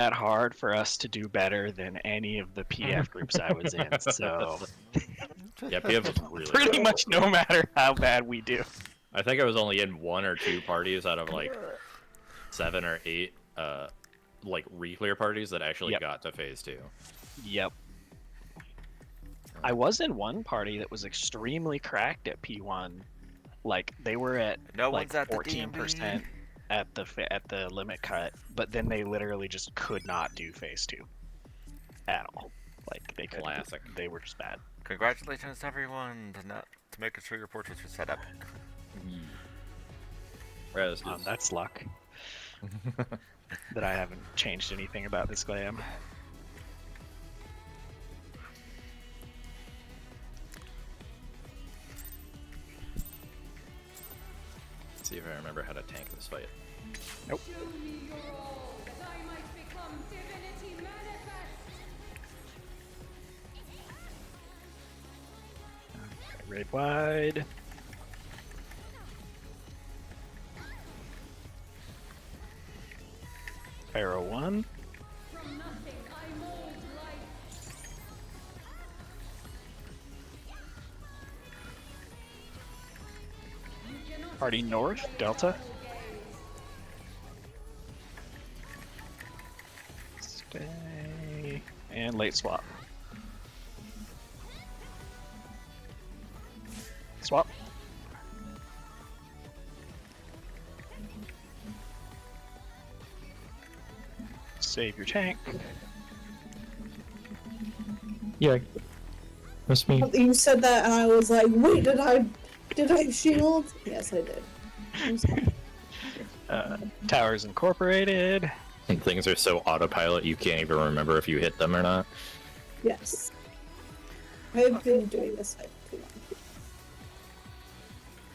that hard for us to do better than any of the PF groups I was in. So Yeah, PF was really pretty good. much no matter how bad we do. I think I was only in 1 or 2 parties out of like 7 or 8 like re-clear parties that actually got to phase 2. Yep. I was in one party that was extremely cracked at P1. Like they were at like 14% at the limit cut, but then they literally just could not do phase 2 at all. Like they couldn't. Classic. They were just bad. Congratulations, everyone, to making sure your portraits are set up. That's luck. That I haven't changed anything about this glam. Let's see if I remember how to tank this fight. Nope. Raid wide. Pharaoh 1. Party north, Delta. Stay. And late swap. Swap. Save your tank. Yeah, that's me. You said that, and I was like, "Wait, did I shield?" Yes, I did. I'm sorry. Towers Incorporated. And things are so autopilot you can't even remember if you hit them or not. Yes, I've been doing this like too long.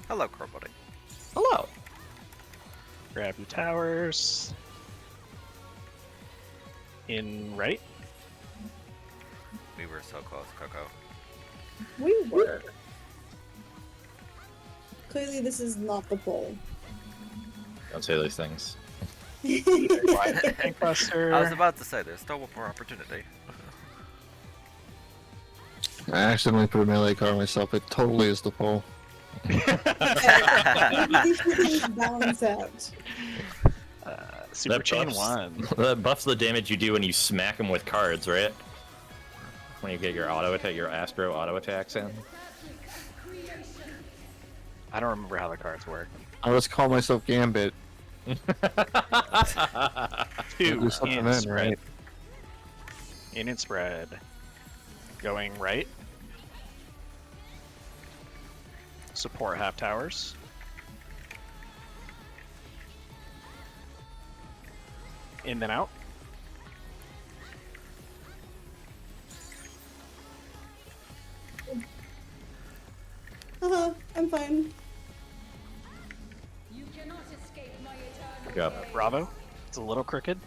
Hello, Crowbody. Hello. Grab your towers. In right. We were so close, Coco. We were. Clearly, this is not the poll. Don't say those things. Tank buster. I was about to say, there's still one more opportunity. I accidentally put a melee card on myself. It totally is the pole. Balance out. Super Chain 1. That buffs the damage you do when you smack them with cards, right? When you get your auto attack, your Astro auto attacks in. I don't remember how the cards work. I was calling myself Gambit. 2 Do something in then, spread. right? In and spread. Going right. Support half towers. In then out. I'm fine. Yeah. Bravo. It's a little crooked.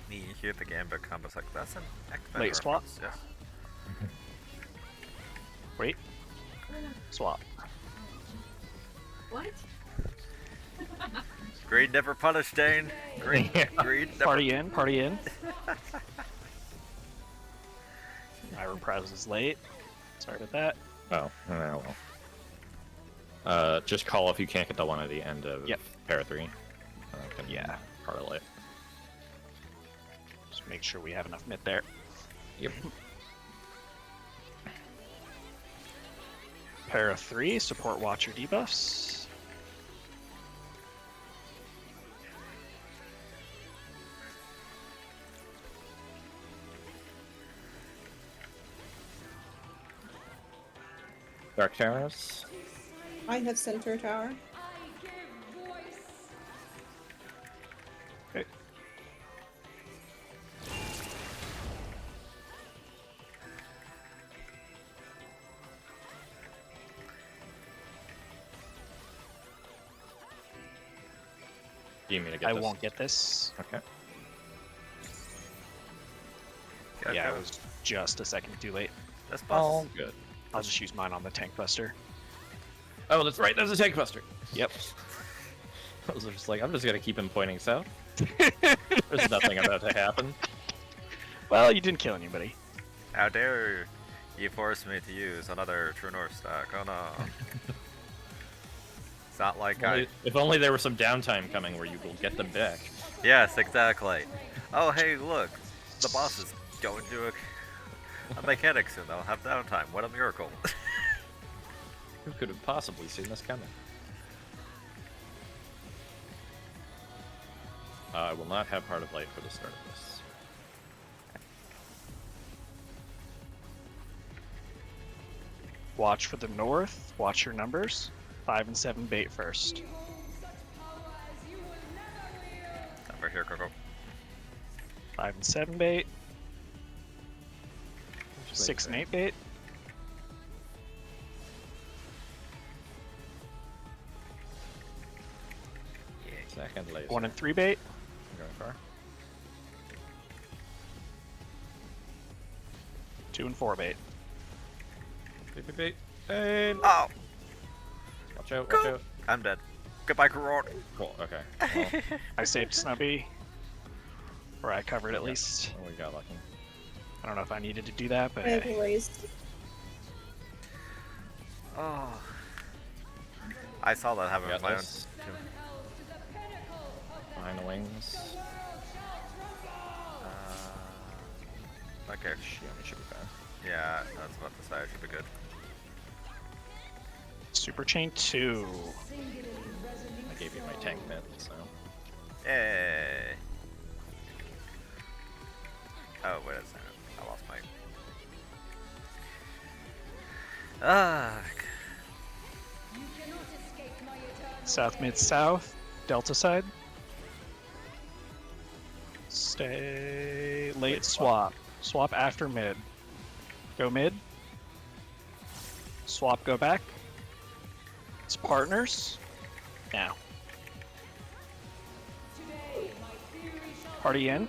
You hear the Gambit combos like that's an X-Men Late swap. reference, yes. Wait. Swap. What? Greed never punished, Dane. Greed never. Party in, party in. My reprise is late. Sorry about that. Oh, well. Just call if you can't get the one at the end of Para 3. Yeah. Parlay. Just make sure we have enough mid there. Yep. Para 3, support watcher debuffs. Dark Towers. I have center tower. Okay. Do you mean to get I this? won't get this. Okay. Yeah, it was just a second too late. That's Oh, good. I'll just use mine on the tank buster. Oh, that's right. There's a tank buster. Yep. I was just like, I'm just gonna keep him pointing south. There's nothing about to happen. Well, you didn't kill anybody. How dare you force me to use another True North stack? Oh no. It's not like If only there was some downtime coming where you will get them back. Yes, exactly. Oh hey, look. The boss is going to a mechanic soon. They'll have downtime. What a miracle. Who could have possibly seen this coming? I will not have Heart of Light for the start of this. Watch for the north. Watch your numbers. 5 and 7 bait first. Over here, Coco. 5 and 7 bait. 6 and 8 bait. Second laser. 1 and 3 bait. I'm going far. 2 and 4 bait. Beep. And Oh! watch out, watch out. I'm dead. Goodbye, Karor. Cool, okay. Well, I saved Snubby. Or I covered at least. we got lucky. I don't know if I needed to do that, but hey. Anyways. Oh. I saw that happen Got with my own this. too. Behind the wings. Okay. Shiami should be fine. Yeah, I was about to say I should be good. Super Chain 2. I gave you my tank pit, so. Hey. Oh, wait a second. I lost my. South, mid, south. Delta side. Stay late swap. Swap after mid. Go mid. Swap, go back. It's partners. Now. Party in.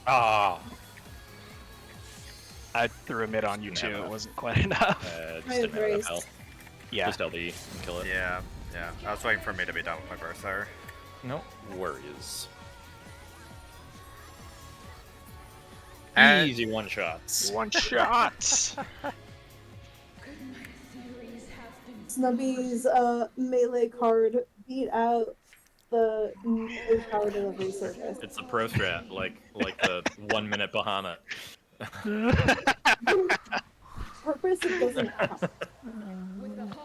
Ah. I threw a mid on you too. It wasn't quite enough. Just didn't have enough health. Yeah. Just LB and kill it. Yeah. I was waiting for me to be done with my burst there. No worries. And- Easy one shots. One shot. Snubby's melee card beat out the melee power delivery service. It's a pro strat, like the 1 minute Bahamut. Purpose, it doesn't count.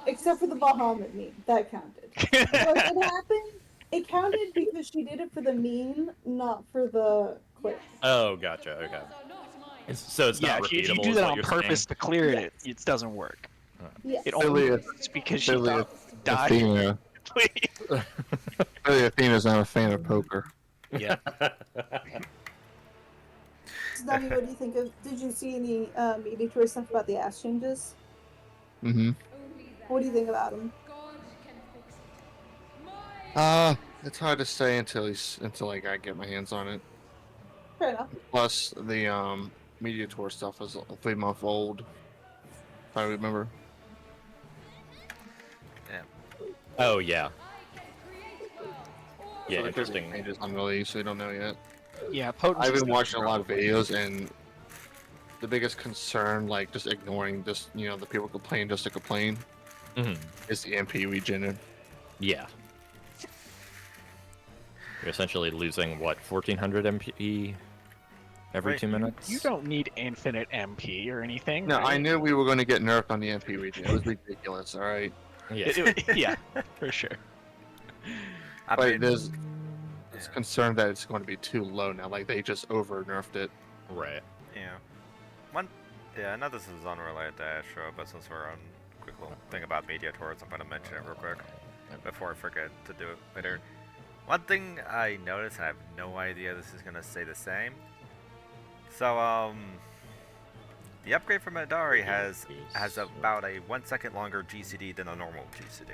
Except for the Bahamut meme. That counted. What happened? It counted because she did it for the meme, not for the clip. Oh, gotcha. Okay. So it's not repeatable. If you do is that what on you're purpose saying? to clear it, it doesn't work. Yes. It only works because she died. Athena. Really, Athena's not a fan of poker. Yeah. Snubby, what do you think of? Did you see any media tour stuff about the ass changes? Mm-hmm. What do you think about them? It's hard to say until like I get my hands on it. Fair enough. Plus the media tour stuff was a 3-month old, if I remember. Oh yeah. So Yeah, there could be interesting. changes on release, we don't know yet. Yeah, potency. I've been watching a lot of videos, and the biggest concern, like just ignoring just the people complain just to complain, is the MP regen. Yeah. You're essentially losing what 1400 MP every 2 minutes. You don't need infinite MP or anything. No, right? I knew we were going to get nerfed on the MP regen. It was ridiculous. All right. Yeah. Yeah, for sure. But there's concern that it's going to be too low now. Like they just over nerfed it. Right. Yeah. I know this is unrelated to Astro, but since we're on a quick little thing about media tours, I'm going to mention it real quick before I forget to do it later. One thing I noticed, and I have no idea this is going to stay the same. So, the upgrade from Madari has about a 1 second longer GCD than a normal GCD.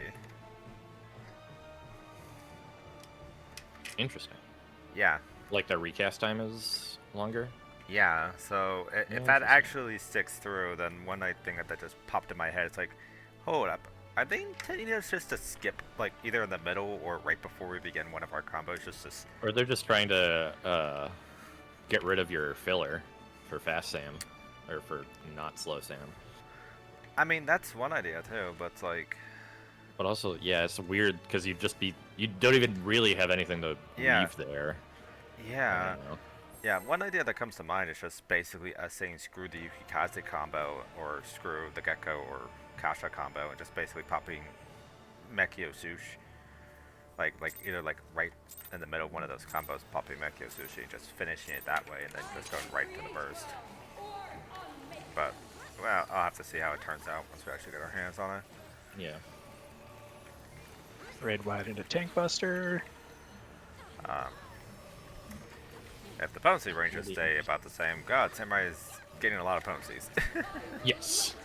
Interesting. Yeah. Like the recast time is longer? Yeah, so if that actually sticks through, then one thing that just popped in my head, it's like, Hold up. Are they intending us just to skip, like, either in the middle or right before we begin one of our combos? Or they're just trying to get rid of your filler for fast Sam, or for not slow Sam. I mean, that's one idea too, but it's like. But also, yeah, it's weird because you don't even really have anything to leave there. Yeah. Yeah, one idea that comes to mind is just basically us saying screw the Yukikaze combo or screw the Gecko or Kasha combo and just basically popping Mekio Sush. Like either like right in the middle of one of those combos, popping Mekio Sushi and just finishing it that way and then just going right to the burst. But, well, I'll have to see how it turns out once we actually get our hands on it. Yeah. Red wide into Tank Buster. If the potency ranges stay about the same, God, Samurai is getting a lot of potencies. Yes.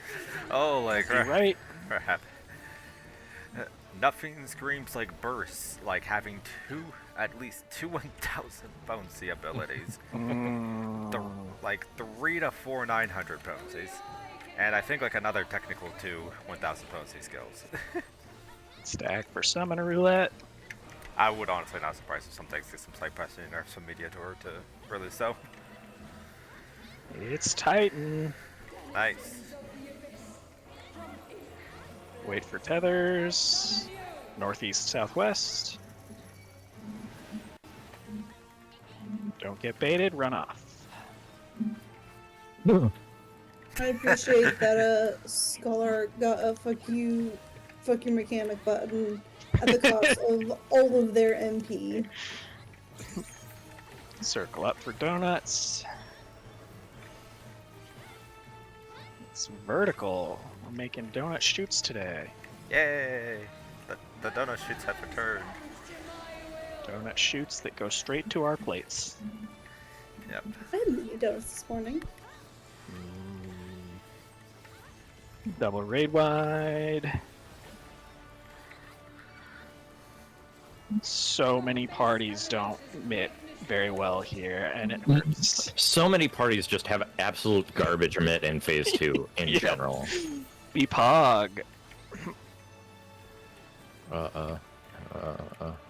Oh, like right. Crap. Nothing screams like bursts, like having at least two 1,000 potency abilities. Like 3 to 4 900 potencies. And I think like another technical 2 1,000 potency skills. Stack for Summoner Roulette. I would honestly not surprise if some things get some slight pressing or some Mediator to release so. It's Titan. Nice. Wait for tethers. Northeast, southwest. Don't get baited, run off. I appreciate that Scholar got a fuck you mechanic button at the cost of all of their MP. Circle up for donuts. It's vertical. We're making donut shoots today. Yay! The donut shoots have returned. Donut shoots that go straight to our plates. Yep. I had mini donuts this morning. Double raid wide. So many parties don't mitt very well here, and it hurts. So many parties just have absolute garbage mitt in phase 2 in general. Be pog.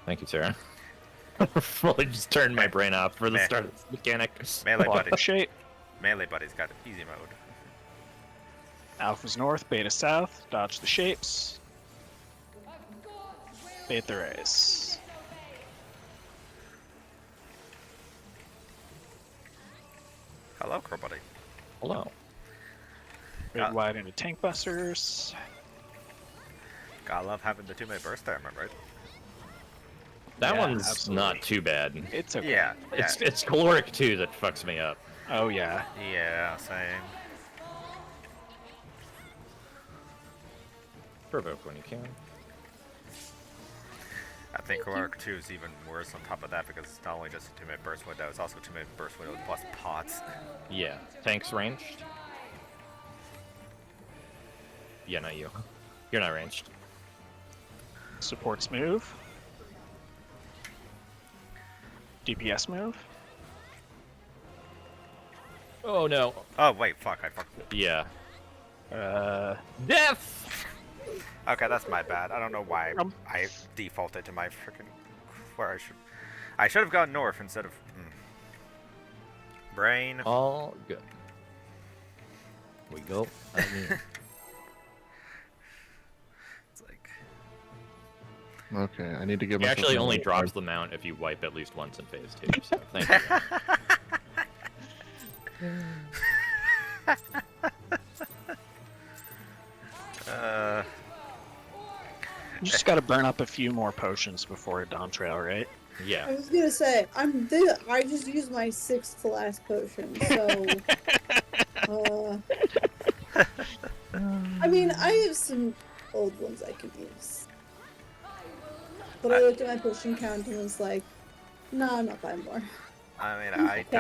Thank you, Sarah. Fully just turned my brain off for the start of this mechanic. Melee buddy. Shape. Melee buddy's got easy mode. Alpha's north, beta south. Dodge the shapes. Bait the race. Hello, Crow buddy. Hello. Red wide into tank busters. Gotta love having the 2-minute burst there, am I right? That Yeah, one's absolutely. not too bad. It's okay. Yeah. It's caloric too that fucks me up. Oh yeah. Yeah, same. Provoke when you can. I think Caloric 2 is even worse on top of that because it's not only just a 2-minute burst window, it's also a 2-minute burst window plus pots. Yeah. Tanks ranged? Yeah, not you. You're not ranged. Supports move. DPS move. Oh no. Oh, wait, fuck, I fucked. Yeah. Death! Okay, that's my bad. I don't know why I defaulted to my freaking where I should have gone north instead of brain. All good. We go again. It's like Okay, I need to give He myself actually another only card. drops the mount if you wipe at least once in phase 2, so thank you. You just gotta burn up a few more potions before Dawn Trail, right? Yeah. I was gonna say, I just used my 6th to last potion, so... I mean, I have some old ones I could use. But I looked at my potion count and was like, nah, I'm not buying more. I mean,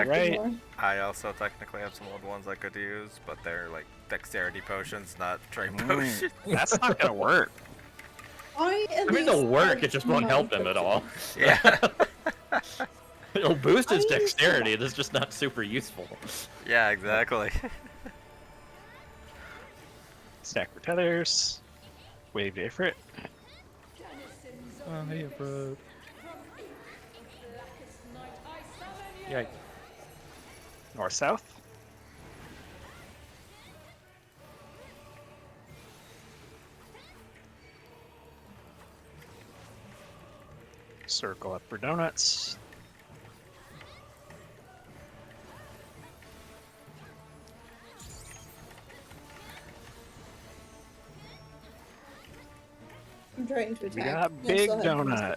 Right. I also technically have some old ones I could use, but they're like dexterity potions, not train potions. That's not gonna work. I mean, they'll work, it just won't help him at all. Yeah. It'll boost his I use dexterity, that's just not super useful. Yeah, exactly. Stack for tethers. Wave Ifrit. Oh, hey, bro. Yikes. North south. Circle up for donuts. I'm trying to attack. We got I big still have donut.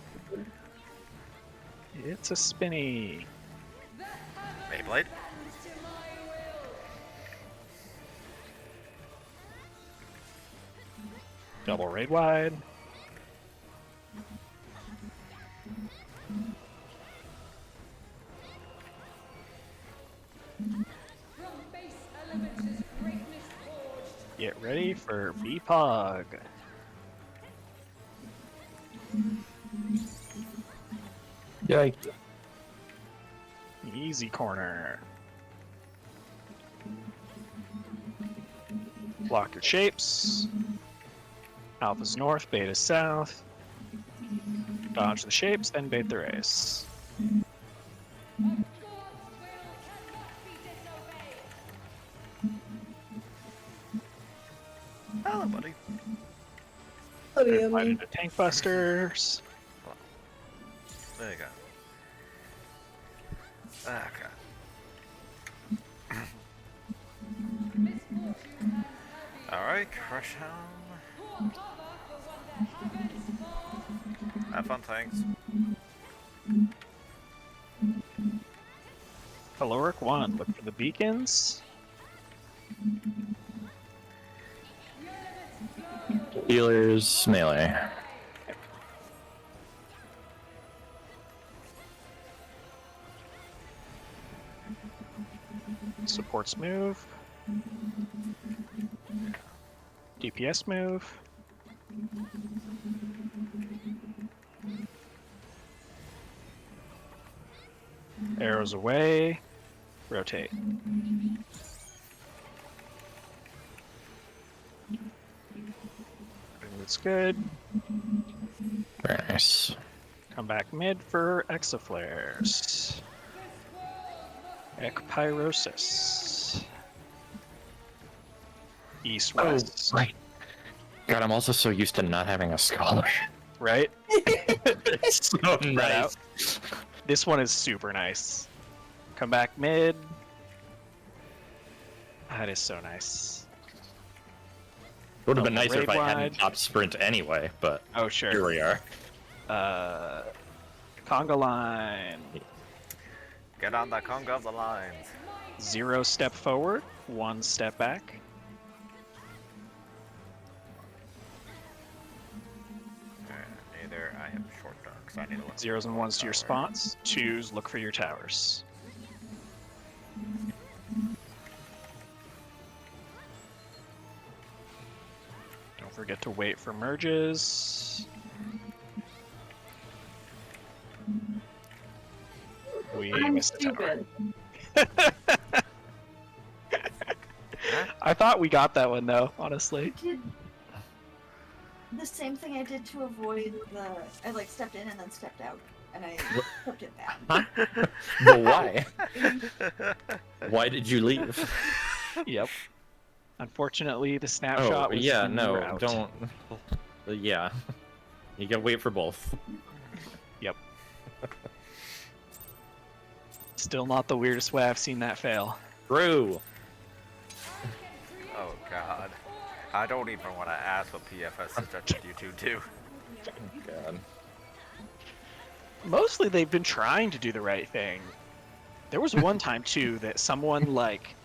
It's a spinny. Beyblade? Double raid wide. Get ready for BPOG. Yikes. Easy corner. Block your shapes. Alpha's north, beta's south. Dodge the shapes, then bait the race. Hello, buddy. Oh, They're yummy. fighting the tank busters. There you go. Okay. Alright, crush home. Have fun, tanks. Caloric 1, look for the beacons. Healers, melee. Supports move. DPS move. Arrows away. Rotate. That's good. Very nice. Come back mid for exaflares. Ekpyrosis. East west. Right. God, I'm also so used to not having a scholar. Right? It's so Spread nice. out. This one is super nice. Come back mid. That is so nice. It would have been Double nicer if raid I hadn't wide. popped sprint anyway, but Oh, sure. here we are. Conga line. Get on the conga of the lines. 0 step forward, 1 step back. Neither I have short dark, so I need to look. Zeros and ones to your Tower. spots. 2s, look for your towers. Don't forget to wait for merges. We I'm missed the tower. stupid. I thought we got that one though, honestly. I did the same thing I did to avoid the. I like stepped in and then stepped out, and I kept it back. But why? Why did you leave? Yep. Unfortunately, the snapshot Oh, was yeah, you were no, out. don't. Yeah. You gotta wait for both. Yep. Still not the weirdest way I've seen that fail. True. Oh god. I don't even want to ask what PFS suggested you two do. God. Mostly they've been trying to do the right thing. There was one time too that someone like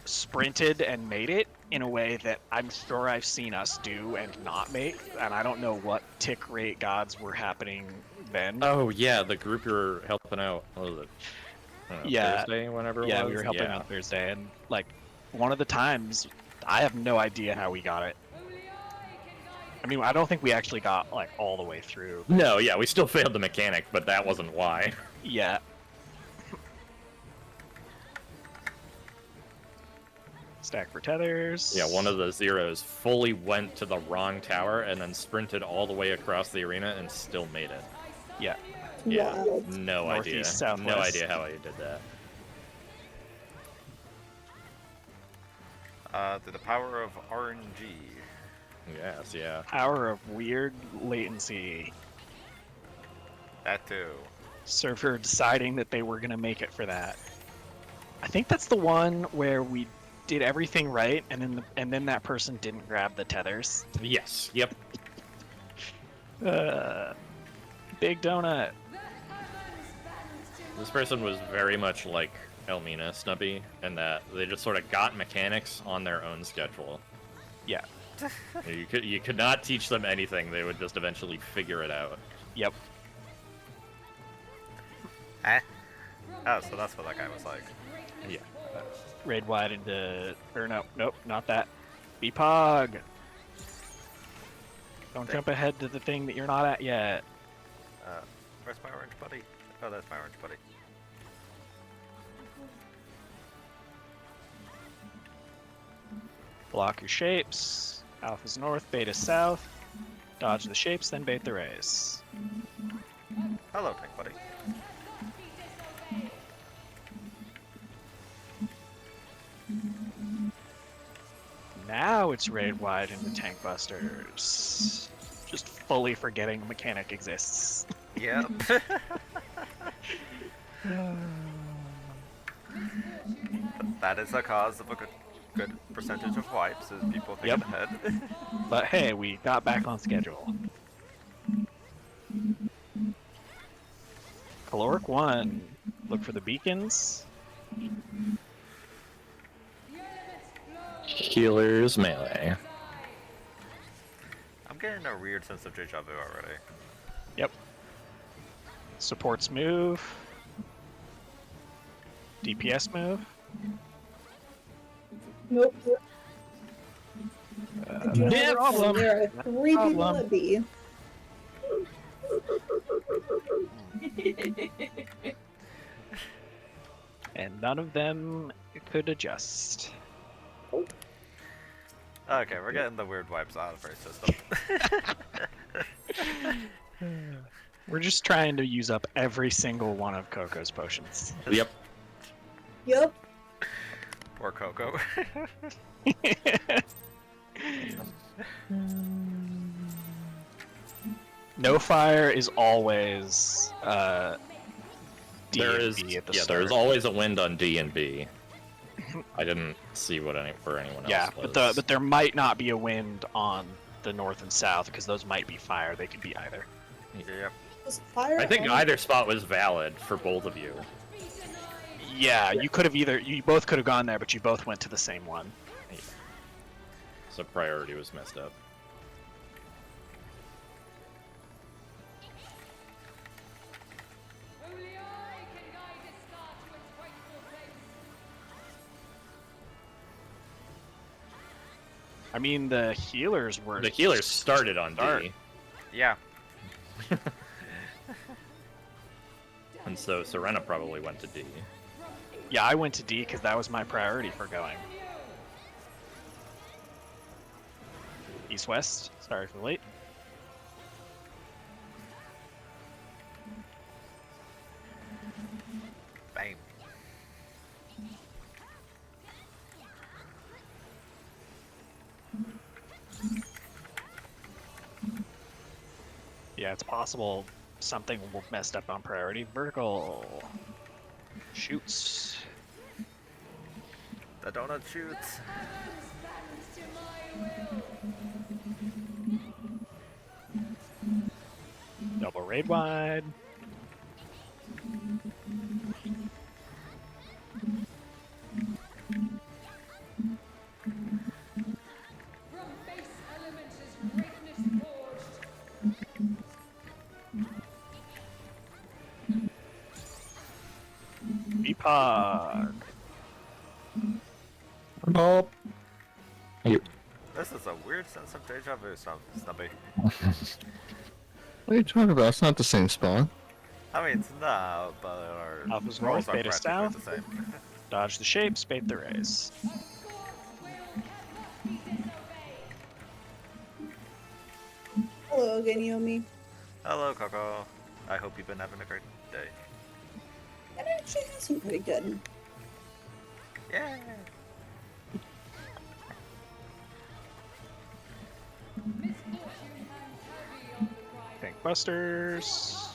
sprinted and made it in a way that I'm sure I've seen us do and not make, and I don't know what tick rate gods were happening then. Oh, yeah, the group you were helping out. What was it? I don't know, Yeah. Thursday, whenever it Yeah, was? we were helping Yeah. on Thursday, and like one of the times, I have no idea how we got it. I mean, I don't think we actually got like all the way through. No, yeah, we still failed the mechanic, but that wasn't why. Yeah. Stack for tethers. Yeah, one of the zeros fully went to the wrong tower and then sprinted all the way across the arena and still made it. Yeah. Yeah, Wow. no idea. Northeast, southwest. No idea how I did that. To the power of RNG. Yes, yeah. Power of weird latency. That too. Server deciding that they were gonna make it for that. I think that's the one where we did everything right, and then that person didn't grab the tethers. Yes, yep. Big donut. This person was very much like Elmina Snubby, in that they just sort of got mechanics on their own schedule. Yeah. You could not teach them anything, they would just eventually figure it out. Yep. Eh? Oh, so that's what that guy was like. Yeah. Raid wide into... Or no, nope, not that. BPOG! Don't jump ahead to the thing that you're not at yet. Where's my orange buddy? Oh, that's my orange buddy. Block your shapes. Alpha's north, beta south. Dodge the shapes, then bait the rays. Hello, tank buddy. Now it's raid wide into tank busters. Just fully forgetting a mechanic exists. Yep. That is the cause of a good percentage of wipes, is people thinking ahead. But hey, we got back on schedule. Caloric 1. Look for the beacons. Healers melee. I'm getting a weird sense of deja vu already. Yep. Supports move. DPS move. Nope. No problem. There are 3 people at B. And none of them could adjust. Okay, we're getting the weird wipes out of our system. We're just trying to use up every single one of Coco's potions. Yep. Yep. Poor Coco. No fire is always D There and is, B at the yeah, start. there's always a wind on D and B. I didn't see what for anyone else. Yeah, was. but there might not be a wind on the north and south because those might be fire. They could be either. Yep. Was fire I think on- either spot was valid for both of you. Yeah, you could have you both could have gone there, but you both went to the same one. So priority was messed up. I mean, the healers were... The healers started on D, Yeah. and so Serena probably went to D. Yeah, I went to D because that was my priority for going. East-west. Sorry for the late. Bang. Yeah, it's possible something messed up on priority. Vertical. Shoots. The donut shoots. Double raid wide. Epoch. Nope. This is a weird sense of deja vu, Snubby. What are you talking about? It's not the same spawn. I mean, it's not, but our Alpha's roles north, are beta practically south. the same. Dodge the shapes, bait the rays. Hello again, Yomi. Hello, Coco. I hope you've been having a great day. It actually has been pretty good. Yeah. Tank busters.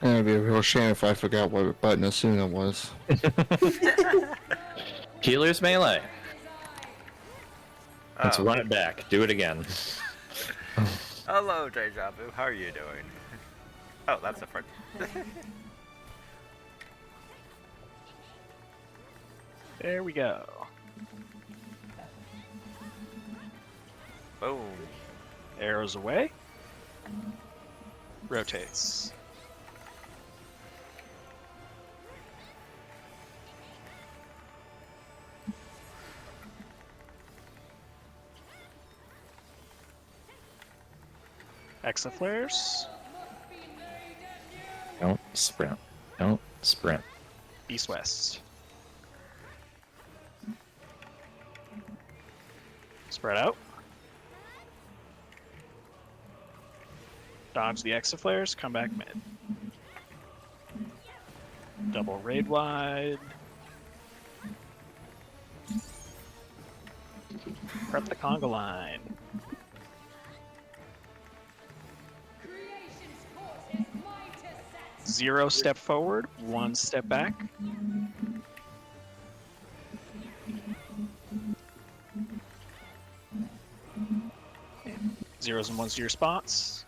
And it'd be a real shame if I forgot what button Asuna was. Healer's melee. Let's Oh. run it back. Do it again. Hello, Deja Vu. How are you doing? Oh, that's a friend. There we go. Boom. Arrows away. Rotates. Exaflares. Don't sprint. Don't sprint. East-west. Spread out. Dodge the exaflares, come back mid. Double raid wide. Prep the conga line. Zero step forward, one step back. Zeros and ones to your spots.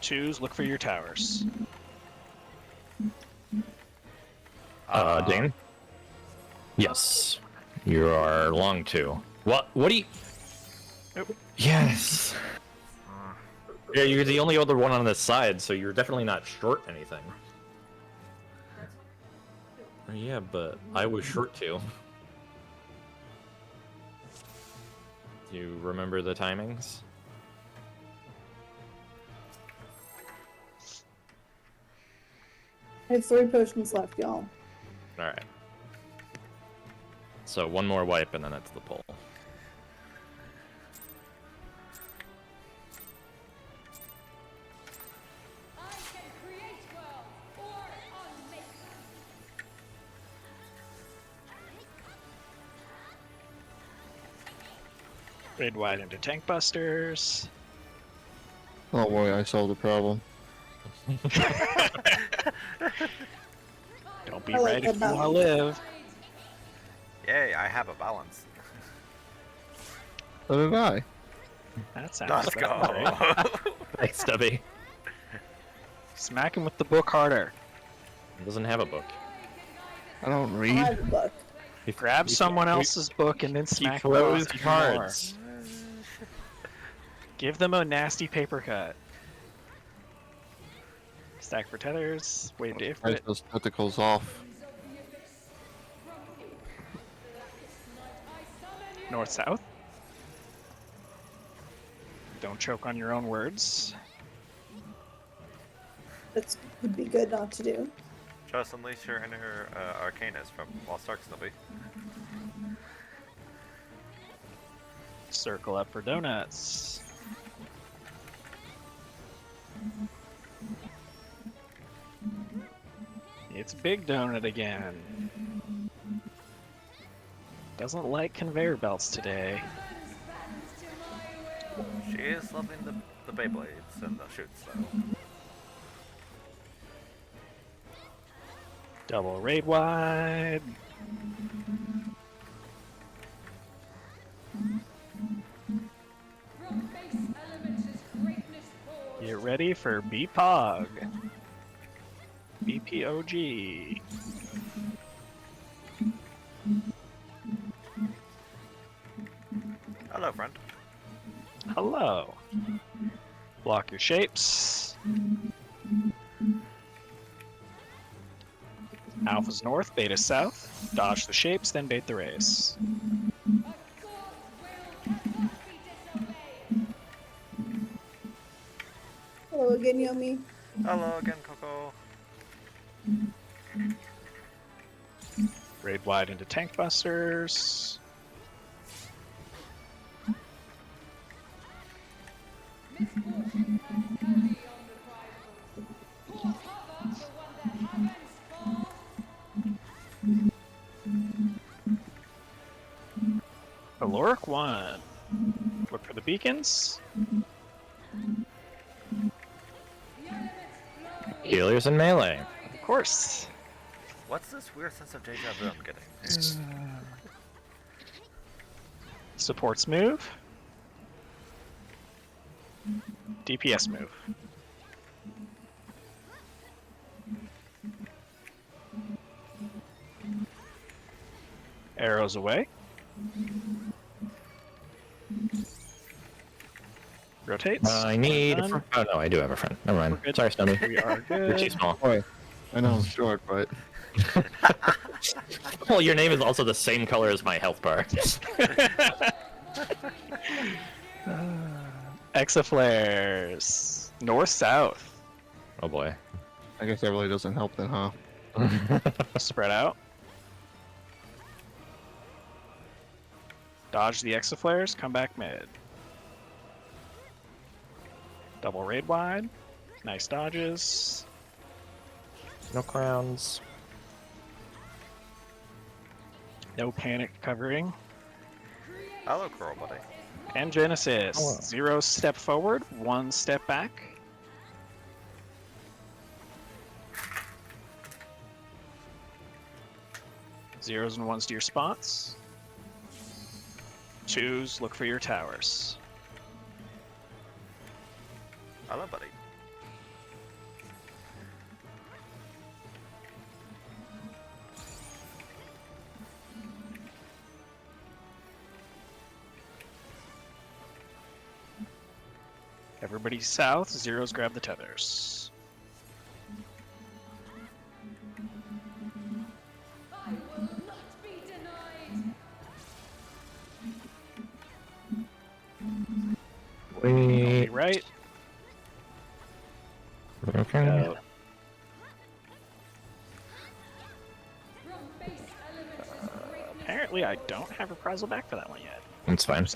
Twos, look for your towers. Dane? Yes. You are long two. What do you... Nope. Yes! Yeah, you're the only other one on this side, so you're definitely not short anything. Yeah, but I was short too. Do you remember the timings? I have 3 potions left, y'all. Alright. So one more wipe and then it's the pull. Raid wide into tank busters. Oh boy, I solved the problem. Don't be I like right if that you want to balance. live. Yay, I have a balance. So did I. That sounds Let's about right. go. Thanks, Stubby. Smack him with the book harder. He doesn't have a book. I don't I read. have a book. Grab someone else's book and then He smack them throws off even cards. more. Give them a nasty paper cut. Stack for tethers. Wait to Take those spectacles off. North south. Don't choke on your own words. That would be good not to do. Just unleash your inner Arcanus from Lost Ark, Snoopy. Circle up for donuts. It's Big Donut again. Doesn't like conveyor belts today. She is loving the Beyblades and the shoots, though. Double raid wide. Get ready for BPOG. BPOG. Hello, friend. Hello. Block your shapes. Alpha's north, beta south. Dodge the shapes, then bait the race. Hello again, Yomi. Hello again, Coco. Raid wide into tank busters. Caloric 1. Look for the beacons. Healers and melee. Of course. What's this weird sense of deja vu I'm getting? Supports move. DPS move. Arrows away. Rotates. I need a friend. Oh no, I do have a friend. Never mind. Sorry, Stommy. We are You're too good. small. Boy, I know I'm short, but Well, your name is also the same color as my health bar. Exaflares. North south. Oh boy. I guess that really doesn't help then, huh? Spread out. Dodge the exaflares. Come back mid. Double raid wide. Nice dodges. No crowns. No panic covering. Hello, Crow, buddy. And Genesis. Oh, wow. 0 step forward, 1 step back. Zeros and ones to your spots. 2s, look for your towers. Hello, buddy. Everybody south, 0s grab the tethers. Wait. Right. Okay. Apparently, I don't have reprisal back for that one yet. That's fine.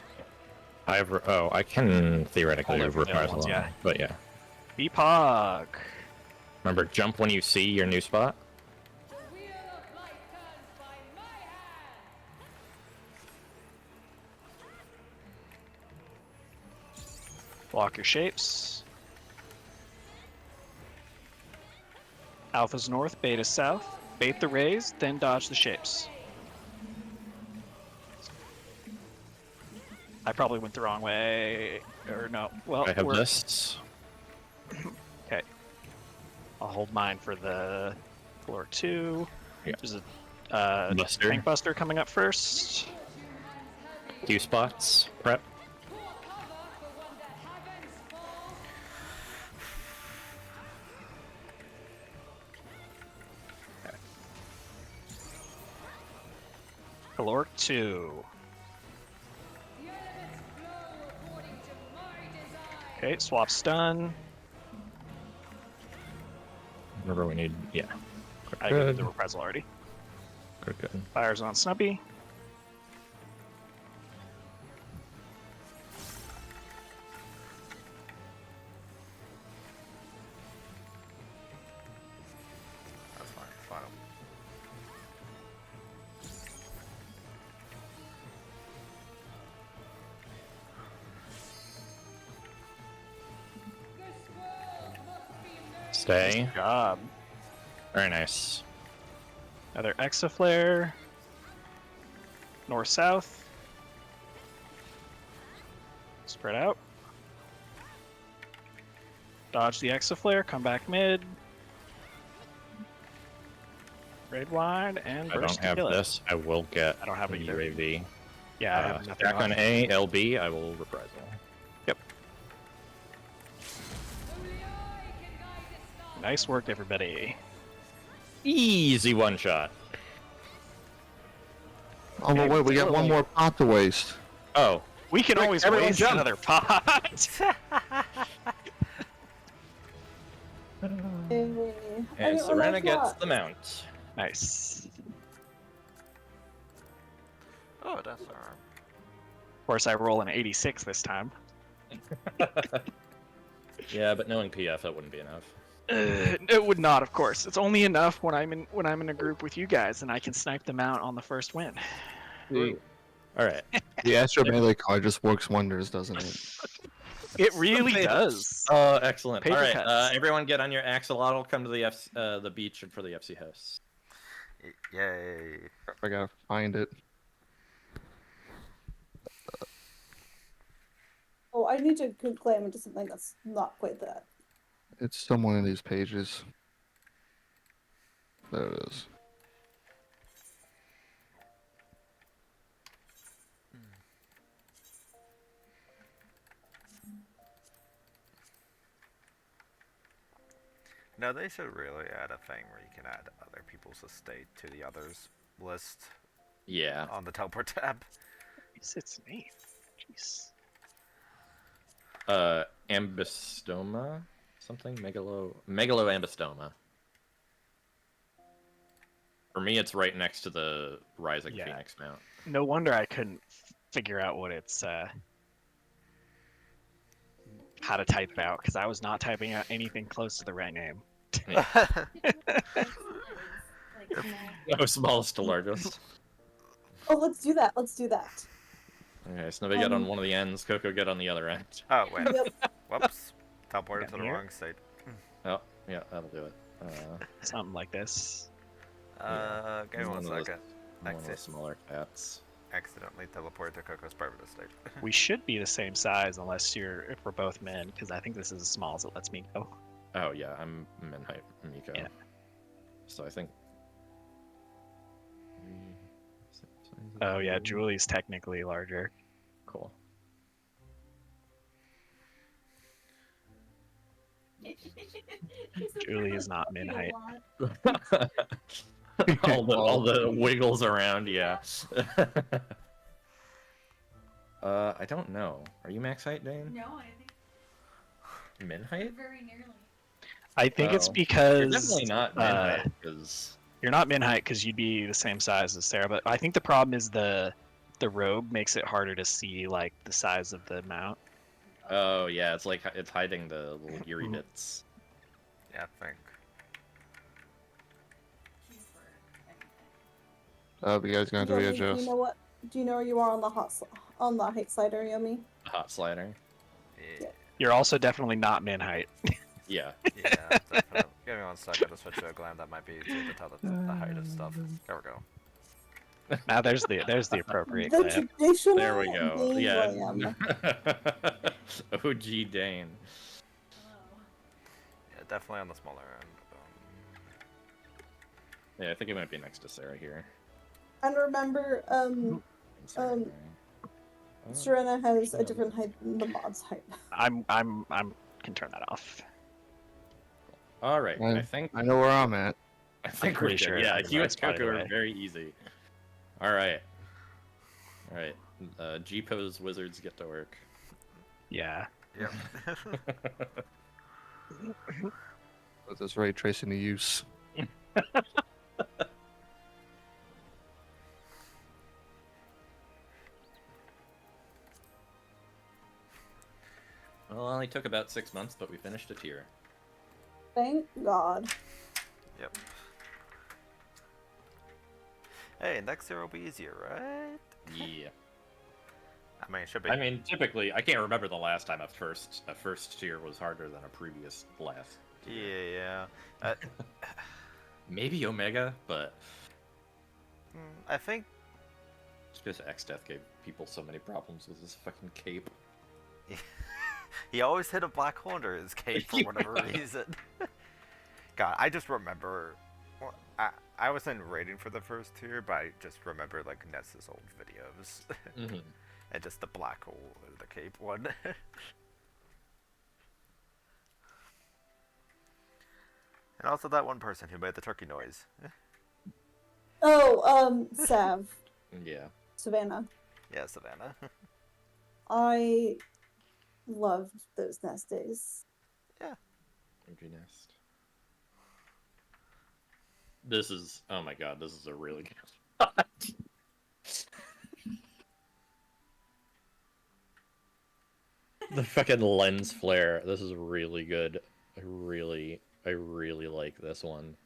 I can theoretically Hold it for the other reprisal ones, on yeah. it, but yeah. Epoch. Remember, jump when you see your new spot. Block your shapes. Alpha's north, beta south. Bait the rays, then dodge the shapes. I probably went the wrong way. Or no. Well, I have we're... this. Okay. I'll hold mine for the floor 2. Yeah. There's a Buster. tank buster coming up first. 2 spots. Prep. Caloric 2. Okay, swap stun. Remember, we need. Yeah. I gave Good. the reprisal already. Good, good. Fires on Snuppy. That's fine. It's fine. Stay. Good job. Very nice. Another Exaflare. North-south. Spread out. Dodge the Exaflare, come back mid. Raid wide, and I burst don't to have kill it. this. I will get. I don't have it the either. UAV. Yeah, I have nothing Back on A, LB. I will reprisal. Yep. Nice work, everybody. Easy one shot. Oh, but wait, we got one more pot to waste. Oh. We can Quick, always everyone waste jump. another pot. I And got my Serena last gets lot. the mount. Nice. Oh, that's arm. Of course, I roll an 86 this time. Yeah, but knowing PF, that wouldn't be enough. It would not, of course. It's only enough when I'm in a group with you guys, and I can snipe them out on the first win. All right. The Astro Melee card just works wonders, doesn't it? It really does. Oh, excellent. Paper All right, cuts. everyone get on your axolotl. Come to the beach for the FC house. Yay. I gotta find it. Oh, I need to claim into something that's not quite that. It's somewhere in these pages. There it is. No, they should really add a thing where you can add other people's estate to the others list Yeah. on the teleport tab. What's its name? Jeez. Ambystoma? Something? Megaloambystoma. For me, it's right next to the Rising Yeah. Phoenix Mount. No wonder I couldn't figure out what it's how to type out, because I was not typing out anything close to the right name. No, smallest to largest. Oh, let's do that. Let's do that. Okay, Snubby get on one of the ends, Coco get on the other end. Oh, wait. Yep. Whoops. Teleported to Down the here? wrong state. Oh, yeah, that'll do it. Something like this. Give me one One of those- second. One of the smaller cats. Accidentally teleport to Coco's private estate. We should be the same size unless if we're both men, because I think this is as small as it lets me go. Oh, yeah, I'm min height, Miko. Yeah. So I think... Oh yeah, Julie's technically larger. Cool. Julie is not min height. all the wiggles around, yeah. I don't know. Are you max height, Dane? No, I think Min height? very nearly. I think it's Oh. because You're definitely not min height, because... you're not min height because you'd be the same size as Sarah. But I think the problem is the robe makes it harder to see like the size of the mount. Oh, yeah, it's like it's hiding the little eerie bits. Yeah, I think. You guys gonna have to Yomi, readjust. do you know what? Do you know where you are on the height slider, Yomi? Hot slider. Yeah. You're also definitely not min height. Yeah. Yeah, definitely. Give me one second to switch to a glam. That might be easier to tell the height of stuff. There we go. Now there's the appropriate The clip. traditional There we go. Dane Yeah. Graham. OG Dane. Yeah, definitely on the smaller end. Yeah, I think it might be next to Sarah here. And remember, Serena has a different height than the mod's height. I'm can turn that off. All right, I think I know where I'm at. we're pretty good. sure Yeah, it's you right and spot Coco away. are very easy. All right. All right. G-pose wizards get to work. Yeah. Yep. Put this ray tracing to use. Well, it only took about 6 months, but we finished a tier. Thank God. Yep. Hey, next year will be easier, right? Yeah. I mean, it should be. I mean, typically, I can't remember the last time a first tier was harder than a previous last. Yeah. Maybe Omega, but I think. just because X-Death gave people so many problems with his fucking cape. He always hit a black hole under his cape for whatever reason. God, I just remember. Well, I wasn't rating for the first tier, but I just remember like Ness's old videos. Mm-hmm. And just the black hole or the cape one. And also that one person who made the turkey noise. Oh, Sav. Yeah. Savannah. Yeah, Savannah. I loved those nest days. Empty nest. This is, oh my god, this is a really good spot. The fucking lens flare. This is really good. I really like this one.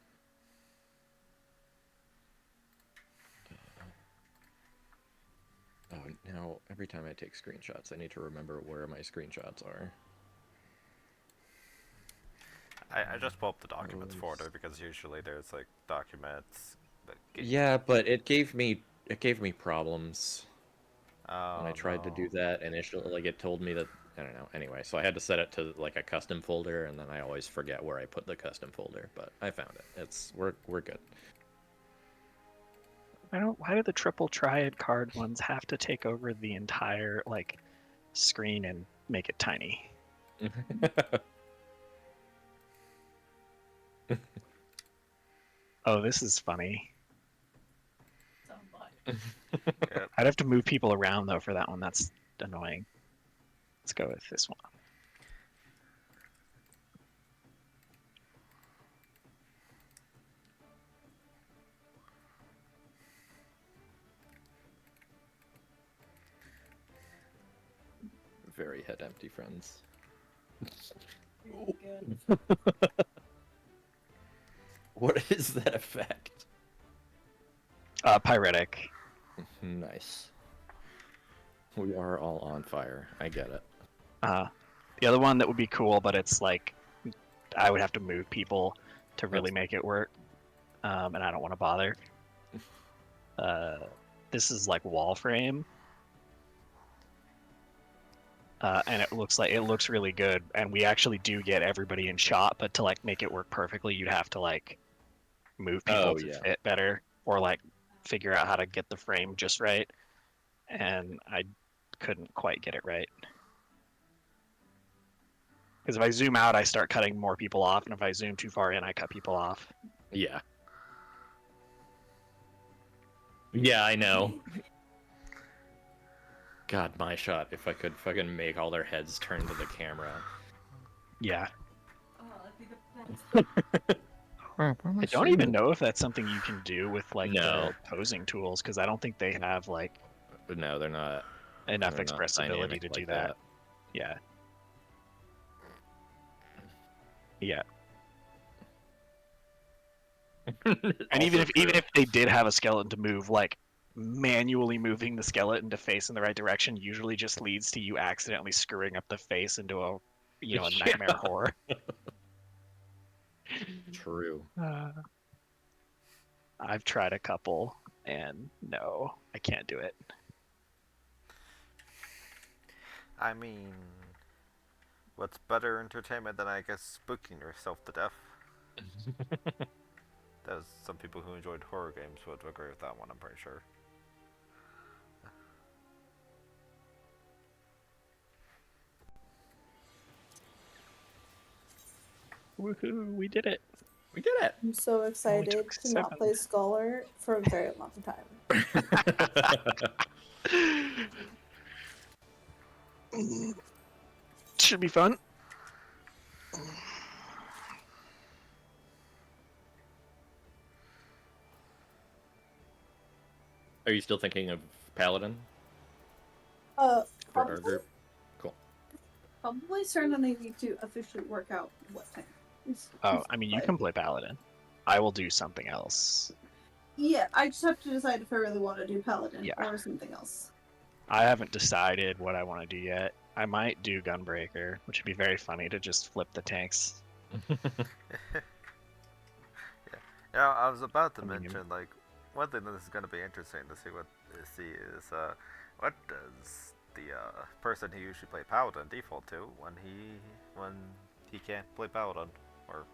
Oh, now every time I take screenshots, I need to remember where my screenshots are. I just pull up the documents folder because usually there's like documents. Yeah, but it gave me problems when I Oh, tried to do that initially. Like it told me that I don't know. Anyway, so I had to set it to like a custom folder, and then I always forget where I put the custom folder. But I found it. We're good. Why do the triple triad card ones have to take over the entire like screen and make it tiny? Oh, this is funny. Yep. I'd have to move people around though for that one. That's annoying. Let's go with this one. Very head empty, friends. What is that effect? Pyretic. Nice. We are all on fire. I get it. The other one that would be cool, but it's like I would have to move people to really make it work, and I don't want to bother. This is like wall frame, and it looks really good, and we actually do get everybody in shot. But to like make it work perfectly, you'd have to like move people to fit better, or like figure out how to get the frame just right, and I couldn't quite get it right. Because if I zoom out, I start cutting more people off, and if I zoom too far in, I cut people off. Yeah. Yeah, I know. God, my shot. If I could fucking make all their heads turn to the camera. Yeah. Oh, that'd be the best. I don't even know if that's something you can do with like No. the posing tools, because I don't think they have like No, they're not enough expressibility to do that. Yeah. Yeah. And even if they did have a skeleton to move, like manually moving the skeleton to face in the right direction usually just leads to you accidentally screwing up the face into a a nightmare horror. True. I've tried a couple, and no, I can't do it. I mean, what's better entertainment than I guess spooking yourself to death? There's some people who enjoyed horror games would agree with that one, I'm pretty sure. Woohoo, we did it. We did it. I'm so excited to not play Scholar for a very long time. Should be fun. Are you still thinking of Paladin? Probably, for our group? Cool. Probably starting to need to officially work out what time. Oh, I mean, you can play Paladin. I will do something else. Yeah, I just have to decide if I really want to do Paladin or something else. I haven't decided what I want to do yet. I might do Gunbreaker, which would be very funny to just flip the tanks. Yeah, I was about to mention, like, one thing that is going to be interesting to see is what does the person who usually play Paladin default to when he can't play Paladin, or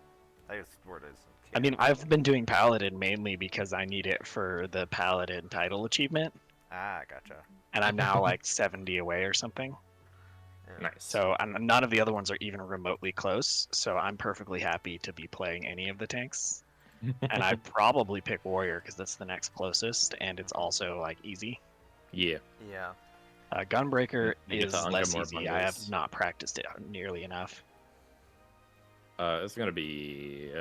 I guess the word is. I mean, I've been doing Paladin mainly because I need it for the Paladin title achievement. Ah, gotcha. And I'm now like 70 away or something. Yeah. Nice. So none of the other ones are even remotely close. So I'm perfectly happy to be playing any of the tanks. And I'd probably pick Warrior because that's the next closest, and it's also like easy. Yeah. Yeah. Gunbreaker You is less easy. I have not practiced it nearly enough. It's gonna be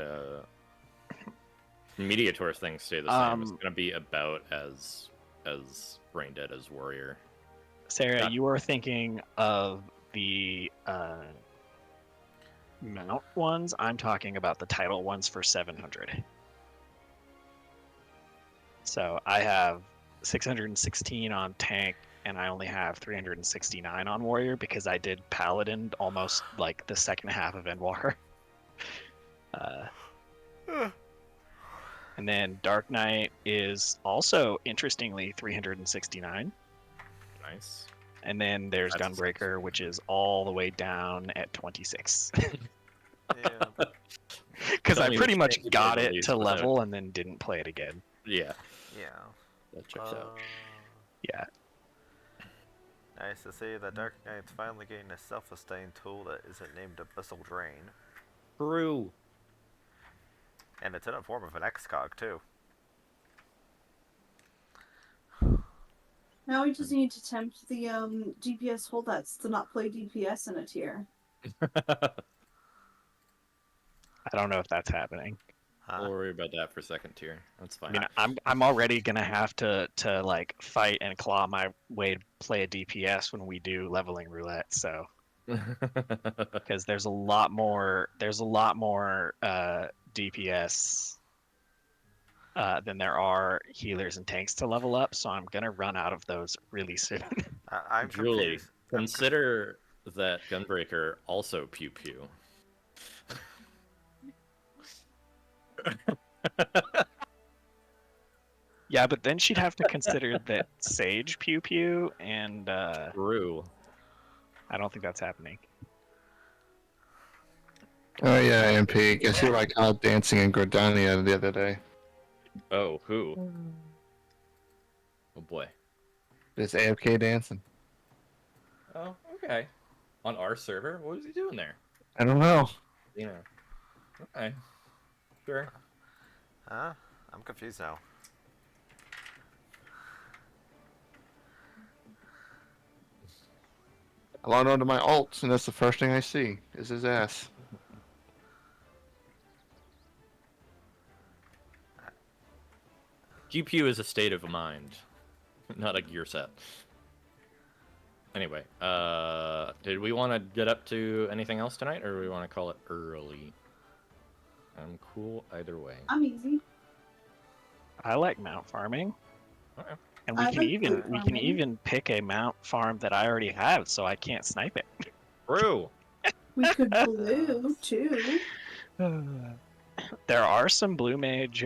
Mediator's things stay the same. It's gonna be about as brain dead as Warrior. Sarah, you are thinking of the mount ones, I'm talking about the title ones for 700. So I have 616 on tank, and I only have 369 on warrior because I did paladin almost like the second half of Endwar. And then Dark Knight is also interestingly 369. Nice. And then there's That's Gunbreaker, which is all the way down at 26. Yeah. Because I pretty much got it release to without- level and then didn't play it again. Yeah, Yeah. that checks out. Yeah. Nice to see that Dark Knight's finally getting a self-sustain tool that isn't named Abyssal Drain. True. And it's in a form of an Excog, too. Now we just need to tempt the DPS holdouts to not play DPS in a tier. I don't know if that's happening. Huh? We'll worry about that for second tier. That's I fine. mean, I'm already gonna have to like fight and claw my way to play a DPS when we do leveling roulette. So because there's a lot more DPS than there are healers and tanks to level up. So I'm gonna run out of those really soon. I'm Julie, confused. consider that Gunbreaker also pew pew. Yeah, but then she'd have to consider that Sage pew pew, and True. I don't think that's happening. Oh yeah, MP. Guess who I caught dancing in Gordania the other day? Oh, who? Oh boy. This AFK dancing. Oh, okay. On our server? What was he doing there? I don't know. You know. Okay. Sure. Huh? I'm confused now. I logged onto my alts, and that's the first thing I see is his ass. GPU is a state of mind, not a gear set. Anyway, did we want to get up to anything else tonight, or do we want to call it early? I'm cool either way. I'm easy. I like mount farming. Okay. And I we can like even mount we can farming. even pick a mount farm that I already have, so I can't snipe it. True. We could blue too. There are some blue mage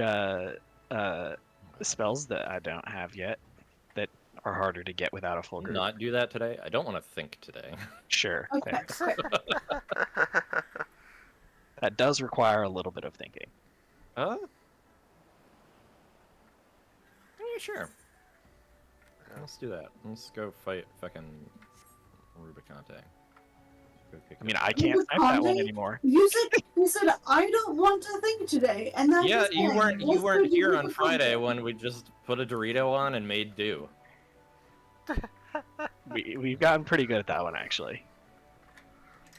spells that I don't have yet that are harder to get without a full group. Not do that today. I don't want to think today. Sure. Okay. fair. That does require a little bit of thinking. Yeah, sure. Let's do that. Let's go fight fucking Rubicante. Go kick I mean, it. I can't snipe that one Rubicante? anymore. You said I don't want to think today, and that Yeah, was you fine. weren't Let's go do here on Rubicante. Friday when we just put a Dorito on and made do. We've gotten pretty good at that one actually.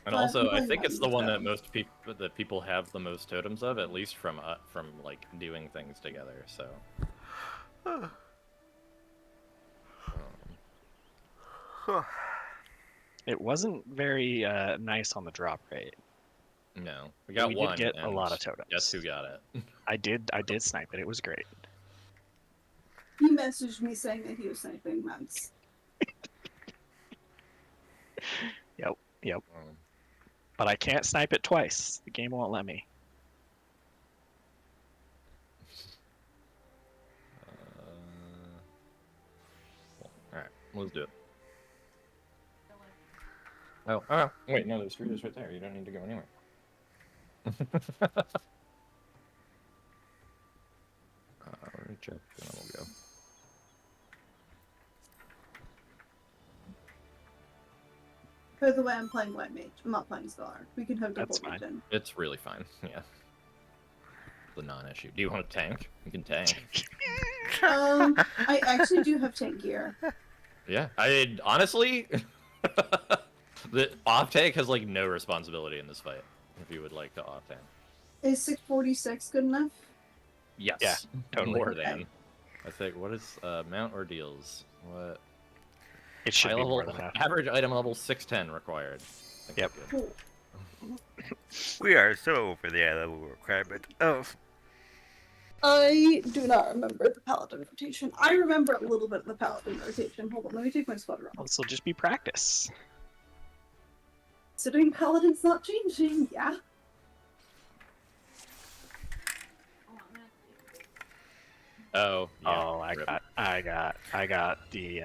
And But also, I I'm think it's the one that playing people have the most totems of, at least from like doing things together. So. It wasn't very nice on the drop rate. No, we got We one. did get a and lot of totems. Guess who got it? I did snipe it. It was great. He messaged me saying that he was sniping mounts. Yep. But I can't snipe it twice. The game won't let me. All right, let's do it. Oh, wait, no, there's Doritos right there. You don't need to go anywhere. Let me check, and then we'll go. By the way, I'm playing White Mage. I'm not playing Scholar. We can have double That's fine. vision. It's really fine. Yeah. The non-issue. Do you want to tank? You can tank. I actually do have tank gear. Yeah. I honestly, the off tank has like no responsibility in this fight. If you would like to off tank. Is 646 good enough? Yes. Yeah, totally. More Okay. than. I think. What is mount ordeals? What? It should High be level, more than enough. average item level 610 required. Yep. Cool. We are so over the level requirement. Oh. I do not remember the paladin rotation. I remember a little bit of the paladin rotation. Hold on, let me take my sweater off. This will just be practice. Considering paladin's not changing, yeah. Oh, yeah. Oh, I got the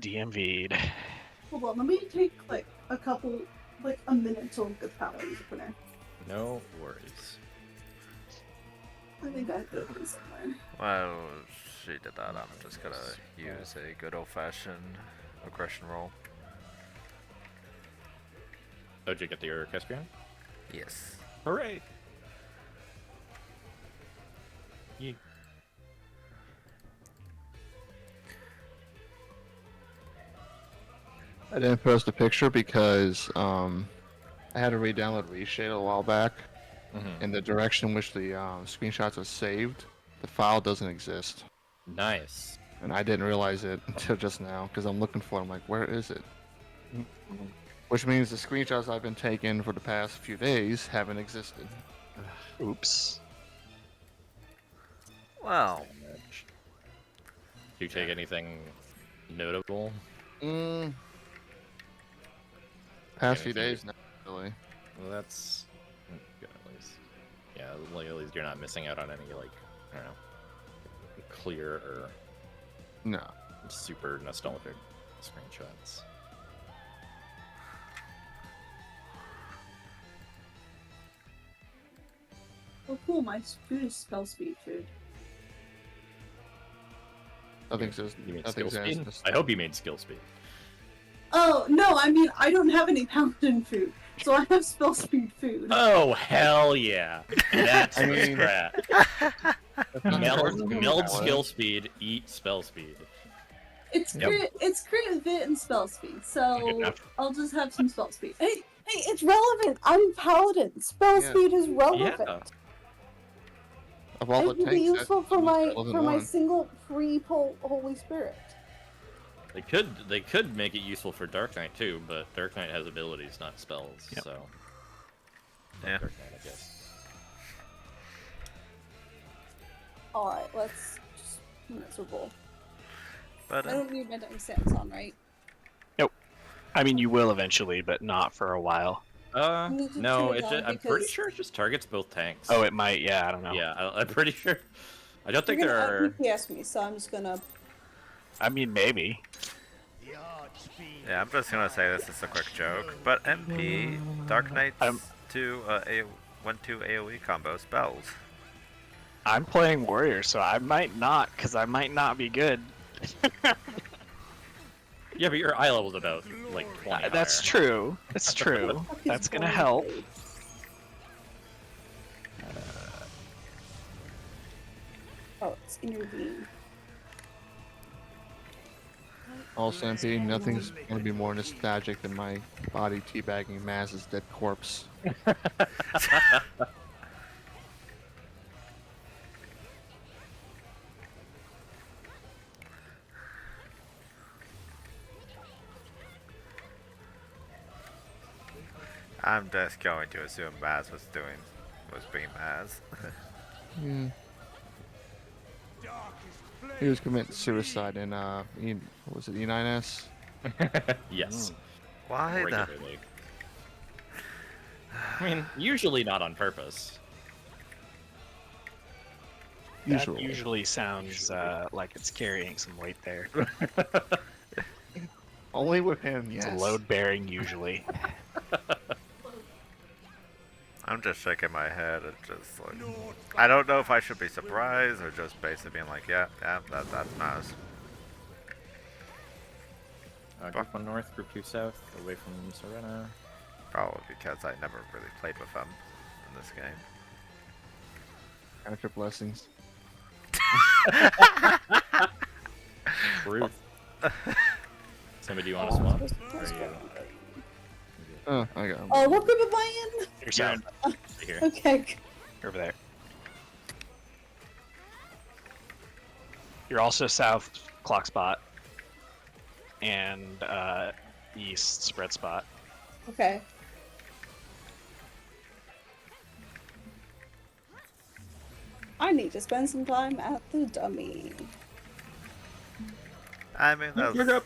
DMV'd. Hold on, let me take like a minute to look at paladin opener. No worries. I think I have it open somewhere. Well, she did that. I'm just gonna use a good old-fashioned aggression roll. Oh, did you get the orchestrion? Yes. Hooray! You... I didn't post a picture because I had to re-download Reshade a while back, and the direction in which the screenshots are saved, the file doesn't exist. Nice. And I didn't realize it until just now because I'm looking for it. I'm like, where is it? Which means the screenshots I've been taking for the past few days haven't existed. Oops. Well, Do you take anything notable? Past few days, not really. Well, that's good at least. Yeah, like at least you're not missing out on any like I don't know, clear or No. super nostalgic screenshots. Oh cool, my food is spell speed food. Nothing says. You mean Nothing skill says. speed? this- I hope you mean skill speed. Oh no, I mean I don't have any paladin food, so I have spell speed food. Oh hell yeah! That's I the mean- strat. Nothing Meld says- skill speed, eat spell speed. It's great. It's great fit and spell speed, Good so enough. I'll just have some spell speed. Hey, it's relevant. I'm paladin. Spell Yeah. speed is relevant. Yeah. Of all It the can be tanks, useful that's for the most my relevant one. single free pull Holy Spirit. They could make it useful for Dark Knight too, but Dark Knight has abilities, not spells. Yep. So Yeah. Dark Knight, I guess. All right, let's just miserable. but I don't need my dice stats on, right? I mean, you will eventually, but not for a while. need to No, turn it it's on just, I'm pretty because- sure it just targets both tanks. Oh, it might. Yeah, I don't know. yeah, I'm pretty sure. I don't think You're there gonna are. DPS me, so I'm just gonna. I mean, maybe. yeah, I'm just gonna say this is a quick joke. But MP Dark Knight's two 1/2 AOE combo spells. I'm playing warrior, so I might not, because I might not be good. Yeah, but your eye level's about like 20. That's higher. true. That's true. That's gonna help. Oh, it's intervene. Also, MP, nothing's gonna be more nostalgic than my body teabagging Maz's dead corpse. I'm just going to assume Maz was being Maz. Yeah. He was committing suicide in what was it, E9S? Yes. Why the? Regularly. I mean, usually not on purpose. That usually sounds like it's carrying some weight there. Only with him, yes. It's load bearing usually. I'm just shaking my head. It's just like I don't know if I should be surprised or just basically being like, yeah, that's Maz. Group 1 north, group 2 south, away from Serena. Probably because I never really played with him in this game. Counter blessings. Truth. Somebody, do you want to swap? Or are you... Oh, I got him. Oh, what group am I in? You're sound Right here. Okay. over there. You're also south clock spot and east spread spot. Okay. I need to spend some time at the dummy. I mean, that's...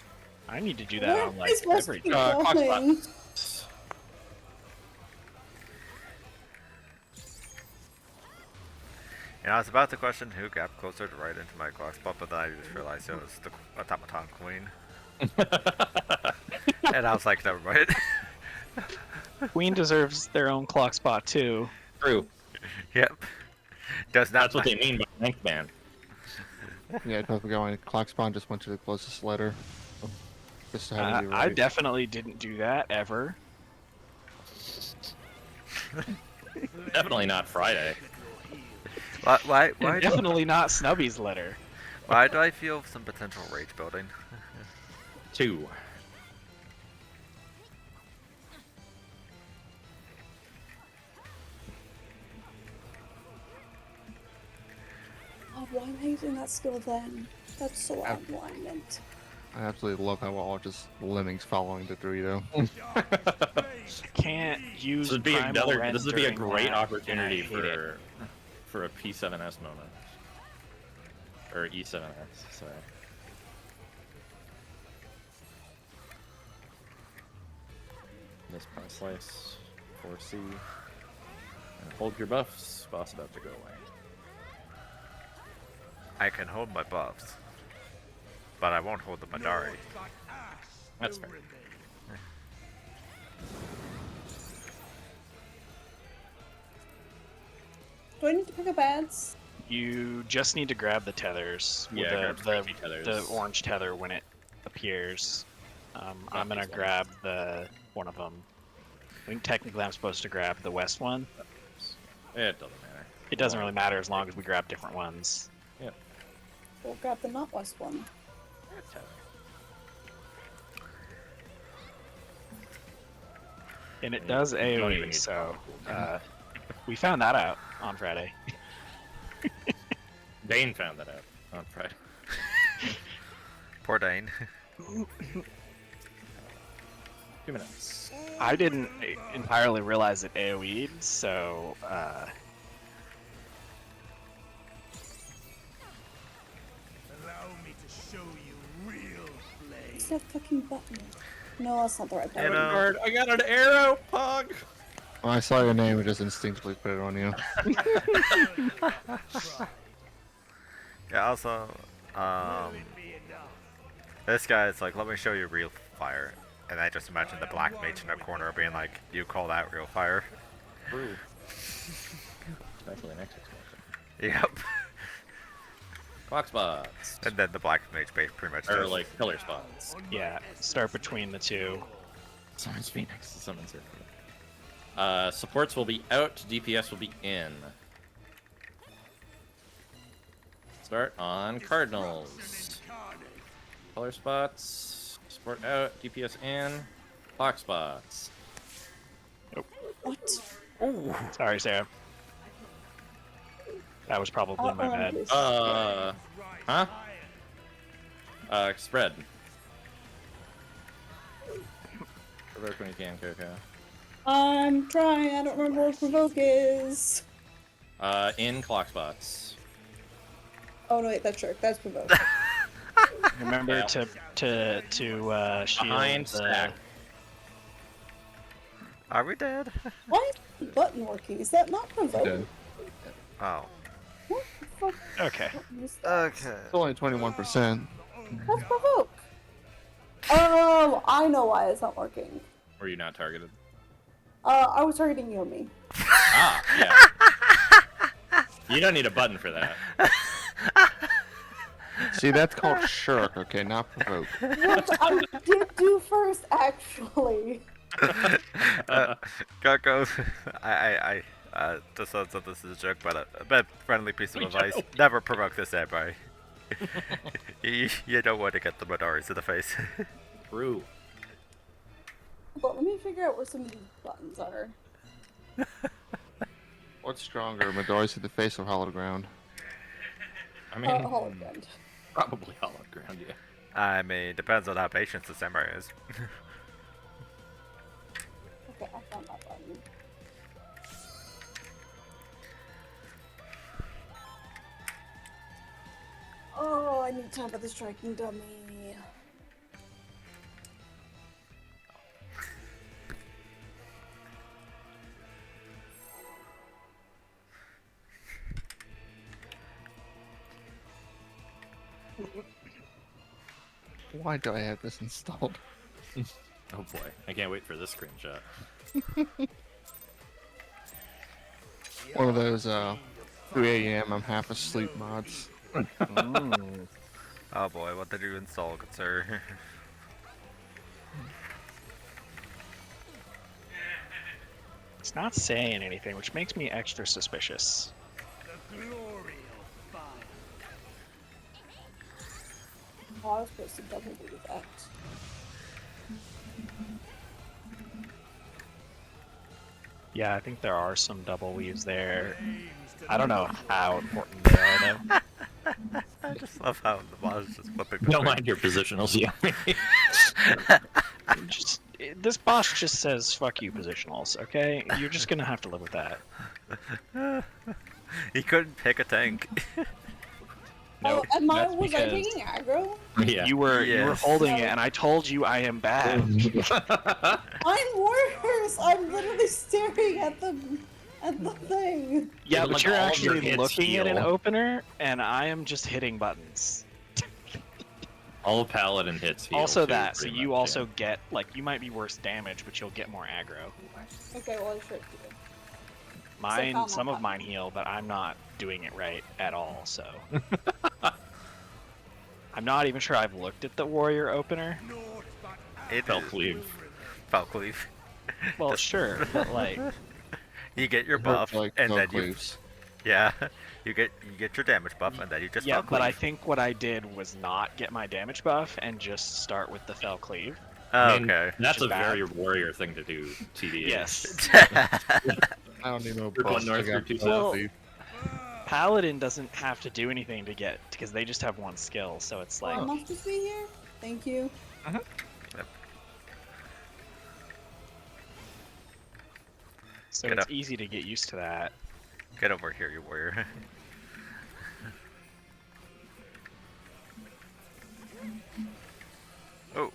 I need to do that Where on like is supposed every to be clock spot. going? You know, I was about to question who got closer to right into my clock spot, but then I just realized it was the automaton queen. And I was like, never mind. Queen deserves their own clock spot too. True. Yep. Does not. That's what they mean by length band. Yeah, it doesn't go in. Clock spawn just went to the closest letter. Just to have it be I right. definitely didn't do that ever. Definitely not Friday. Why do, Definitely not Snubby's letter. why do I feel some potential rage building? 2. Oh, why am I using that skill then? That's so out of alignment. I absolutely love how we're all just lemmings following the Dorito. Can't use. This would be primal another. This would be a rendering great that, opportunity and I hate it. for a P7S moment, or E7S. Sorry. Miss Pine Slice, 4C, and hold your buffs. Boss about to go away. I can hold my buffs, but I won't hold the Madari. That's fair. Do I need to pick up ads? You just need to grab the tethers. With Yeah, grab the, spiky tethers. the orange tether when it appears. I'm gonna these ones. grab the one of them. I think technically I'm supposed to grab the west one. It doesn't matter. It doesn't really matter as long as we grab different ones. We'll grab the not west one. And it does don't even AoE, need so we found that out on Friday. Dane found that out on Friday. Poor Dane. 2 minutes. I didn't entirely realize it AoE'd, so What's that fucking button? No, that's not the right button. know- I got an arrow, Pog. When I saw your name, I just instinctively put it on you. Yeah, also, this guy's like, let me show you real fire. And I just imagine the black mage in the corner being like, you call that real fire? True. Especially next expansion. Yep. Clock spots. And then the black mage base pretty much Or does. like pillar spots. yeah, start between the two. Summons Phoenix. Summons her. Supports will be out. DPS will be in. Start on Cardinals. Color spots. Support out. DPS in. Clock spots. What? Sorry, Sarah. That was probably my bad. Huh? Spread. Provoke when you can, Coco. I'm trying. I don't remember what provoke is. In clock spots. Oh no, wait, that's sure. That's provoke. Remember Yeah. to shield Behind the. stack. Are we dead? Why is the button working? Is that not provoke? Dead. Oh. What the fuck? Okay. is that? Okay. It's only 21%. That's provoke. Oh, I know why it's not working. Were you not targeted? I was targeting Yomi. Ah, yeah. You don't need a button for that. See, that's called shirk, okay, not provoke. What I did do first, actually. Gargo, I just thought that this is a joke, but a bit friendly piece of advice. Never provoke this anybody. You don't want to get the Madaris in the face. True. But let me figure out where some of these buttons are. What's stronger, Midori's to the face or hollow ground? I mean, Hologram. Probably hollow ground, yeah. I mean, depends on how patient the samurai is. Okay, I found that button. Oh, I need time for the striking dummy. Why do I have this installed? Oh boy, I can't wait for this screenshot. One of those 3 a.m. I'm half asleep mods. Oh boy, what did you install, good sir? It's not saying anything, which makes me extra suspicious. Oh, I was supposed to double do that. Yeah, I think there are some double weaves there. I don't know how important they are, though. I just love how the boss is just flipping Don't mind your positionals, yeah. This boss just says "fuck you" positionals. Okay, you're just gonna have to live with that. He couldn't pick a tank. No, oh, and that's was I because taking aggro? Yeah. you were Yes. holding it, and I told you I am bad. I'm worse. I'm literally staring at the thing. Yeah, Even, but like, you're all of your actually hits looking at an heal. opener, and I am just hitting buttons. All paladin hits heal Also too, that, so pretty you much, also get, like, you might be worse damage, but you'll get more aggro. Okay, well I should do. Mine, some of mine heal, but I'm not doing it right at all, so. I'm not even sure I've looked at the warrior opener. It Fell is- cleave. Fell cleave. Well, sure, but like, You get your It buff, hurts like and no then cleaves. yeah, you get your damage buff, and then you just yeah, fell but I cleave. think what I did was not get my damage buff and just start with the fell cleave. Oh, I mean, okay. That's Which a is very bad. warrior thing to do, TDH. Yes. I don't need no Group one buffs. I north, got group two full south. cleave. Paladin doesn't have to do anything to get, because they just have one skill, so it's like, I'm not supposed to be here. Thank you. so Get it's up. easy to get used to that. Get over here, you warrior. Oh.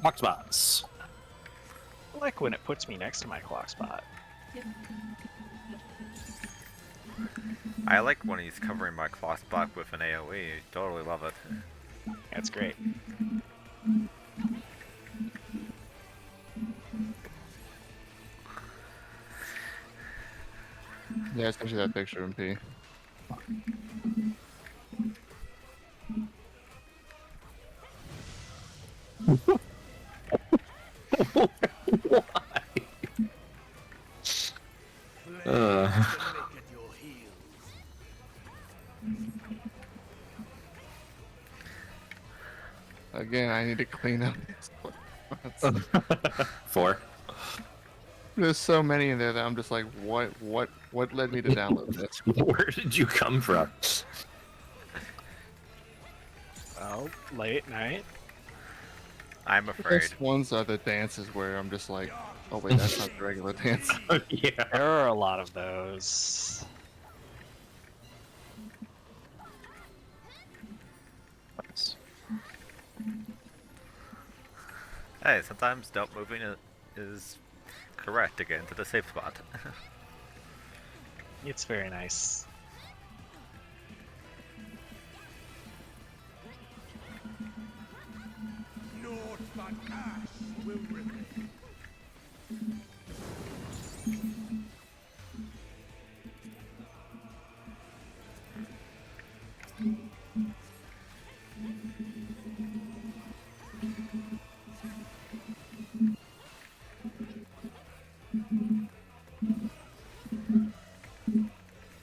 Box spots. I like when it puts me next to my clock spot. I like when he's covering my clock spot with an AoE. Totally love it. That's great. Yeah, I sent you that picture, MP. Again, I need to clean up these. 4. There's so many in there that I'm just like, what led me to download this? Where did you come from? Well, late night. I'm The afraid. best ones are the dances where I'm just like, oh wait, that's not the regular dance. Yeah. There are a lot of those. Hey, sometimes don't moving is correct to get into the safe spot. It's very nice.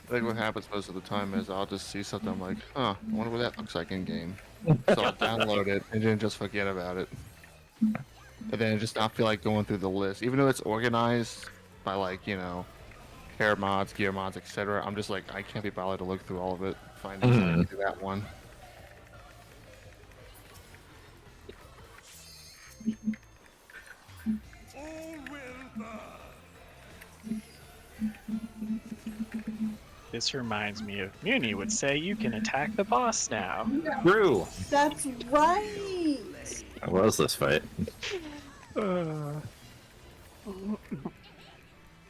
I think what happens most of the time is I'll just see something, I'm like, huh, I wonder what that looks like in game. So I'll download it and then just forget about it. And then just not feel like going through the list. Even though it's organized by like, you know, hair mods, gear mods, etc. I'm just like, I can't be bothered to look through all of it. Find exactly that one. This reminds me of Muni would say you can attack the boss now. True. That's right. What was this fight?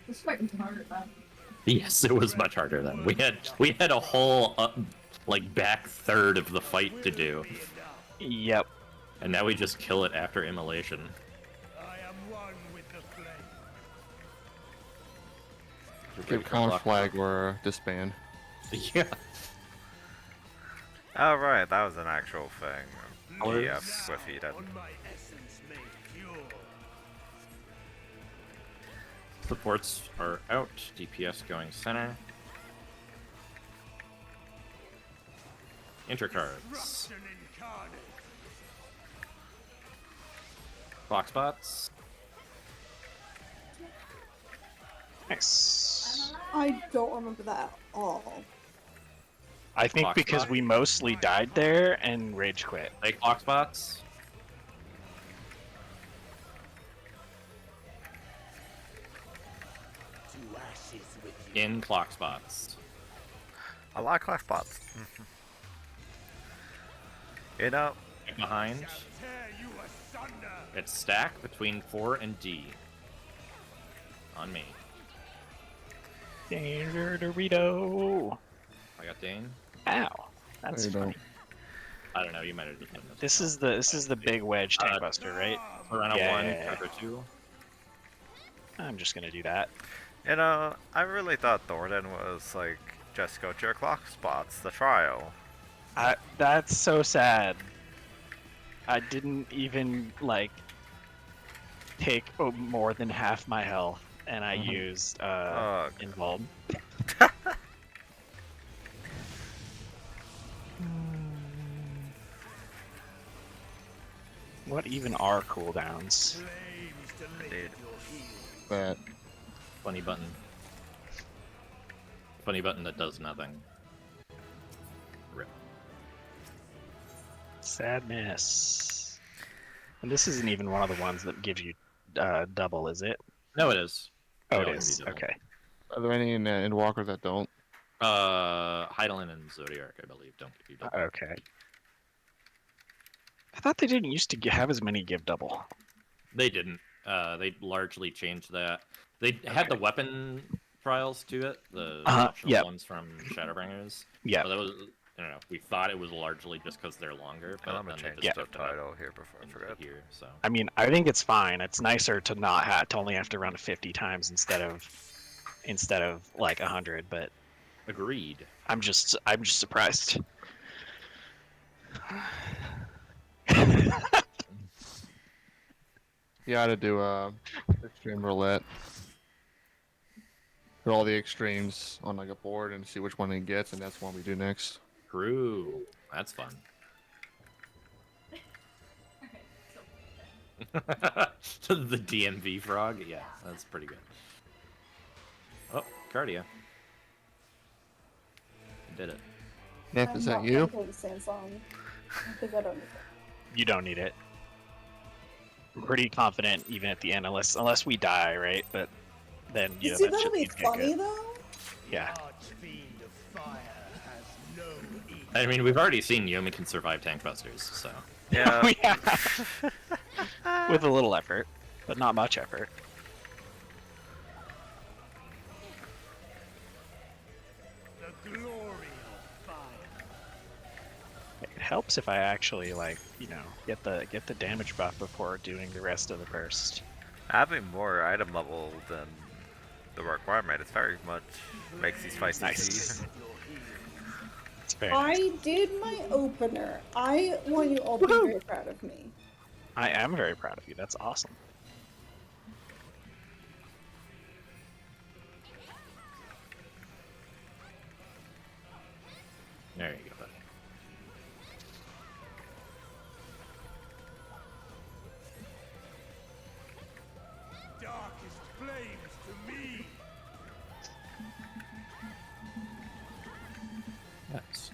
This fight was harder than. Yes, it was much harder then. We had a whole like back third of the fight to do, Yep. and now we just kill it after immolation. Give conf flag or disband. Yeah. Oh right, that was an actual thing. Yeah, Swiffy did. Supports are out. DPS going center. Intercards. Clock spots. Nice. I don't remember that at all. I think Clock because spot. we mostly died there and rage quit. Like clock spots. In clock spots. I like clock spots. You know, Behind. It's stack between 4 and D. On me. Danger Dorito. I got Dane. Ow. That's There you funny. go. I don't know, you might have just done This is the big wedge tank buster, right? Piranha Yeah, 1, yeah, yeah. Trevor 2. I'm just gonna do that. you know, I really thought Thornton was like just go to your clock spots, the trial. That's so sad. I didn't even like take more than half my health, and I used Ugh. Involve. What even are cooldowns? Indeed. That Funny button. Funny button that does nothing. Rip. Sadness. And this isn't even one of the ones that gives you double, is it? No, it is. Oh, They it all give is. you double. Okay. are there any in Walker that don't? Heidelin and Zodiac, I believe, don't give you double. Okay. I thought they didn't used to have as many give double. They didn't. They largely changed that. They had the weapon trials to it, the optional yep. ones from Shadowbringers. Yeah. But that was, I don't know. We thought it was largely just because they're longer, but I'm gonna then change they the just took it up title here before I into forget. here. So I mean, I think it's fine. It's nicer to not have to only have to run 50 times instead of like 100. But agreed. I'm just surprised. You ought to do extreme roulette. Put all the extremes on like a board and see which one he gets, and that's one we do next. True. That's fun. The DMV frog? Yeah, that's pretty good. Oh, Cardia. You did it. Nip, is that you? I'm not the same song. I think I don't need that. You don't need it. I'm pretty confident even at the end, unless we die, right? But then You know see, that that'll should be get funny good. though. Yeah. I mean, we've already seen Yomi can survive tank busters, so. Yeah. Yeah. With a little effort, but not much effort. It helps if I actually get the damage buff before doing the rest of the burst. Having more item level than the requirement is very much makes these fights Nice. easy. It's very nice. I did my opener. I want you all to be very proud of me. I am very proud of you. That's awesome. There you go, buddy. Darkest flames to me. Yes.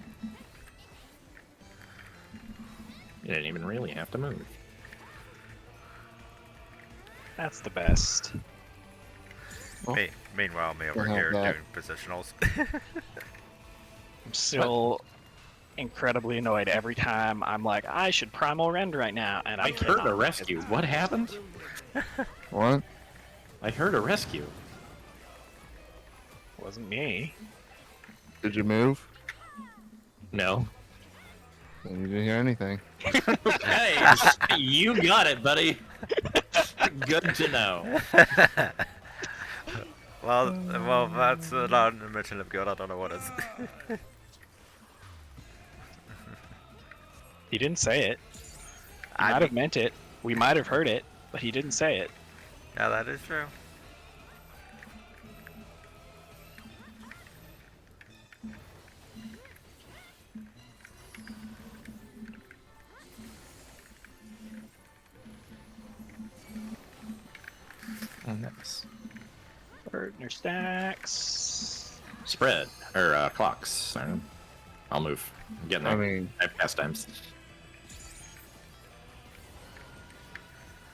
You didn't even really have to move. That's the best. Meanwhile, me over We'll have here that. doing positionals. I'm still incredibly annoyed every time I'm like, I should primal rend right now, and I I heard cannot. a rescue. What happened? What? I heard a rescue. It wasn't me. Did you move? No. Then you didn't hear anything. Hey, you got it, buddy. Good to know. well, that's not a mention of good. I don't know what is. He didn't say it. He I might have mean- meant it. We might have heard it, but he didn't say it. Yeah, that is true. Oh, nice. Partner stacks. Spread or clocks. I'll move. I'm getting there. I mean, I have pastimes.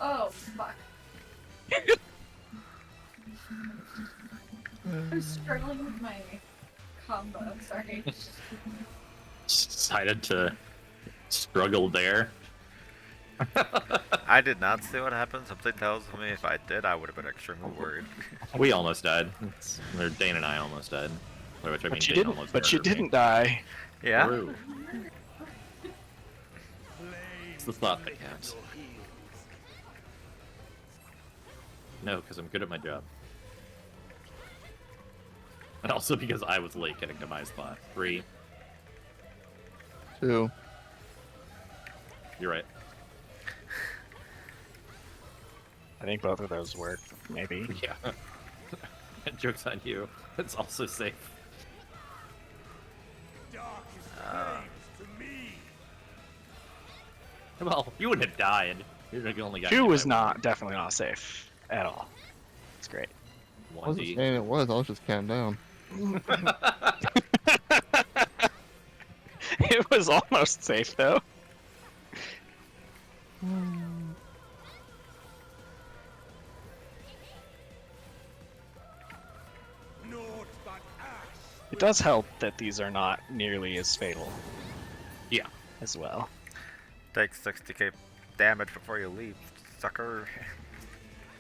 Oh, fuck. I'm struggling with my combo, sorry. Just decided to struggle there. I did not see what happened. Something tells me if I did, I would have been extremely worried. We almost died. Or Dane and I almost died. Which I mean, But you Dane didn't. almost But you murdered me. didn't die. Yeah. True. It's the thought that counts. No, because I'm good at my job. And also because I was late getting to my spot. 3. 2. You're right. I think both of those work. Maybe. Yeah. Joke's on you. It's also safe. Well, you wouldn't have died. You're the only guy. 2 hit was by not definitely not safe at all. It's great. I wasn't 1D. saying it was. I was just counting down. It was almost safe though. It does help that these are not nearly as fatal Yeah. as well. Take 60k damage before you leave, sucker.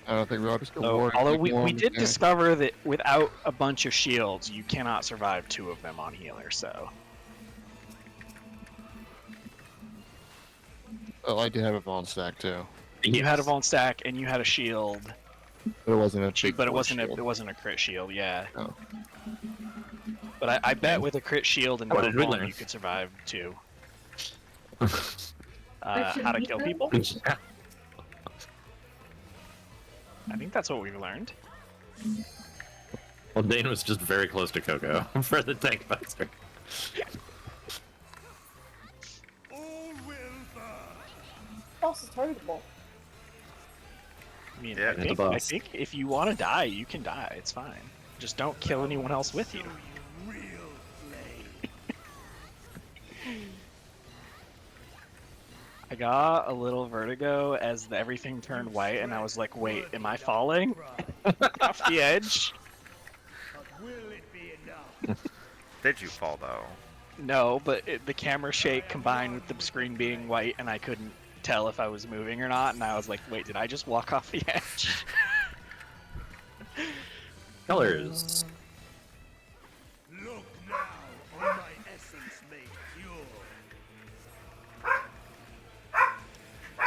I don't think we ought to just go So, war. although like we war did again. discover that without a bunch of shields, you cannot survive 2 of them on healer, so. Oh, I did have a Vaughn stack too. You had a Vaughn stack and you had a shield, But it wasn't a big but it force wasn't shield. it wasn't a crit shield, yeah. Oh. But I bet with a crit shield and What no did we Vaughn, learn? you could survive 2. I should How to meet kill them? people? I think that's what we've learned. Well, Dane was just very close to Coco for the tank buster. Boss is targetable. I mean, Yeah. I, the think, I boss. think if you want to die, you can die. It's fine. Just don't kill anyone else with you. I got a little vertigo as everything turned white, and I was like, wait, am I falling? Off the edge? Did you fall though? No, but the camera shake combined with the screen being white, and I couldn't tell if I was moving or not, and I was like, wait, did I just walk off the edge? Colors. Look now on my essence made pure.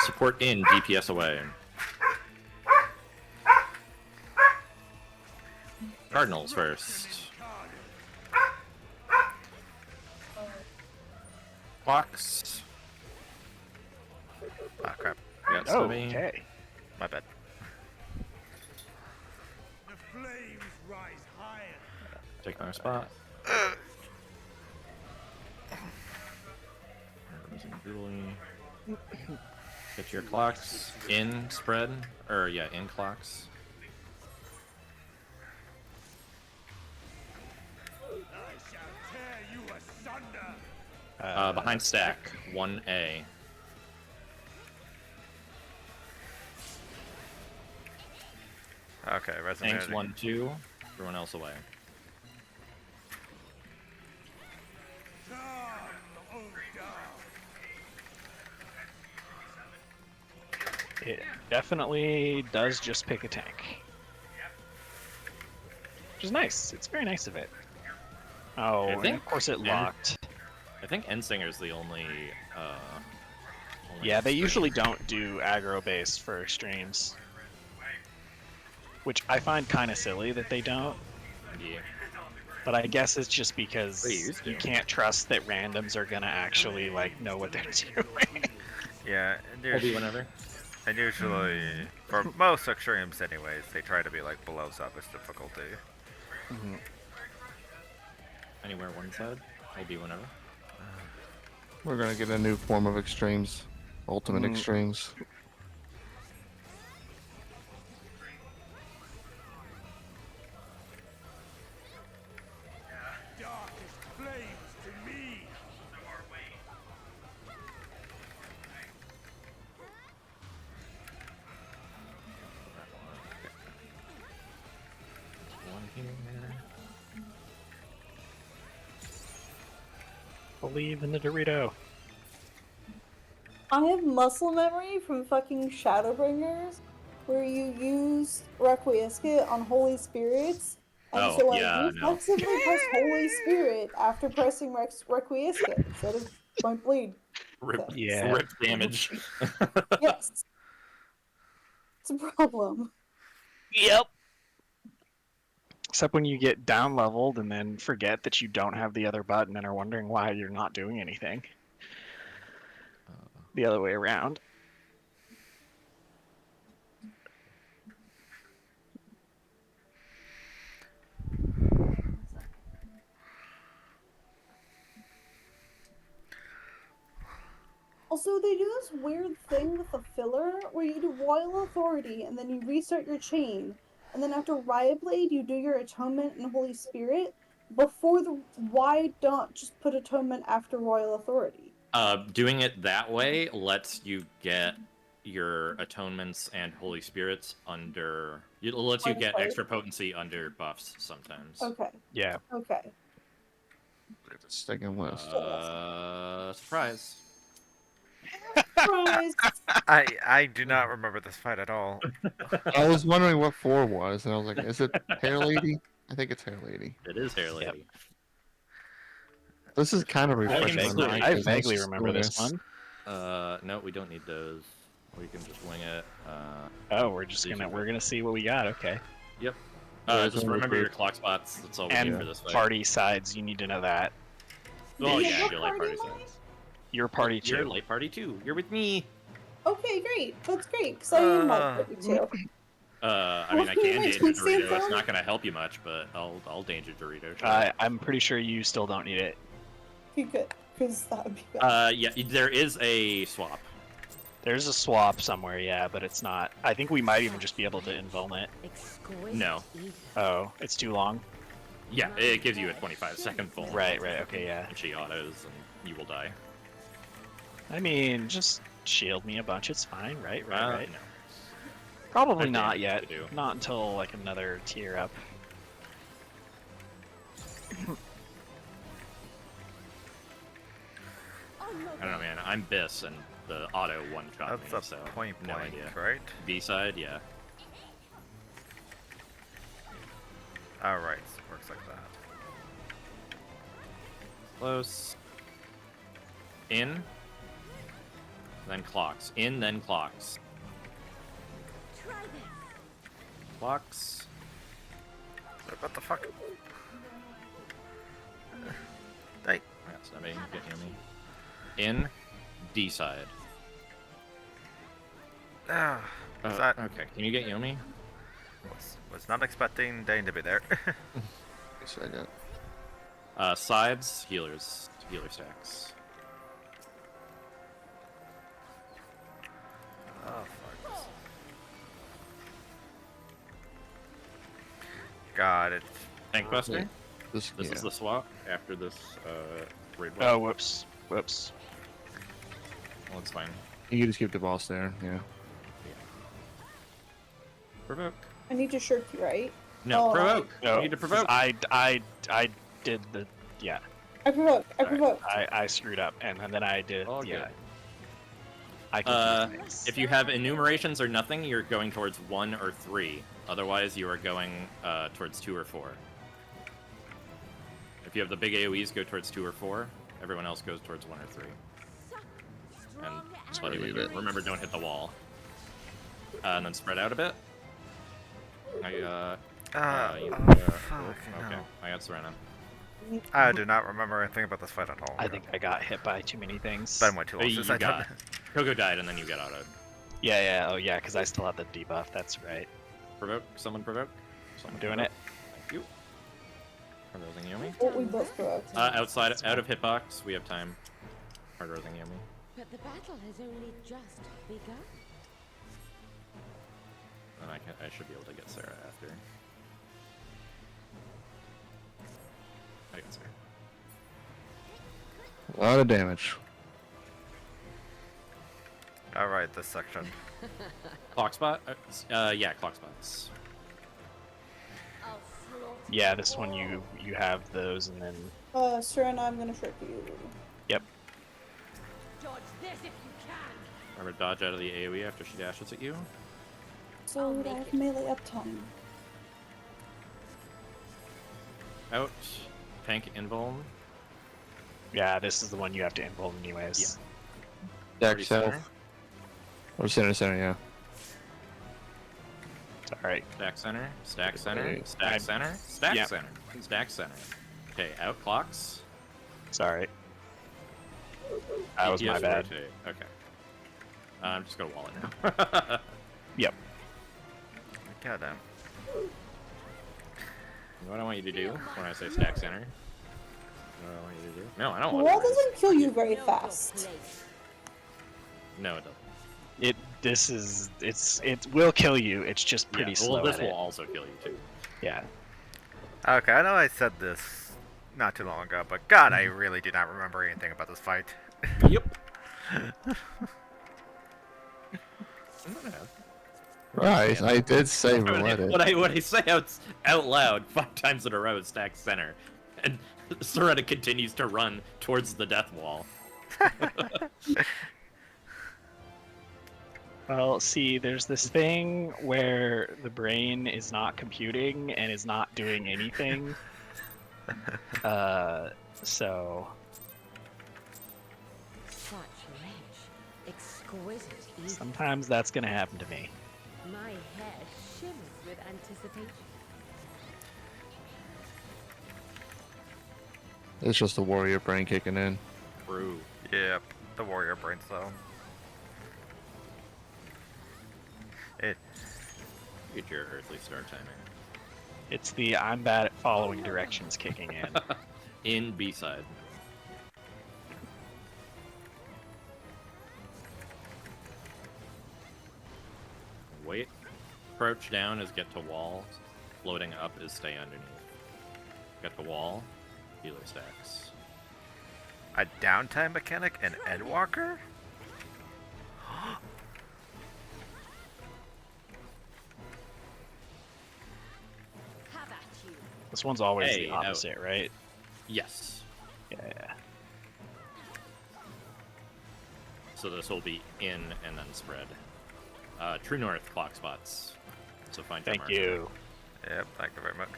Support in, DPS away. Cardinals first. Clocks. Ah, crap. We got Oh, Stubby. okay. My bad. The flames rise higher. Take my spot. Get your clocks in spread, or yeah, in clocks. I shall tear you asunder. Behind stack, 1A. Okay, Tanks resonating. 1, 2. Everyone else away. Come, O dark. It definitely does just pick a tank. Which is nice. It's very nice of it. Oh, and of course it locked. I think Endsinger's the only Yeah, they extreme. usually don't do aggro base for extremes. Which I find kind of silly that they don't. Yeah. But I guess it's just because They used to. you can't trust that randoms are gonna actually like know what they're doing. Yeah, Hold you whenever. and usually, for most extremes anyways, they try to be like below savage difficulty. Anywhere one side. Hold you whenever. We're gonna get a new form of extremes, ultimate extremes. Darkest flames to me. One here. Believe in the Dorito. I have muscle memory from fucking Shadowbringers, where you use Requiescat on Holy Spirits, and Oh, so I yeah, no. reflexively pressed Holy Spirit after pressing Requiescat instead of Point Bleed. Rip, Yeah. rip damage. Yes. It's a problem. Yep. Except when you get down leveled and then forget that you don't have the other button and are wondering why you're not doing anything. The other way around. Also, they do this weird thing with the filler where you do Royal Authority and then you restart your chain, and then after Riot Blade you do your Atonement and Holy Spirit. Before the why not just put Atonement after Royal Authority? Doing it that way lets you get your atonements and holy spirits under. It lets you get extra potency under buffs sometimes. Okay. Yeah. Okay. Sticking list. Surprise. Surprise! I do not remember this fight at all. I was wondering what 4 was, and I was like, is it Hair Lady? I think it's Hair Lady. It is Hair Lady. Yep. This is kind of refreshing my mind. I 'cause vaguely was remember this doing one. No, we don't need those. We can just wing it. Oh, we're gonna see what we got. Okay. Yep. Yeah, Just remember your clock spots. That's all we need for And this fight. party sides, you need to know that. Oh Is it yeah, your your light party, party Mike? sides. Your party Your too. light party too. You're with me. Okay, great. That's great, because I am like 32. I mean, I can danger Dorito. It's not gonna help you much, but I'll danger Dorito. Sure. I'm pretty sure you still don't need it. You could, because that would be bad. Yeah, there is a swap. There's a swap somewhere, yeah, but it's not. I think we might even just be able to invuln it. No. Oh, it's too long? Yeah, it gives you a 25-second full. Right, okay, yeah. And she autos, and you will die. I mean, just shield me a bunch, it's fine, right? No. Probably I not think yet. to do. Not until, like, another tier up. I don't know, man. I'm Biss, and the auto one-shot me, That's a so point no blank, idea. right? B-side, yeah. Alright, so it works like that. Close. In. Then clocks. In, then clocks. Clocks. What the fuck? Hey. That's not me. Get near me. In. D side. Ah, was that Okay, can you get Yomi? was not expecting Dane to be there. Yes, I got. Sides, healers. Healer stacks. Oh fuck. God, it's Tankbuster. This This yeah. is the swap after this raid. Oh, whoops. Whoops. Well, it's fine. You can just keep the boss there. Yeah. Provoke. I need to shirk you, right? No, Oh. provoke. No, You need to provoke. I did the yeah. I provoked. I Sorry. provoked. I screwed up, and then I did All yeah. good. I confused things. If you have enumerations or nothing, you're going towards 1 or 3. Otherwise, you are going towards 2 or 4. If you have the big AoEs, go towards 2 or 4. Everyone else goes towards 1 or 3. And remember, don't hit the wall. And then spread out a bit. Okay, I got Serena. I do not remember anything about this fight at all. I think I got hit by too many things. It's been way too long You since I got did. Kogo died, and then you got autoed. Yeah, oh yeah, because I still have the debuff. That's right. Provoke. Someone provoke. Someone I'm doing it. Thank you. Hard Rosing Yomi. Oh, we both provoked. Out of hitbox, we have time. Hard Rosing Yomi. But the battle has only just begun. And I should be able to get Sarah after. I got Sarah. A lot of damage. Alright, this section. Clock spot? Yeah, clock spots. Yeah, this one you have those, and then Serena, I'm gonna shirk you. yep. Dodge this if you can. Remember, dodge out of the AoE after she dashes at you. So I have melee uptime. Out. Tank invuln. Yeah, this is the one you have to invuln anyways. Deck Pretty self. center. Or center, yeah. Alright. Stack center. Stack center. Wait, Stack center. Stack yeah. center. Stack center. Okay, out clocks. Sorry. That was my Yes, bad. rotate. Okay. I'm just gonna wall it now. Yep. Goddamn. What I want you to do when I say stack center? What I want you to do? No, I don't want Wall to. doesn't kill you very fast. No, it doesn't. It will kill you. It's just pretty Yeah, slow well, this at will it. also kill you too. Yeah. Okay, I know I said this not too long ago, but God, I really do not remember anything about this fight. Yep. Right, I did say roulette it. What I say out loud 5 times in a row is stack center, and Soretta continues to run towards the death wall. Well, see, there's this thing where the brain is not computing and is not doing anything. So Such rich, exquisite eating. sometimes that's gonna happen to me. My hair shimmers with anticipation. It's just the warrior brain kicking in. True. Yep, the warrior brain cell. Get your earthly star timing. It's the I'm bad at following directions kicking in. In B-side. Wait. Crouch down is get to wall. Floating up is stay underneath. Get to wall. Healer stacks. A downtime mechanic in Endwalker? Have at you. This one's always Hey, the opposite, right? Yes. Yeah. So this will be in and then spread. True north clock spots. So find your Thank marker. you. Yep, thank you very much.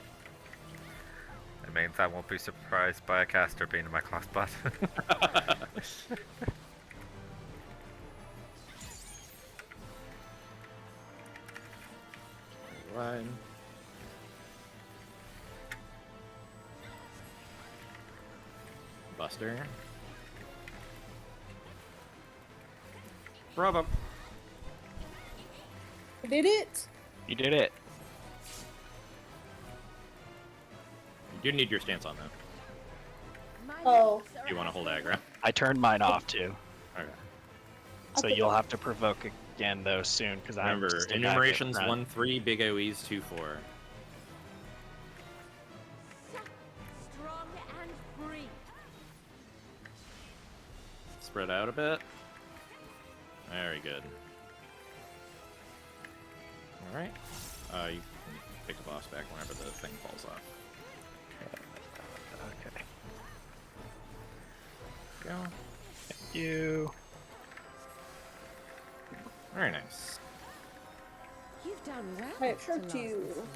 It means I won't be surprised by a caster being in my clock spot. Line. Buster. Bravo. I did it. You did it. You do need your stance on that. My Oh. legs are You want to hold aggro. I turned mine off too. Okay. So Okay. you'll have to provoke again though soon because I'm Remember, just back in enumerations front. 1-3, big AoEs 2-4. strong and free. Spread out a bit. Very good. Alright. You can pick the boss back whenever the thing falls off. Okay. Go. Thank you. Very nice. You've done well. Right, to sure last to- this long.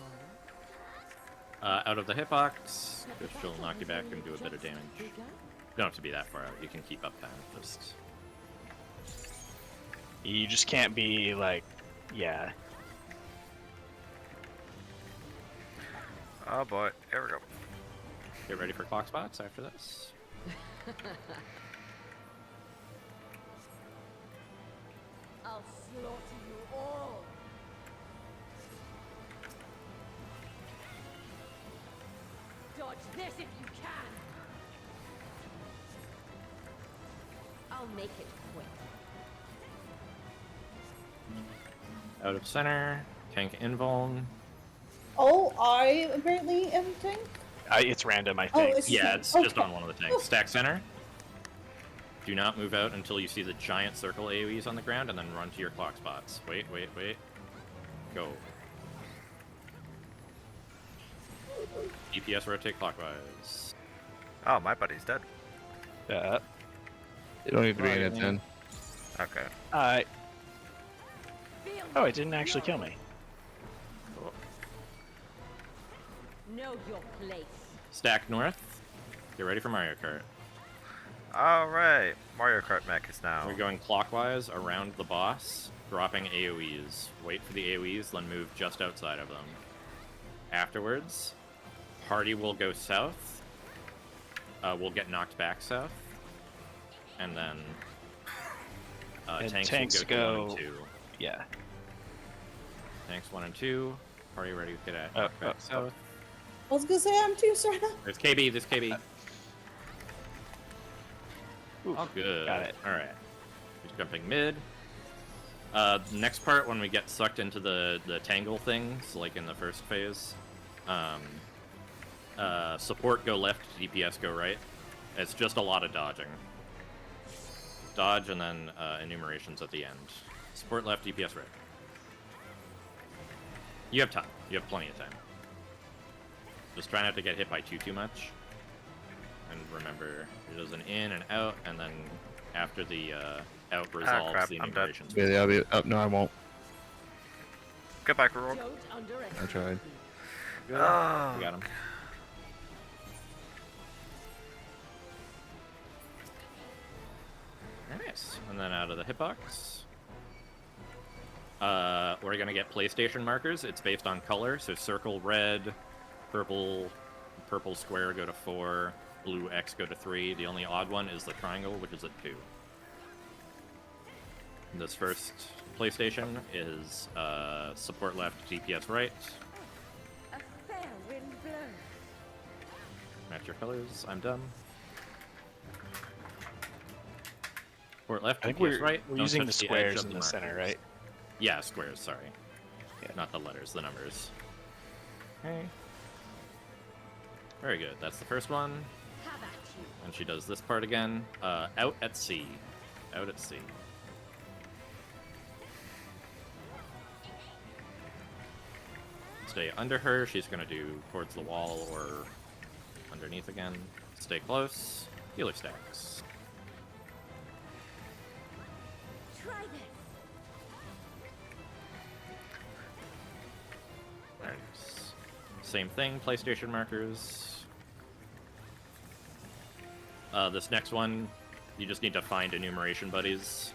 Out of the hitbox, which will knock you back and do a bit of damage. You don't have to be that far out. You can keep up kind of just. You just can't be like, yeah. Oh boy, here we go. Get ready for clock spots after this. I'll slaughter you all. Dodge this if you can. I'll make it quick. Out of center, tank invuln. Oh, I apparently am tank. It's random, I Oh, think. it's Yeah, tank. it's just Okay. on one of the tanks. Stack center. Do not move out until you see the giant circle AoEs on the ground, and then run to your clock spots. Wait. Go. DPS rotate clockwise. Oh, my buddy's dead. Yeah. You don't need to be in it Right. then. Okay. Oh, it didn't actually kill me. Know your place. Stack north. Get ready for Mario Kart. Alright, Mario Kart mech is now. We're going clockwise around the boss, dropping AoEs. Wait for the AoEs, then move just outside of them. Afterwards, party will go south. We'll get knocked back south. And then And tanks will go to 1 and 2. Yeah. Tanks 1 and 2. Party ready to get at Oh, knocked back south. I was gonna say I'm too, Serena. There's KB. Oof, All good. got it. Alright. Just jumping mid. Next part, when we get sucked into the tangle things, like in the first phase, support go left, DPS go right. It's just a lot of dodging. Dodge and then enumerations at the end. Support left, DPS right. You have time. You have plenty of time. Just try not to get hit by too much. And remember, there's an in and out, and then after the out resolves crap, the I'm dead. enumerations. Yeah, I'll be up. No, I won't. Get back, Rourke. Don't underestimate. I tried. Oh. We got him. Very nice. And then out of the hitbox. We're gonna get PlayStation markers. It's based on color, so circle red, purple square go to 4, blue X go to 3. The only odd one is the triangle, which is at 2. This first PlayStation is support left, DPS right. A fair wind blows. Match your colors. I'm done. Support left, I think DPS right. we're Don't using the touch edge squares of in the center, right? Yeah, squares, sorry. Yeah. Not the letters, the numbers. Okay. Very good. That's the first one. Have at you. And she does this part again. Out at sea. Out at sea. Stay under her. She's going to do towards the wall or underneath again. Stay close. Healer stacks. Try this. Nice. Same thing, PlayStation markers. This next one, you just need to find enumeration buddies.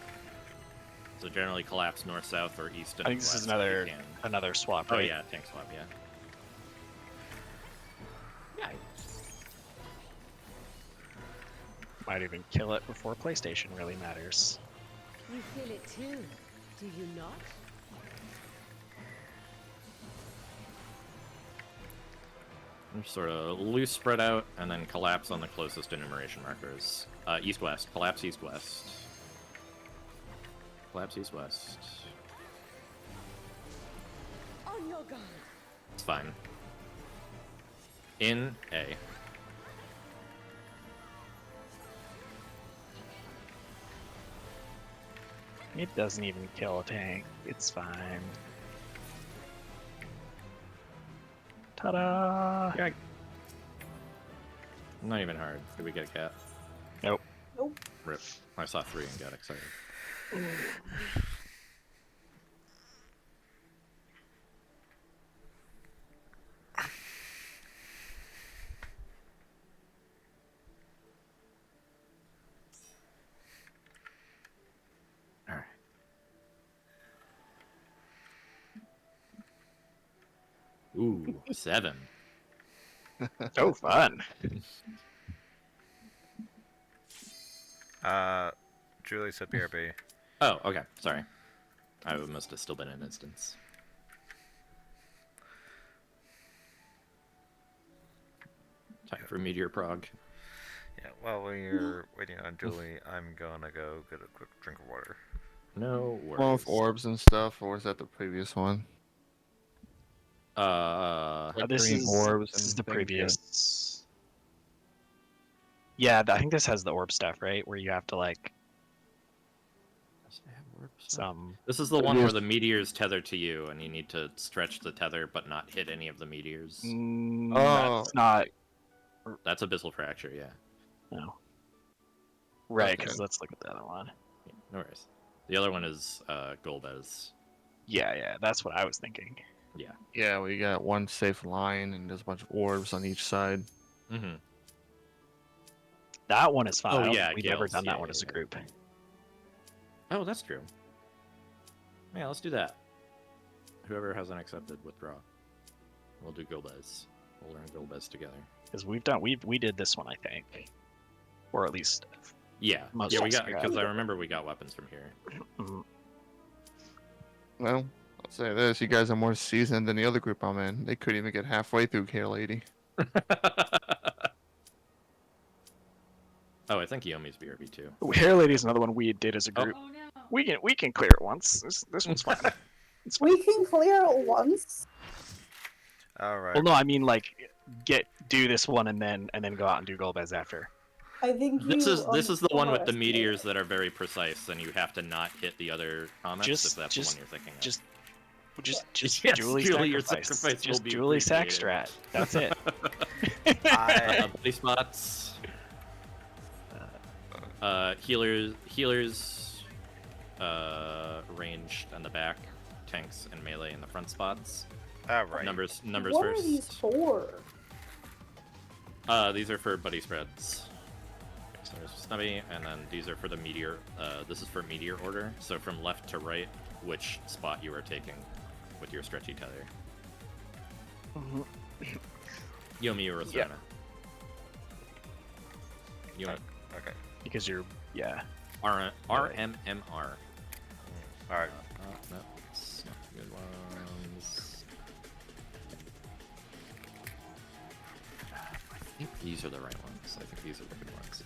So generally collapse north, south, or east and I think this is west if you another can. swap, Oh right? yeah, tank swap, yeah. Yeah. Might even kill it before PlayStation really matters. You feel it too, do you not? Sort of loose spread out, and then collapse on the closest enumeration markers. East-west. Collapse east-west. Collapse east-west. On your guard. It's fine. In A. It doesn't even kill a tank. It's fine. Ta-da! Yeah. Not even hard. Did we get a cat? Nope. Nope. Rip. I saw 3 and got excited. Alright. Ooh, 7. So fun. Julie said BRB. Oh, okay. Sorry. I must have still been in instance. Time for Meteor Prog. Yeah, well, when you're waiting on Julie, I'm gonna go get a quick drink of water. No One worries. with orbs and stuff, or is that the previous one? Like This green is orbs this is and the things, previous. Yeah, I think this has the orb stuff, right? Where you have to like some. This is the one where the meteors tether to you, and you need to stretch the tether but not hit any of the meteors. That's not. That's Abyssal Fracture, yeah. No. Right, Okay. because let's look at the other one. Yeah, no worries. The other one is Golbez. Yeah, that's what I was thinking. Yeah. Yeah, we got one safe line, and there's a bunch of orbs on each side. Mm-hmm. That one is fine. Oh, yeah, We've Gales. never done that Yeah, one yeah, as a yeah. group. Oh, that's true. Yeah, let's do that. Whoever hasn't accepted, withdraw. We'll do Golbez. We'll learn Golbez together. Because we did this one, I think, or at least Yeah, most yeah, of we us got, because I remember we got weapons from here. Mhm. Well, I'll say this: you guys are more seasoned than the other group I'm in. They couldn't even get halfway through Care Lady. Oh, I think Yomi's BRB too. Hair Lady is another one we did as a group. Oh no. We can clear it once. This one's fine. It's fine. We can clear it once. Alright. Well, no, I mean like do this one and then go out and do Golbez after. I think This is the one with the overestimated meteors it. that are very precise, and you have to not hit the other comments if that's the one you're thinking of. Just Yes, Julie Julie, your sacrifice. sacrifice will Just be Julie sack appreciated. strat. That's it. Buddy spots. Healers, ranged on the back, tanks and melee in the front spots. Alright. Numbers What first. are these for? These are for buddy spreads. So there's Snubby, and then these are for the meteor. This is for meteor order. So from left to right, which spot you are taking with your stretchy tether. Yomi or Rosana. Yomi. Okay. Because you're RMMR. Alright. No, it's not the good ones. I think these are the right ones. I think these are the good ones.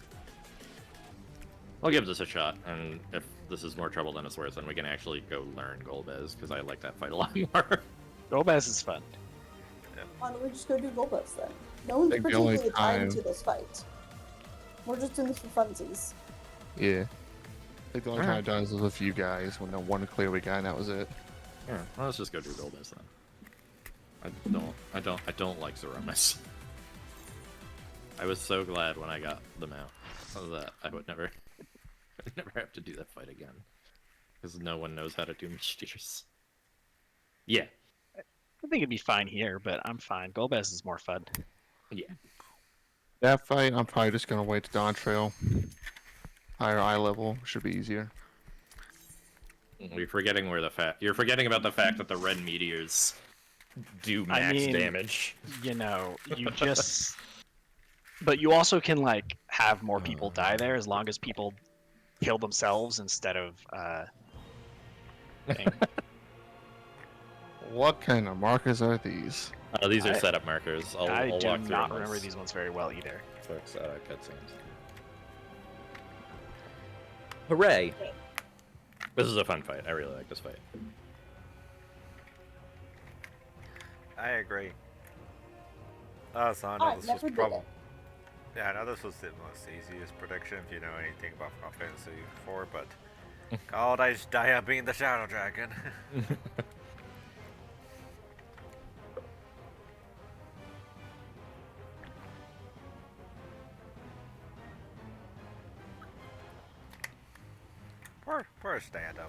I'll give this a shot, and if this is more trouble than it's worth, then we can actually go learn Golbez, because I like that fight a lot more. Golbez is fun. Why don't we just go do Golbez then? No one's think the only particularly tied time- to this fight. We're just doing this for funsies. Yeah. I think the only time I've done this was with you guys when the one clear we got, and that was it. Yeah, well, let's just go do Golbez then. I don't like Zeromus. I was so glad when I got them out that I would never have to do that fight again, because no one knows how to do meteors. Yeah. I think it'd be fine here, but I'm fine. Golbez is more fun. Yeah. That fight, I'm probably just gonna wait to Dawn Trail. Higher eye level should be easier. You're forgetting you're forgetting about the fact that the red meteors do max damage. You know, you just. But you also can like have more people die there as long as people kill themselves instead of. What kind of markers are these? These are setup markers. I'll I walk do through not them remember as these ones very well either. folks cutscenes. Hooray! This is a fun fight. I really like this fight. I agree. So I know I this never was did probably. it. Yeah, I know this was the most easiest prediction if you know anything about Final Fantasy IV, but God, I die being the Shadow Dragon. Poor Stando.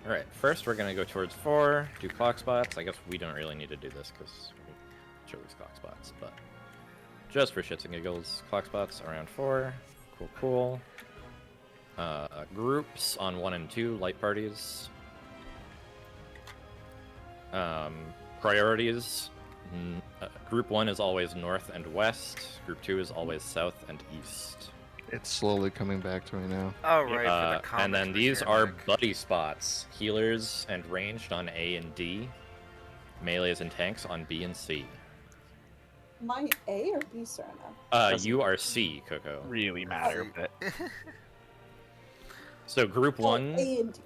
Alright, first we're gonna go towards 4, do clock spots. I guess we don't really need to do this because we chose clock spots, but just for shits and giggles, clock spots around 4. Cool. Groups on 1 and 2, light parties. Priorities. Group 1 is always north and west. Group 2 is always south and east. It's slowly coming back to me now. Oh, right, for the comic and then these are mechanic. buddy spots. Healers and ranged on A and D. Melees and tanks on B and C. My A or B Serena? You are C, Coco. Really matter, but So group 1... A and D.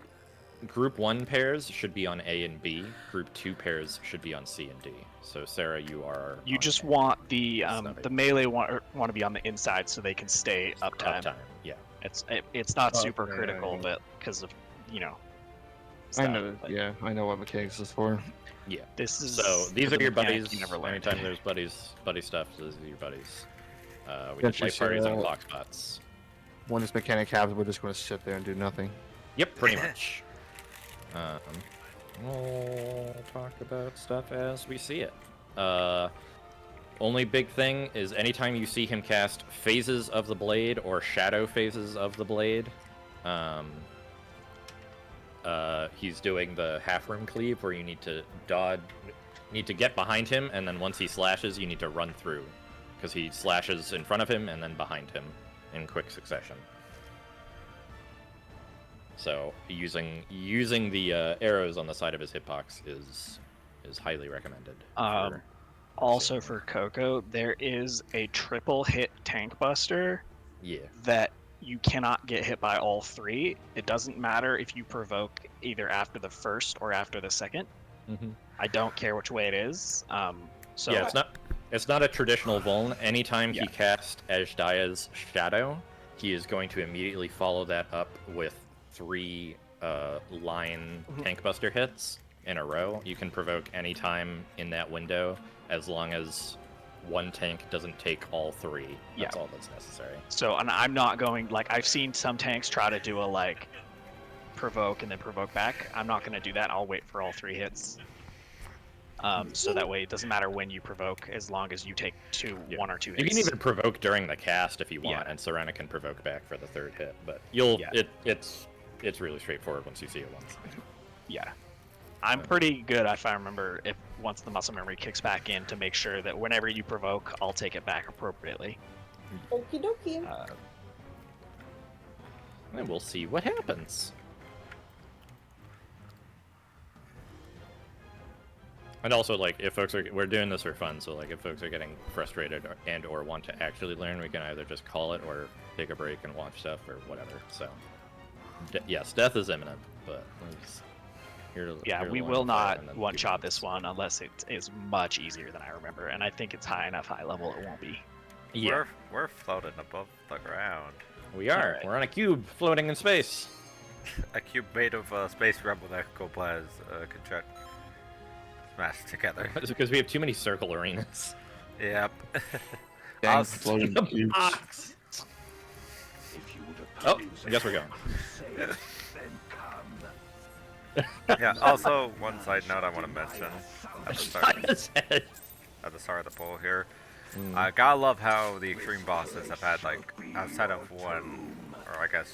Group 1 pairs should be on A and B. Group 2 pairs should be on C and D. So Sarah, you are. you on just A. want the It's not melee want to be on the inside so they can stay uptime. Yeah. It's not super Okay. critical, but because of I stuff, know. but Yeah, I know what mechanics is for. Yeah. This is So these the are your mechanic buddies. You never learned. Anytime there's buddy stuff, these are your buddies. We Can't did you light say parties and that? clock spots. When this mechanic happens, we're just going to sit there and do nothing. Yep, pretty much. We'll talk about stuff as we see it. Only big thing is anytime you see him cast phases of the blade or shadow phases of the blade, he's doing the half room cleave where you need to get behind him, and then once he slashes, you need to run through, because he slashes in front of him and then behind him in quick succession. So using the arrows on the side of his hitbox is highly recommended. Also for Coco, there is a triple hit tank buster Yeah. that you cannot get hit by all 3. It doesn't matter if you provoke either after the first or after the second. Mm-hmm. I don't care which way it is. So Yeah, it's not a traditional vuln. Anytime Yeah. he casts Ajdaya's Shadow, he is going to immediately follow that up with 3 line tank buster hits in a row. You can provoke any time in that window as long as one tank doesn't take all 3. That's all that's necessary. So, and I'm not going, like, I've seen some tanks try to do a, like, provoke and then provoke back. I'm not going to do that. I'll wait for all 3 hits. So that way it doesn't matter when you provoke, as long as you take 1 or 2 hits. You can even provoke during the cast if you want, Yeah. and Serena can provoke back for the 3rd hit. But it's really straightforward once you see it once. Yeah. I'm pretty good if I remember if once the muscle memory kicks back in to make sure that whenever you provoke, I'll take it back appropriately. Okie dokie. And we'll see what happens. And also, like, if folks are, we're doing this for fun, so like, if folks are getting frustrated or want to actually learn, we can either just call it or take a break and watch stuff or whatever. So, yes, death is imminent, but we're just here to. Yeah, here to we learn will and fight, not and then one-shot do this one unless it is much easier than I remember, and I think it's high enough high level it won't be. Yeah, We're floating above the ground. we are. Alright. We're on a cube floating in space. A cube made of space rebel ectoplasm contract smashed together. It's because we have too many circle arenas. Yep. Dang, I'll floating cubes. Box. Oh, I guess we're going. Yeah, also, one side note I want to mention at the start of the poll here. I gotta love how the extreme bosses have had, like, outside of one, or I guess,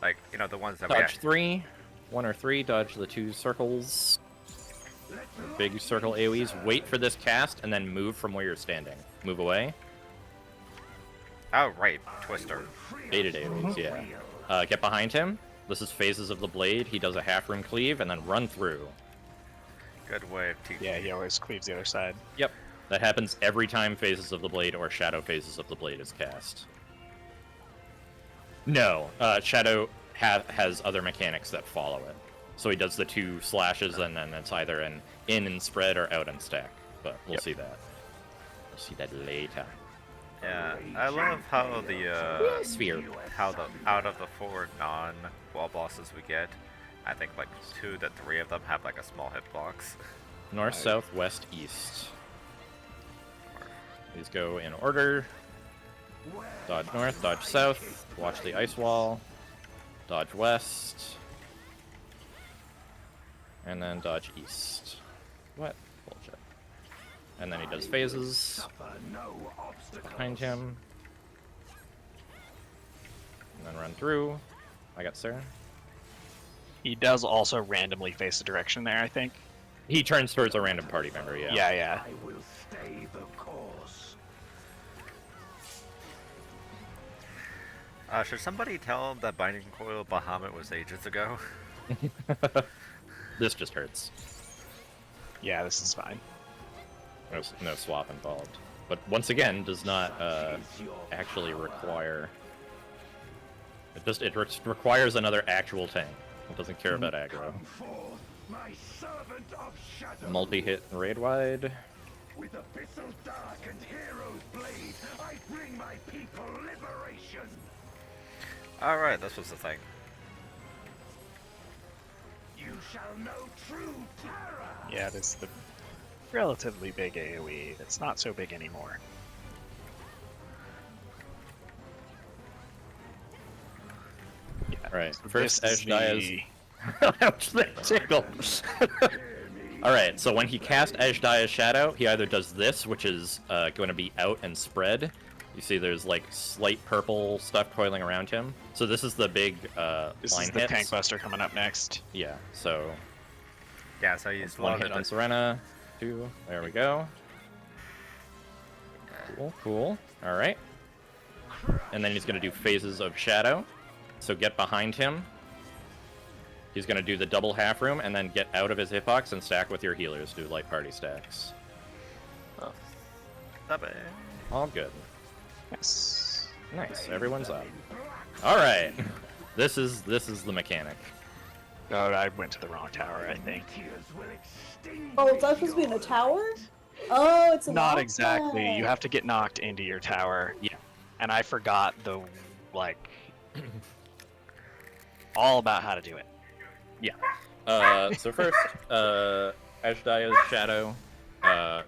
like, you know, the ones that Dodge 3, 1 or 3, dodge the 2 circles. Big circle AoEs. Wait for this cast and then move from where you're standing. Move away. Oh, right, Twister. Baited AoEs, yeah. Get behind him. This is phases of the blade. He does a half room cleave and then run through. Good way of teaching. Yeah, he always cleaves the other side. Yep. That happens every time phases of the blade or shadow phases of the blade is cast. No, shadow has other mechanics that follow it. So he does the 2 slashes, and then it's either an in and spread or out and stack. But we'll see that. We'll see that later. Yeah, I love how the Sphere. how the out of the 4 non-wall bosses we get, I think like 2 to 3 of them have like a small hitbox. North, south, west, east. These go in order. Dodge north, dodge south, watch the ice wall, dodge west, and then dodge east. What? Bullshit. And then he does phases behind him. And then run through. I got Sarah. He does also randomly face a direction there, I think. He turns towards a random party member, yeah. Yeah. I will stay the course. Should somebody tell him that Binding Coil Bahamut was ages ago? This just hurts. Yeah, this is fine. No swap involved. But once again, does not actually require... It requires another actual tank. It doesn't care about aggro. My servant of shadow. Multi-hit raid wide. With abyssal dark and hero's blade, I bring my people liberation. Alright, this was the thing. You shall know true terror. Yeah, this is the relatively big AoE. It's not so big anymore. Yeah, Alright, so first this is Edge dies. the- Ouch, that tickle! Alright, so when he casts Edge Dia's Shadow, he either does this, which is going to be out and spread. You see there's like slight purple stuff coiling around him. So this is the big This line is the hits. Tank Buster coming up next. Yeah, so Yeah, so he's one hit on Serena, 2, there we go. Cool. Alright. And then he's going to do phases of Shadow. So get behind him. He's going to do the double half room and then get out of his hitbox and stack with your healers. Do light party stacks. All good. Yes. Nice. Everyone's up. All right. This is the mechanic. Oh, I went to the wrong tower, I think. Oh, it's not supposed to be in a tower? Oh, it's Not an exactly. outside. You have to get knocked into your tower. Yeah. And I forgot the, like, all about how to do it. Yeah. So first, Ashdia's Shadow.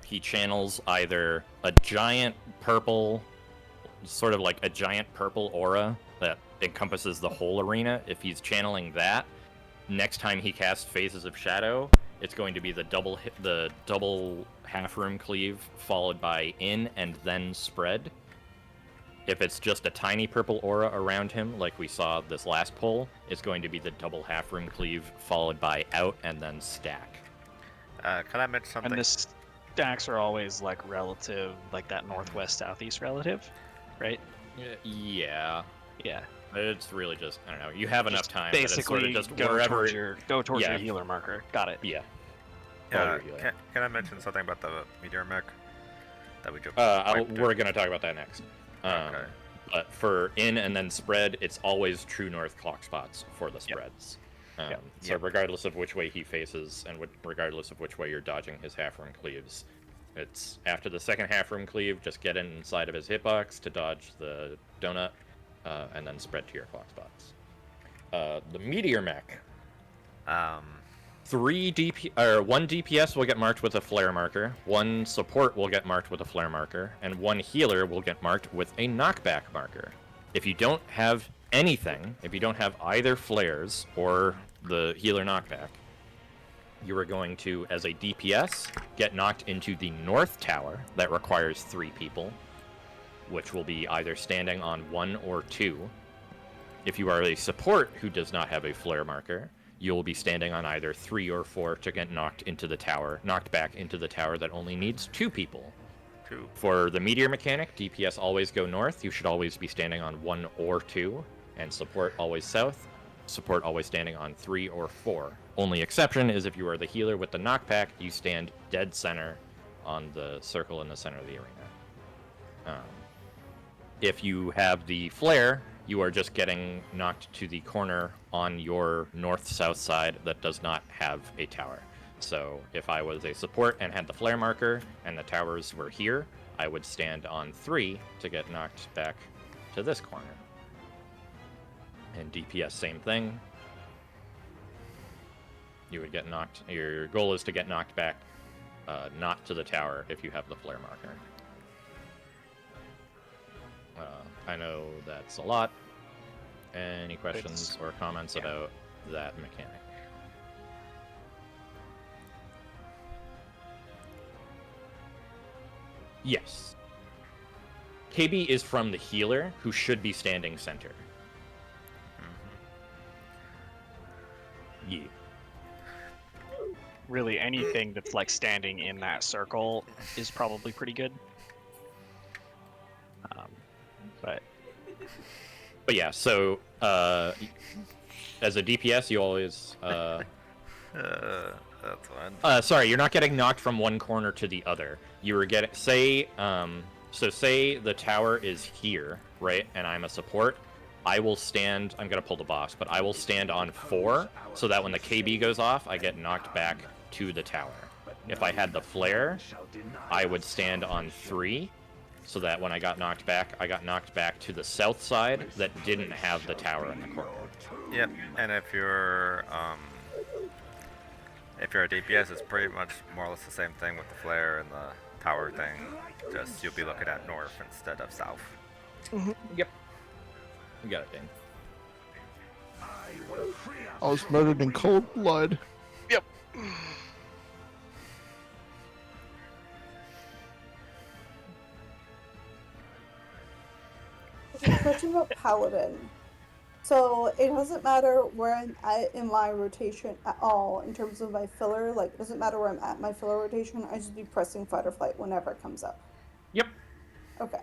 He channels either a giant purple, sort of like a giant purple aura that encompasses the whole arena. If he's channeling that, next time he casts Phases of Shadow, it's going to be the double half room cleave followed by in and then spread. If it's just a tiny purple aura around him, like we saw this last pull, it's going to be the double half room cleave followed by out and then stack. Can I mention something? And the stacks are always, like, relative, like that northwest-southeast relative, right? Yeah. Yeah. It's really just, I don't know, you have enough Just time that it's sort basically of just go wherever... towards Yeah. your healer marker. Got it. Yeah. Yeah, Follow your healer. can I mention something about the meteor mech that we just We're going to talk about that next. Okay. But for in and then spread, it's always true north clock spots for the spreads. So regardless of which way he faces and regardless of which way you're dodging his half room cleaves, it's after the second half room cleave, just get inside of his hitbox to dodge the donut, and then spread to your clock spots. The meteor mech. 1 DPS will get marked with a flare marker, 1 support will get marked with a flare marker, and 1 healer will get marked with a knockback marker. If you don't have anything, if you don't have either flares or the healer knockback, you are going to, as a DPS, get knocked into the north tower that requires 3 people, which will be either standing on 1 or 2. If you are a support who does not have a flare marker, you will be standing on either 3 or 4 to get knocked back into the tower that only needs 2 people. 2. For the meteor mechanic, DPS always go north. You should always be standing on 1 or 2, and support always south. Support always standing on 3 or 4. Only exception is if you are the healer with the knockback, you stand dead center on the circle in the center of the arena. If you have the flare, you are just getting knocked to the corner on your north-south side that does not have a tower. So if I was a support and had the flare marker and the towers were here, I would stand on 3 to get knocked back to this corner. And DPS, same thing. You would get knocked. Your goal is to get knocked back, not to the tower if you have the flare marker. I know that's a lot. Any questions or comments about that mechanic? Yes. KB is from the healer, who should be standing center. Yeah. Really, anything that's like standing in that circle is probably pretty good. But yeah, so as a DPS, you always. That's fine. Sorry, you're not getting knocked from one corner to the other. You were getting say the tower is here, right? And I'm a support. I will stand. I'm gonna pull the boss, but I will stand on 4 so that when the KB goes off, I get knocked back to the tower. If I had the flare, I would stand on 3. So that when I got knocked back to the south side that didn't have the tower in the corner. Yep, and if you're a DPS, it's pretty much more or less the same thing with the flare and the tower thing. Just you'll be looking at north instead of south. Yep. You got it, Dane. I was murdered in cold blood. Yep. Question about Paladin. So it doesn't matter where I'm at in my rotation at all in terms of my filler. Like, it doesn't matter where I'm at in my filler rotation. I just be pressing fight or flight whenever it comes up. Yep. Okay.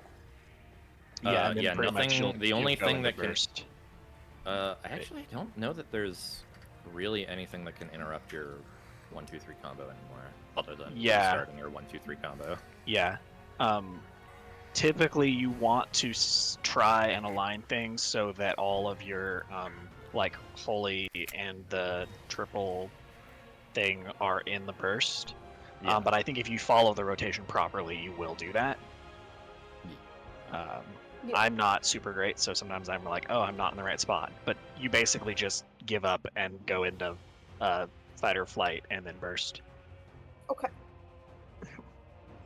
Yeah, nothing. The only thing that can. burst. Actually, I don't know that there's really anything that can interrupt your 1-2-3 combo anymore, other than starting your 1-2-3 combo. Yeah. Typically, you want to try and align things so that all of your like holy and the triple thing are in the burst. Yeah. But I think if you follow the rotation properly, you will do that. I'm not super great, so sometimes I'm like, oh, I'm not in the right spot. But you basically just give up and go into fight or flight and then burst. Okay.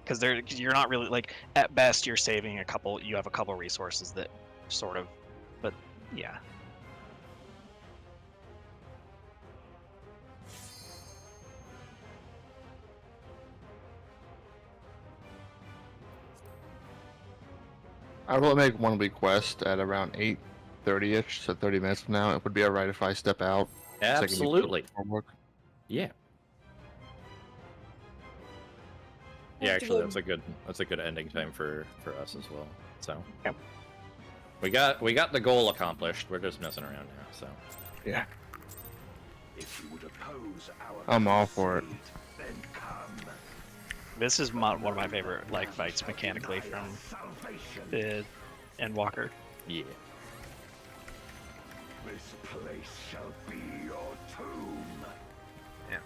Because you're not really like, at best you're saving you have a couple resources that sort of, but yeah. I will make one request at around 8:30ish, so 30 minutes from now. It would be alright if I step out. Absolutely. Homework. Yeah. Yeah, actually, that's a good ending time for us as well. So yep. we got the goal accomplished. We're just messing around now. So yeah. If you would oppose our I'm all for it. then come. This is one of my favorite like fights mechanically from the Endwalker. yeah. This place shall be your tomb. Yeah.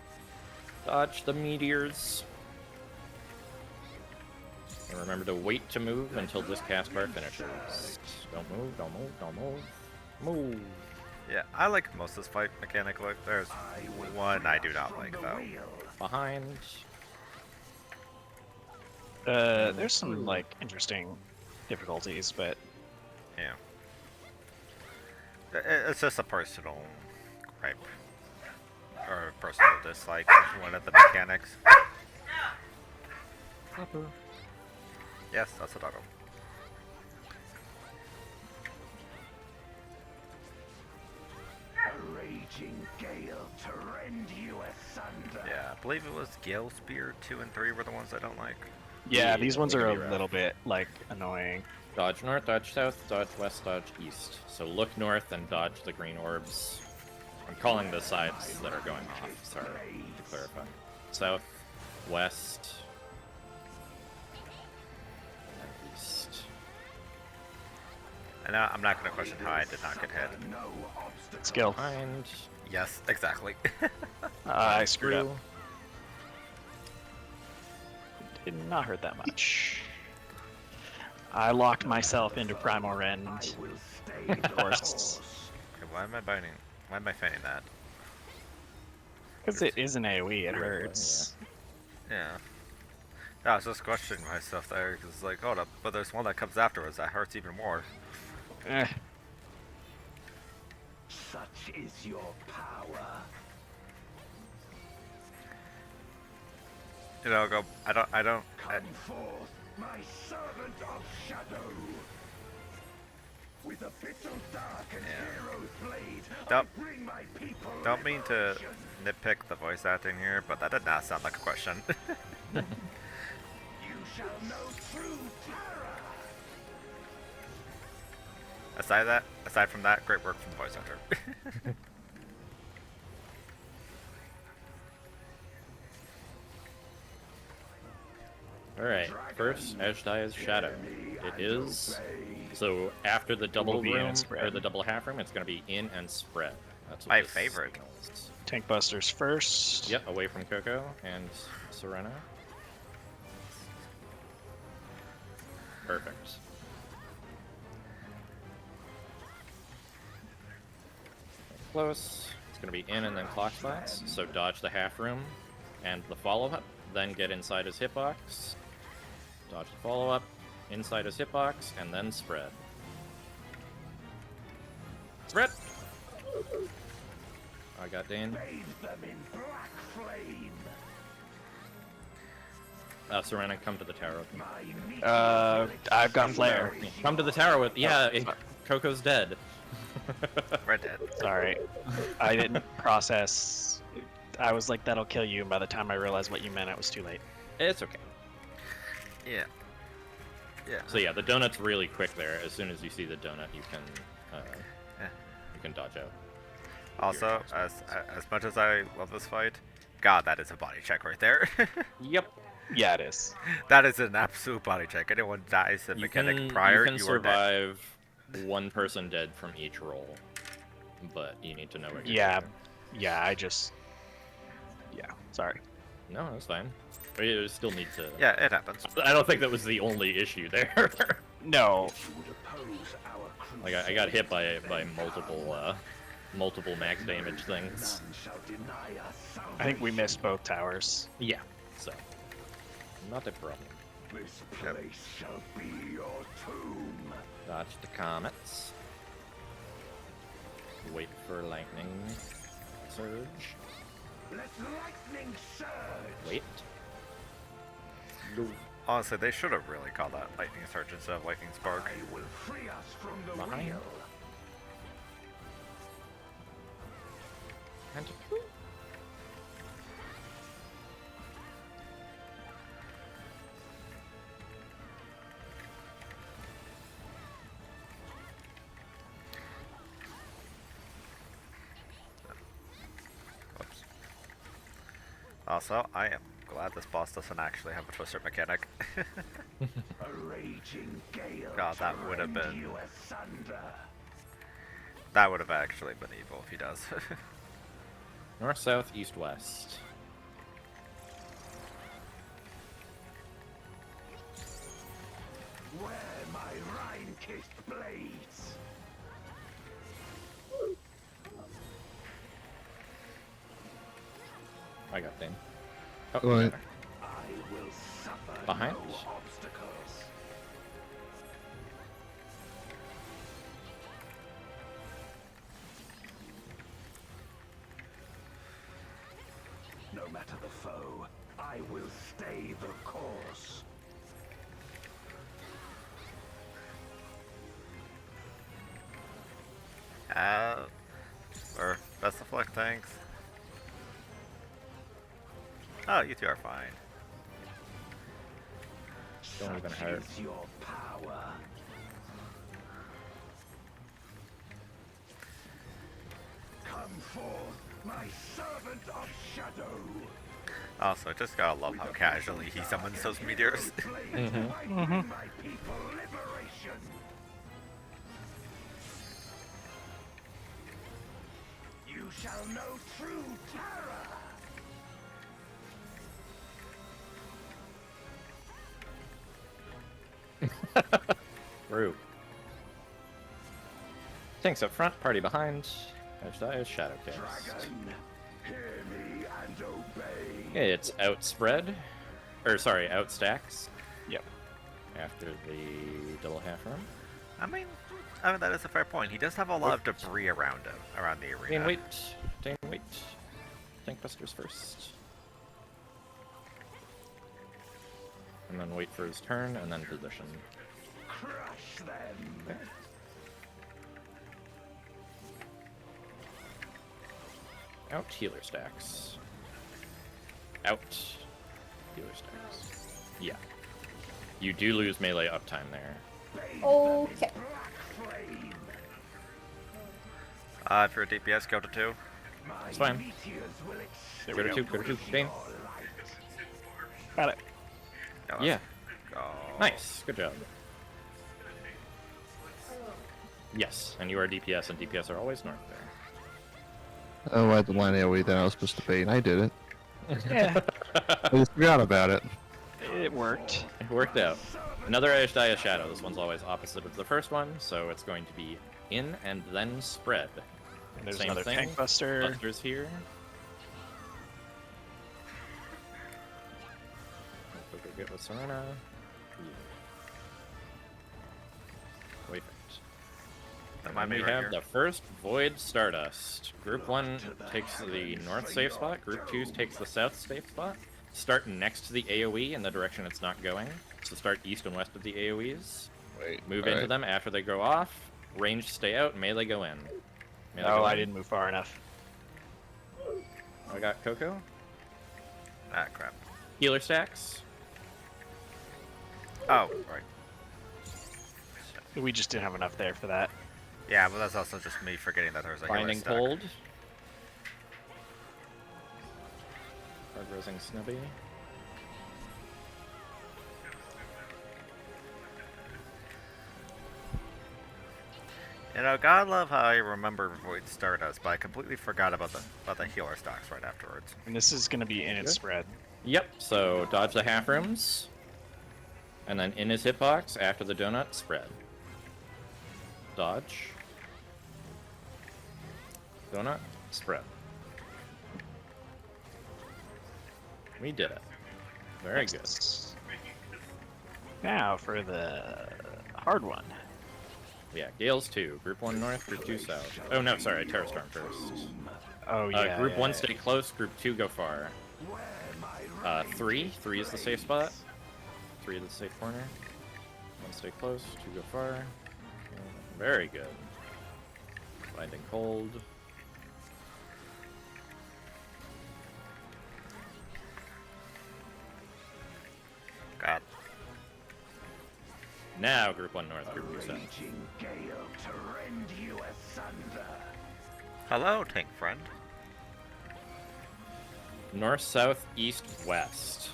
Dodge the meteors. And remember to wait to move until this cast bar finishes. Don't move, don't move, don't move. Move. Yeah, I like most of this fight mechanically. There's one I do not like though. Behind. There's some like interesting difficulties, but Yeah. It's just a personal gripe. Or personal dislike of one of the mechanics. Yes, that's a doggo. A raging gale to rend you asunder. Yeah, I believe it was Gale Spear 2 and 3 were the ones I don't like. yeah, these ones they are can a be rough. little bit like annoying. Dodge north, dodge south, dodge west, dodge east. So look north and dodge the green orbs. I'm calling the sides that are going off, sorry, to clarify. South, west, and east. And I'm not going to question how I did not get hit. Skill. Behind. Yes, exactly. I screwed up. Did not hurt that much. I locked myself into Primal Rend. Of course. Okay, why am I biting? Why am I feigning that? Because it is an AoE, it hurts. Yeah. Yeah, I was just questioning myself there, because like, hold up, but there's one that comes afterwards that hurts even more. Eh. Such is your power. You know, go. I don't. Come forth, my servant of shadow. With a bitter dark and hero's blade, I bring my people. Don't mean to nitpick the voice acting here, but that did not sound like a question. You shall know true terror. Aside from that, great work from the voice actor. Alright, first, Ashdia's Shadow. It is, so after the double room, or the double half room, it's going to be in and spread. That's what My this favorite. signals. Tank Busters first. Yep, away from Coco and Serena. Perfect. Close. It's going to be in and then clock spots, so dodge the half room and the follow-up, then get inside his hitbox. Dodge the follow-up, inside his hitbox, and then spread. Spread! I got Dane. Bathe them in black flame. Serena, come to the tower with me. I've got Flare. Come to the tower with... Yeah, Coco's dead. We're dead. Sorry. I didn't process. I was like, that'll kill you, and by the time I realized what you meant, it was too late. It's okay. Yeah. Yeah. So yeah, the donut's really quick there. As soon as you see the donut, you can dodge out. Also, as much as I love this fight, God, that is a body check right there. Yep. Yeah, it is. That is an absolute body check. Anyone dies in mechanic prior, you can you are dead. survive one person dead from each roll, but you need to know what you're doing. Yeah, I just... Yeah, sorry. No, that's fine. But you still need to... Yeah, it happens. I don't think that was the only issue there. No. Like, I got hit by multiple max damage things. I think we missed both towers. Yeah, so... Not a problem. This place shall be your tomb. Dodge the comets. Wait for lightning surge. Let lightning surge. Wait. Honestly, they should have really called that lightning surge instead of lightning spark. I will free us from the Behind. wheel. And Whoops. Also, I am glad this boss doesn't actually have a twister mechanic. A raging gale God, that to would have rend been... you asunder. That would have actually been evil if he does. north, south, east, west. Where my Rhine-kissed blades. I got Dane. Oh, Go ahead. there. I will suffer Behind? no obstacles. No matter the foe, I will stay the course. Or best of luck, thanks. Oh, you two are fine. Don't even hurt. Such is your power. Come forth, my servant of shadow. Also, just gotta love how casually he summons those meteors. I bring my people liberation. you shall know true terror. Group. Tanks up front, party behind. Edge shadow cast. Dragon, hear me and obey. It's outspread. Or sorry, outstacks. Yep. After the double half room. I mean, that is a fair point. He does have a lot of debris around him, around the arena. Dane, wait. Tank busters first. And then wait for his turn, and then position. Crush them. Out healer stacks. Out healer stacks. Yeah. You do lose melee uptime there. Okay. If you're a DPS, go to 2. It's fine. Go to 2, go to 2. Dane. Got it. Yeah. Go. Nice. Good job. Yes, and you are DPS, and DPS are always north there. Oh, I had the line AoE that I was supposed to bait, and I did it. Yeah, I just forgot about it. it worked. It worked out. Another Edge Die Shadow. This one's always opposite of the first one, so it's going to be in and then spread. And there's Same another thing. tank buster. Busters here. Go get with Serena. Wait for it. That And might then be we right have here. the first Void Stardust. Group 1 takes the north safe spot. Group 2 takes the south safe spot. Start next to the AoE in the direction it's not going. So start east and west of the AoEs. Wait. Move into them after they go off. Range stay out. Melee go in. Melee Oh, go I in. didn't move far enough. I got Coco. Ah, crap. Healer stacks. Oh, right. We just didn't have enough there for that. Yeah, but that's also just me forgetting that there's a healer Binding stack. Cold. Hard Rosing Snubby. You know, God love how I remember Void Stardust, but I completely forgot about the healer stocks right afterwards. And this is going to be in its spread. Yep, so dodge the half rooms. And then in his hitbox, after the donut, spread. Dodge. Donut, spread. We did it. Very good. Now for the hard one. Yeah, Gales 2. Group 1 north, Group 2 south. Oh no, sorry, Terror Storm first. Oh yeah. Group yeah, 1 yeah. stay close, Group 2 go far. 3 is the safe spot. 3 is the safe corner. 1 stay close, 2 go far. Very good. Binding Cold. God. Now Group 1 north, Group 2 south. Raging gale to rend you asunder. Hello, tank friend. North, south, east, west.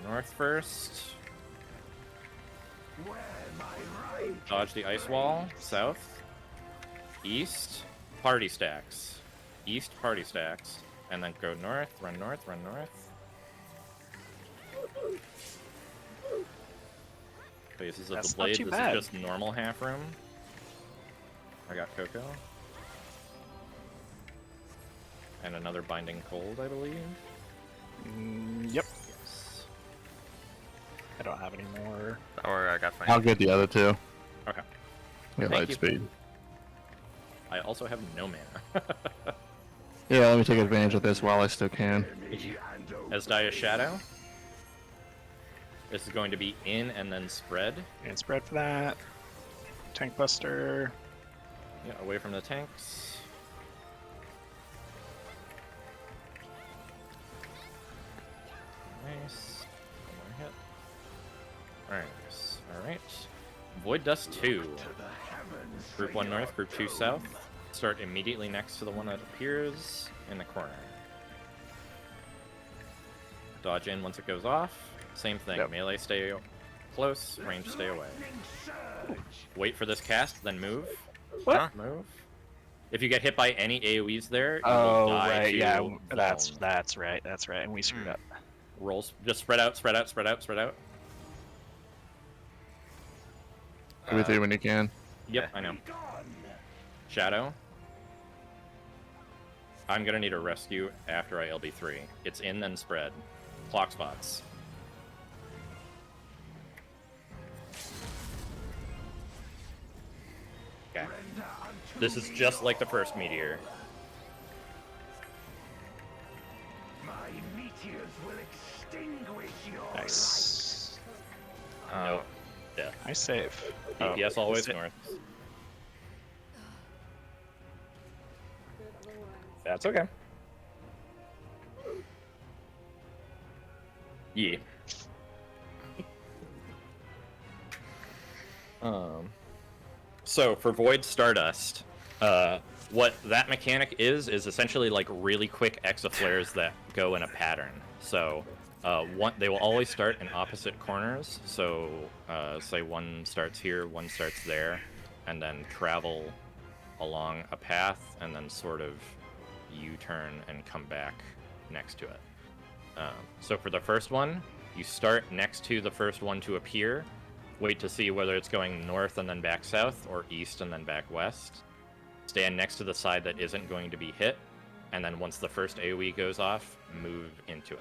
North first. Where my right Dodge the ice wall. South. East. Party stacks. East party stacks. And then go north, run north, run north. Faces of That's the not blade. too This bad. is just normal half room. I got Coco. And another Binding Cold, I believe. Yep. Yes. I don't have any more. Or I got my. I'll get the other two. Okay. Yeah, Thank light you. speed. I also have no mana. Yeah, let me take advantage of this while I still can. As Dire Shadow. This is going to be in and then spread. And spread for that. Tank buster. Yeah, away from the tanks. Nice. One more hit. Nice. Alright. Void Dust 2. Group 1 north, Group 2 south. Start immediately next to the one that appears in the corner. Dodge in once it goes off. Same thing. Yep. Melee stay close, range stay away. Wait for this cast, then move. What? Huh? Move. If you get hit by any AoEs there, you will Oh, die right, to yeah, Vuln. that's right, and we screwed up. Rolls, just spread out, spread out, spread out, spread out. Everything when you can. Yep, I know. Shadow. I'm gonna need a rescue after I LB3. It's in, then spread. Clock spots. Okay. This is just like the first meteor. My meteors will extinguish your Nice. Nope. Death. Nice save. DPS always is it- north. That's okay. Yeah. So for Void Stardust, what that mechanic is essentially like really quick exaflares that go in a pattern. So they will always start in opposite corners. So say one starts here, one starts there, and then travel along a path, and then sort of U-turn and come back next to it. So for the first one, you start next to the first one to appear, wait to see whether it's going north and then back south, or east and then back west. Stand next to the side that isn't going to be hit, and then once the first AoE goes off, move into it.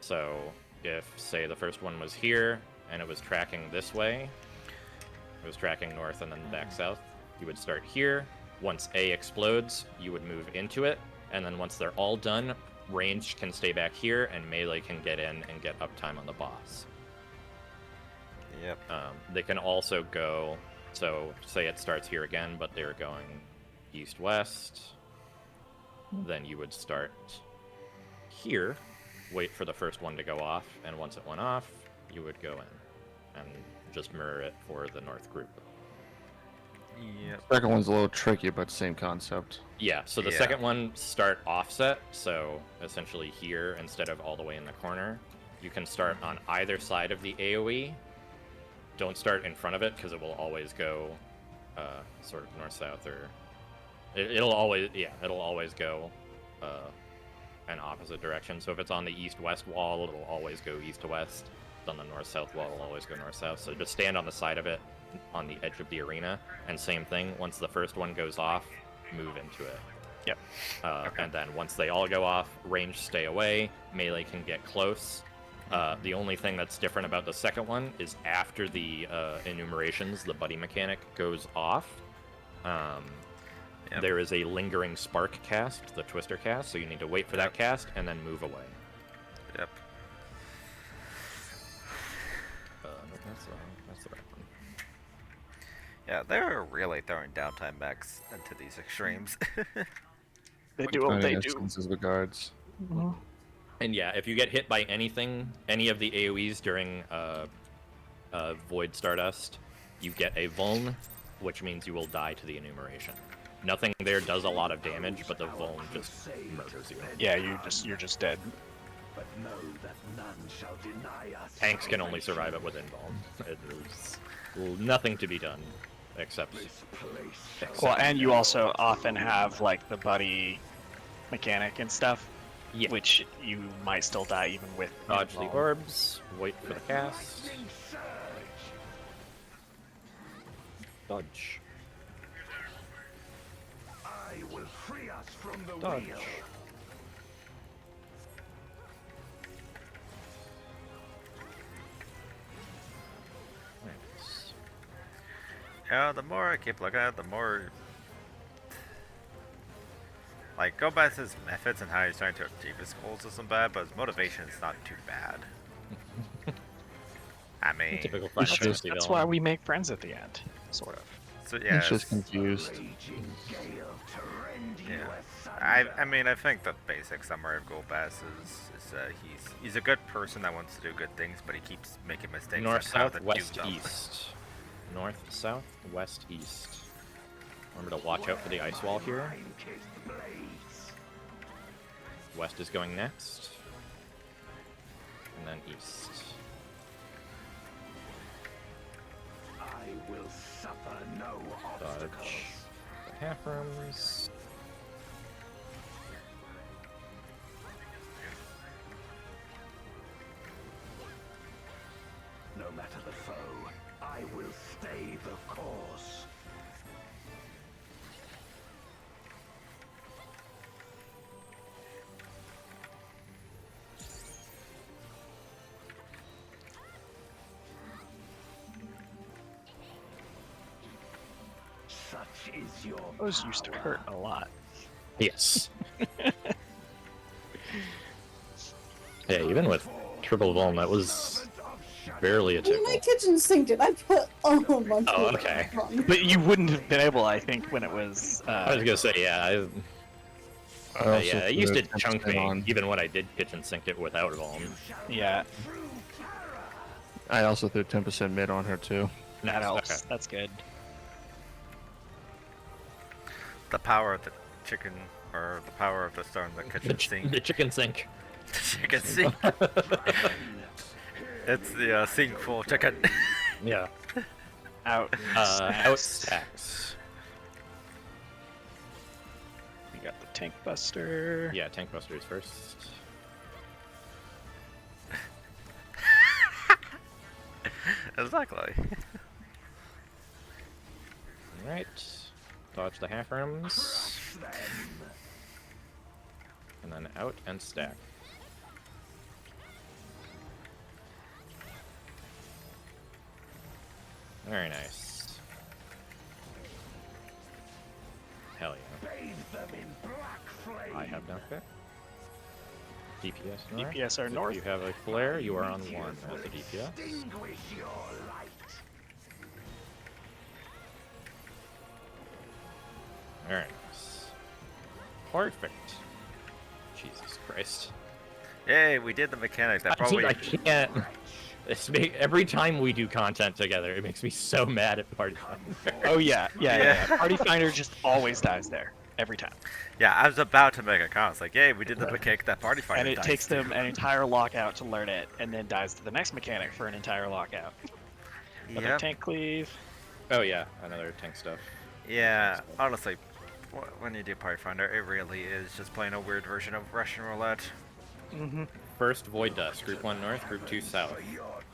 So if, say, the first one was here, and it was tracking this way, it was tracking north and then back south, you would start here. Once A explodes, you would move into it, and then once they're all done, ranged can stay back here, and melee can get in and get uptime on the boss. Yep. They can also go, so say it starts here again, but they're going east-west, then you would start here, wait for the first one to go off, and once it went off, you would go in and just mirror it for the north group. Yep. Second one's a little tricky, but same concept. Yeah, so the Yeah. second one start offset, so essentially here instead of all the way in the corner. You can start on either side of the AoE. Don't start in front of it because it will always go sort of north-south, or it'll always go an opposite direction. So if it's on the east-west wall, it'll always go east to west. If it's on the north-south wall, it'll always go north-south. So just stand on the side of it, on the edge of the arena, and same thing, once the first one goes off, move into it. Yep. And then once they all go off, range stay away, melee can get close. The only thing that's different about the second one is after the enumerations, the buddy mechanic goes off. There is a lingering spark cast, the twister cast, so you need to wait for that cast and then move away. Yep. No, that's the right one. Yeah, they're really throwing downtime mechs into these extremes. They do what they do. Instances with guards. And yeah, if you get hit by anything, any of the AoEs during Void Stardust, you get a Vuln, which means you will die to the enumeration. Nothing there does a lot of damage, but the Vuln just murders you. Yeah, you're just dead. But know that none shall deny us. Tanks can only survive it within Vuln. There's nothing to be done except. Well, and you also often have like the buddy mechanic and stuff, Yeah. which you might still die even with. Dodge the involved. orbs, wait for the cast. Lightning surge. Dodge. I will free us from the Dodge. wheel. Nice. Yeah, the more I keep looking at it, the more... Like, go back to his methods and how he's trying to achieve his goals isn't bad, but his motivation is not too bad. I mean... Typical Final That's- Fantasy That's villain. why we make friends at the end, sort of. So, yeah, He's just it's- confused. Raging gale to rend you I asunder. mean, I think the basic summary of Golbass is he's a good person that wants to do good things, but he keeps making mistakes North, on how south, to west, do them. east. North, south, west, east. Remember to watch out for the ice wall here. Iron-kissed blades. West is going next. And then east. I will suffer no obstacles. Dodge. half rooms. No matter the foe, I will stay the course. Such is your Those used to hurt a lot. Yes. Yeah, even with triple volume, that was barely a I mean, my tickle. kitchen sinked it. I put a whole bunch Oh, of okay. it on. But you wouldn't have been able, I think, when it was. I was gonna say, yeah. Yeah, it used to chunk me, on. even when I did kitchen sink it without volume. Yeah, I also threw 10% mid on her too. that helps. Okay. That's good. The power of the chicken, or the power of the stone, the kitchen sink. The chicken sink. Chicken sink. It's the sink full of chicken. Yeah. Out. Out stacks. We got the tank buster. Yeah, tank busters first. Exactly. Alright. Dodge the half rooms. And then out and stack. Very nice. Hell yeah. bathe them in black flame. I have knockback. DPS north. DPS are If north. you have a flare, you are on 1 as a DPS. Extinguish your light. Very nice. Perfect. Jesus Christ. Yay, we did the mechanic. That probably. I can't. Every time we do content together, it makes me so mad at Party Finder. Oh yeah, Yeah. yeah. Party Finder just always dies there every time, Yeah, I was about to make a comment. It's like, yay, we did the mechanic that party fighter. and it dies takes to. them an entire lockout to learn it, and then dies to the next mechanic for an entire lockout. Another Yep. tank cleave. Oh yeah, another tank stuff. Yeah, honestly, when you do party finder, it really is just playing a weird version of Russian roulette. Mm-hmm. First, Void Dust. Group 1 north, Group 2 south.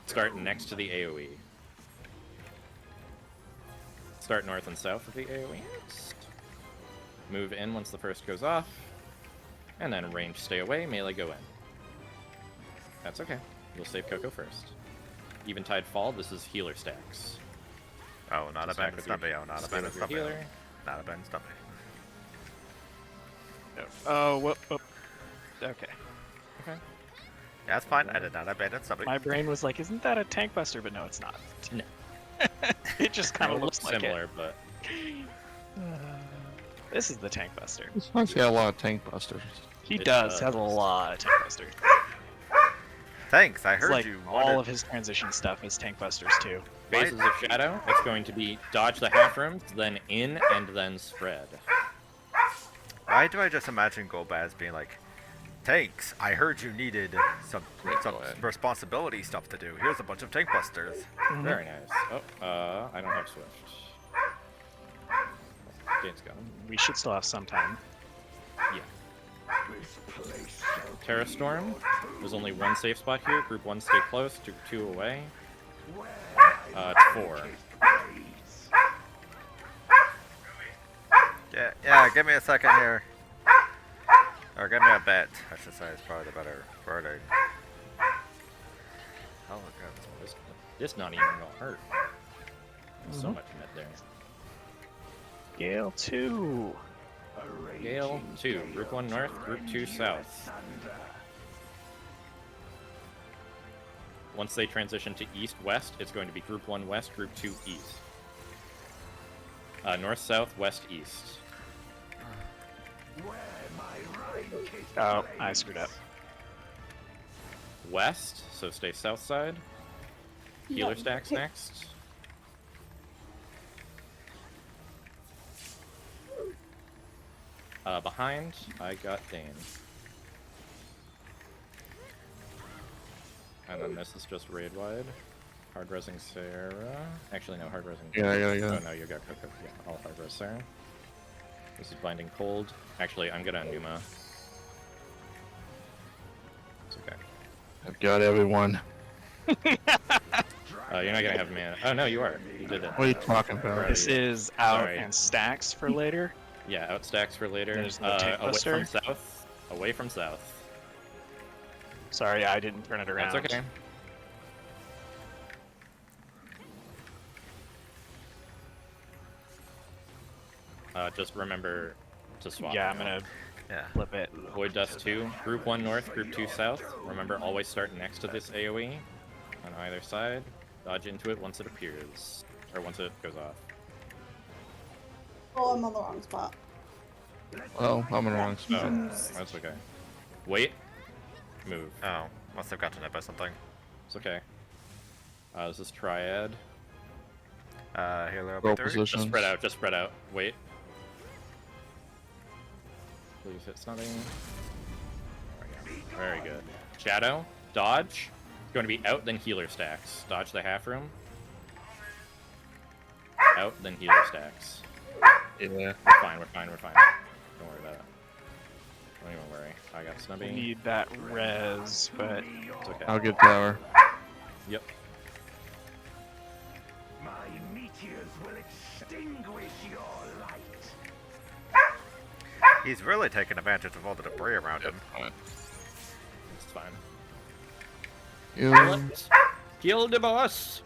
Start next to the AoE. Start north and south of the AoE. Move in once the first goes off. And then range stay away, melee go in. That's okay. We'll save Coco first. Eventide Fall, this is healer stacks. Oh, not a Just band stack with your- stumpy. Oh, not a stay band with your stumpy. healer. Not a band stumpy. Oh, whoop, whoop. Okay. Okay. Yeah, that's fine. I did not abandon stumpy. My brain was like, isn't that a tank buster? But no, it's not. No. It just kind of It looks like similar, but This is the tank buster. This one's got a lot of tank busters. He It does does. have a lot of tank busters. Thanks, I It's heard like you. all of his transition stuff is tank busters too. Faces of Shadow, it's going to be dodge the half rooms, then in, and then spread. Why do I just imagine Golbaz being like, tanks, I heard you needed some responsibility stuff to do. Here's a bunch of tank busters. Very nice. Oh, I don't have Swift. Jane's got him. We should still have some time. Yeah. Terra Storm. There's only one safe spot here. Group 1 stay close, Group 2 away. 4. Yeah, give me a second here. Or give me a bet, I should say, is probably the better wording. Oh my god. This not even gonna hurt. There's so much mid there. Gale 2. Gale 2. Group 1 north, Group 2 south. Once they transition to east-west, it's going to be Group 1 west, Group 2 east. North-south, west-east. Oh, I screwed up. West, so stay south side. Healer Yeah, stacks okay. next. Behind, I got Dane. And then this is just raid wide. Hard resing Sarah. Actually, no, hard resing. Yeah. Oh no, you got Coco. Yeah, I'll hard res Sarah. This is Binding Cold. Actually, I'm gonna Numa. It's okay. I've got everyone. You're not gonna have mana. Oh no, you are. You did it. What are you talking about? This is out Sorry. and stacks for later. Yeah, out stacks for later. There's the Tank away Buster. from south. Away from south. Sorry, I didn't turn it around. That's okay. Just remember to swap. Yeah, I'm gonna flip it. Void Dust 2. Group 1 north, Group 2 south. Remember, always start next to this AoE on either side. Dodge into it once it appears. Or once it goes off. Oh, I'm on the wrong spot. Well, I'm in the wrong spot. Oh, that's okay. Wait. Move. Oh, must have gotten hit by something. It's okay. This is Triad. Healer Roll up there. position. Just spread out, just spread out. Wait. Please hit something. There we go. Very good. Shadow, dodge. Going to be out, then healer stacks. Dodge the half room. Out, then healer stacks. Yeah. We're fine, we're fine, we're fine. Don't worry about it. Don't even worry. I got We Snubby. need that res, but It's okay. I'll get tower. Yep. My meteors will extinguish your light. He's really taking advantage of all the debris around him. It's fine. You. Kill it. Kill the boss!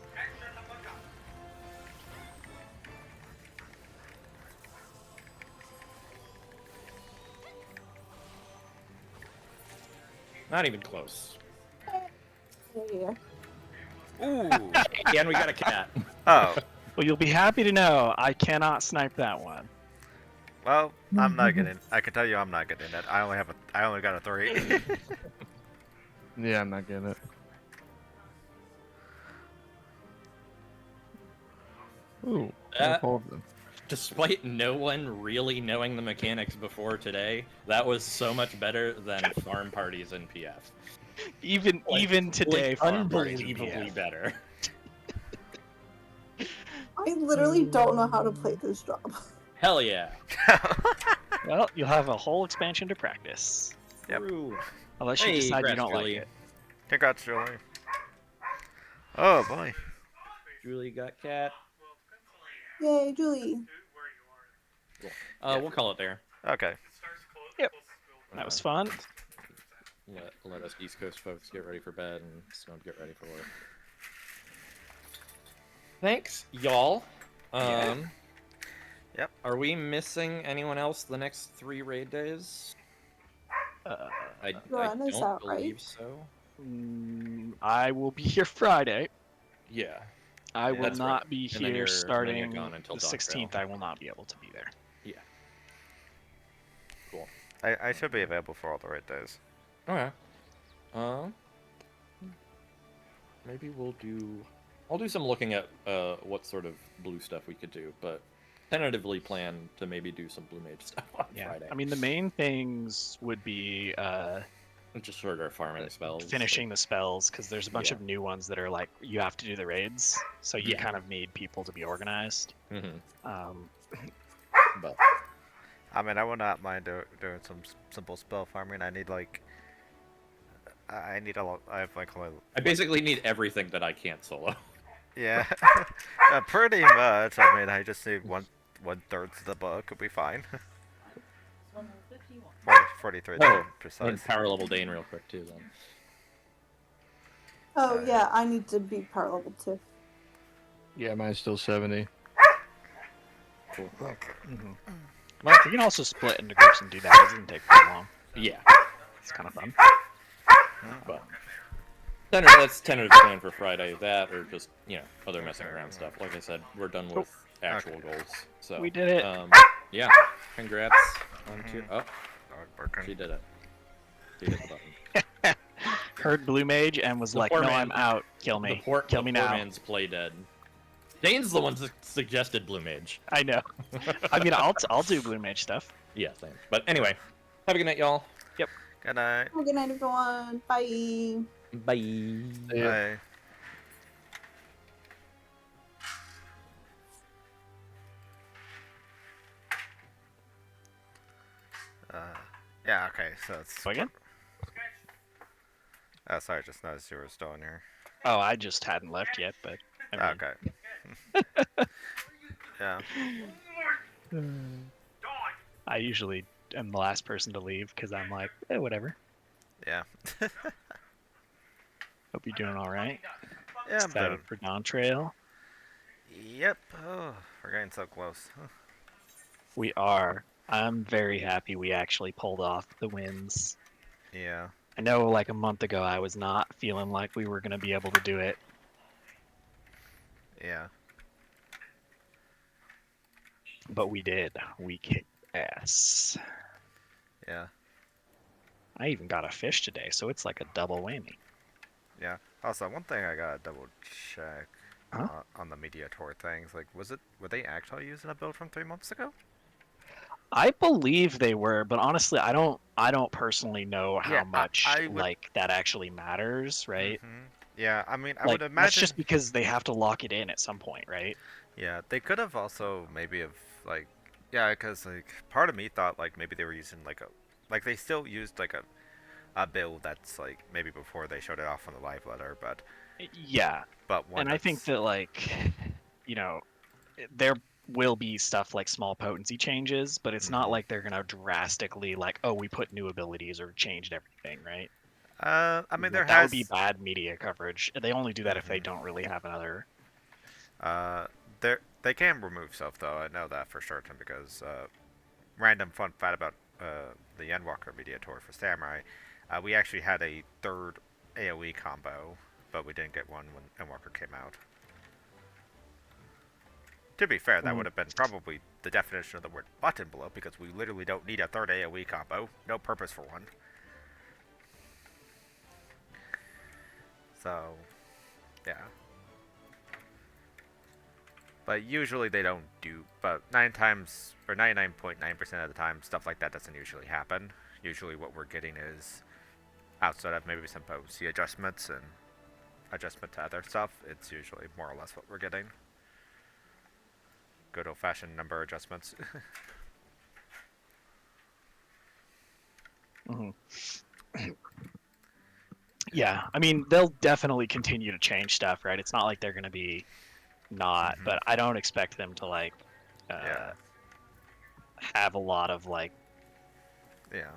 Not even close. Yeah. Ooh. And we got a cat. Oh. well, you'll be happy to know I cannot snipe that one. Well, I'm not getting. I can tell you, I'm not getting it. I only got a 3. Yeah, I'm not getting it. Ooh, all of them. Despite no one really knowing the mechanics before today, that was so much better than farm parties in PF. Even today, farm parties in unbelievably PF. better. I literally don't know how to play this job. Hell yeah. Well, you'll have a whole expansion to practice. Yep. True. Unless you Hey, decide you congrats, don't Julie. like it. Congrats, Julie. Oh boy. Julie got cat. Yay, Julie. We'll call it there. Okay. Yep. That was fun. Let us East Coast folks get ready for bed and Snow get ready for work. Thanks, y'all. Yep. Are we missing anyone else the next 3 raid days? I Run is don't out, believe right? so. I will be here Friday. Yeah. I will That's not right. be And then here you're starting gone until the Dog 16th. Trail. I will not be able to be there. Yeah. Cool. I should be available for all the right days. Okay. Maybe we'll do. I'll do some looking at what sort of blue stuff we could do, but tentatively plan to maybe do some blue mage stuff on Friday. I mean, the main things would be just shorter farming spells. finishing the spells, because there's a bunch Yeah. of new ones that are like you have to do the raids, so you Yeah. kind of need people to be organized. But I mean, I would not mind doing some simple spell farming. I need like. I need a lot. I have like. I basically need everything that I can't solo. Yeah. Pretty much. I mean, I just need one third of the book. It'll be fine. 43 to be And precise. power level Dane real quick too then. Oh yeah, I need to be power level 2. Yeah, mine's still 70. Cool. Well, you can also split into groups and do that. It doesn't take very long. Yeah. It's kind of fun. But that's tentative plan for Friday. That or just other messing around stuff. Like I said, we're done with actual goals. So We did it. Yeah. Congrats on two. Oh, she did it. She hit the button. Heard Blue Mage and was The like, poor "No, man- I'm out. Kill me. Kill me the poor now." man's play dead. Dane's the one that suggested Blue Mage. I know. I mean, I'll do Blue Mage stuff. Yeah, same. But anyway, have a good night, y'all. Yep. Good night. Good night, everyone. Bye. Bye. Bye. Yeah, okay, so it's... Go again? Oh, sorry, just noticed you were still in here. Oh, I just hadn't left yet, but I mean... Okay. Yeah. I usually am the last person to leave because I'm like, whatever. Yeah. Hope you're doing all right. Yeah, I'm Excited doing. for Dawn Trail. Yep. Oh, we're getting so close. We are. I'm very happy we actually pulled off the wins. Yeah. I know like a month ago I was not feeling like we were going to be able to do it. Yeah. But we did. We kicked ass. Yeah. I even got a fish today, so it's like a double whammy. Yeah. Also, one thing I gotta double check Huh? on the Mediator things, like, were they actually using a build from 3 months ago? I believe they were, but honestly, I don't personally know how Yeah, much I would... like that actually matters, right? Yeah, I mean, I Like would imagine that's just because they have to lock it in at some point, right? Yeah, they could have also maybe have like, yeah, because like part of me thought like maybe they were using like like they still used like a build that's like maybe before they showed it off on the live letter, Yeah. but one And I think that like, you know, there will be stuff like small potency changes, but it's not like they're gonna drastically like, oh, we put new abilities or changed everything, right? I mean Like, that would be bad media coverage. They only do that if they don't really have another. they can remove stuff though. I know that for certain because random fun fact about the Endwalker Mediator for Samurai, we actually had a third AoE combo, but we didn't get one when Endwalker came out. To be fair, that would have been probably the definition of the word button blow, because we literally don't need a third AoE combo. No purpose for one. So, yeah. But usually they don't do, but 99.9% of the time, stuff like that doesn't usually happen. Usually what we're getting is, outside of maybe some potency adjustments and adjustment to other stuff, it's usually more or less what we're getting. Good old-fashioned number adjustments. Yeah, I mean, they'll definitely continue to change stuff, right? It's not like they're gonna be not, but I don't expect them to like have a lot of like. Yeah.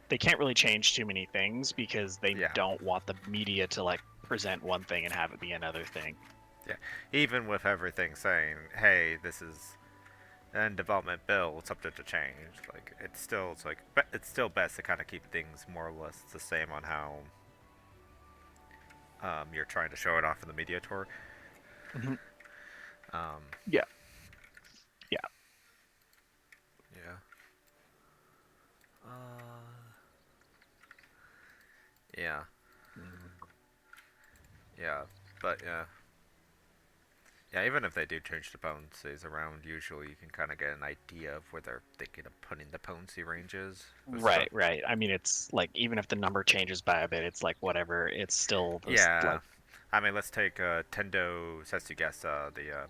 They can't really change too many things because they don't want the media to like present one thing and have it be another thing. Yeah, even with everything saying, "Hey, this is in development build, subject to change," like it's still best to kind of keep things more or less the same on how you're trying to show it off in the media tour. Yeah. Yeah. Yeah. Yeah, but yeah. Yeah, even if they do change the potencies around, usually you can kind of get an idea of where they're thinking of putting the potency ranges. Right. I mean, it's like, even if the number changes by a bit, it's like, whatever, it's still this, yeah. like... I mean, let's take Tendo Setsugesa, the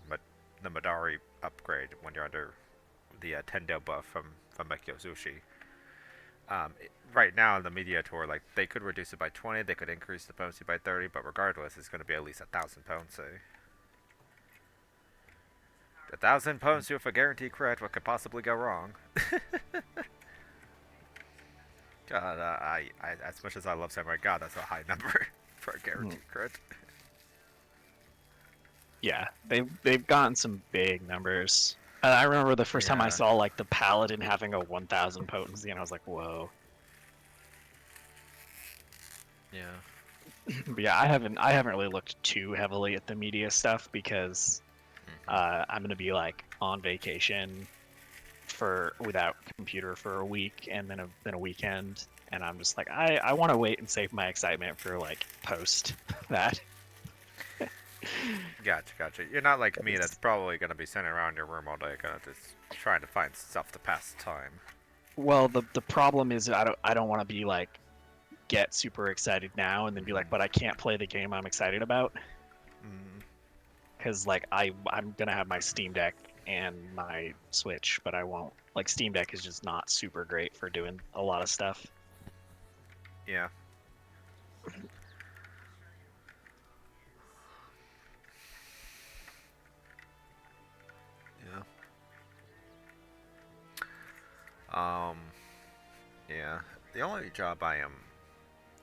Madari upgrade when you're under the Tendo buff from Mekyozushi. Right now in the media tour, like, they could reduce it by 20, they could increase the potency by 30, but regardless, it's going to be at least 1,000 potency. 1,000 potency with a guaranteed crit, what could possibly go wrong? God, I as much as I love Samurai, God, that's a high number for a guaranteed crit. Yeah, they've gotten some big numbers. I remember the first time I saw like the Paladin having a 1,000 potency, and I was like, whoa. Yeah. But yeah, I haven't really looked too heavily at the media stuff because I'm gonna be like on vacation without computer for a week and then a weekend, and I'm just like, I want to wait and save my excitement for like post that. Gotcha. You're not like me that's probably gonna be sitting around your room all day, gonna just trying to find stuff to pass the time. Well, the problem is I don't want to be like get super excited now and then be like, but I can't play the game I'm excited about. Because like I'm gonna have my Steam Deck and my Switch, but I won't. Like Steam Deck is just not super great for doing a lot of stuff. Yeah. Yeah. Yeah. The only job I am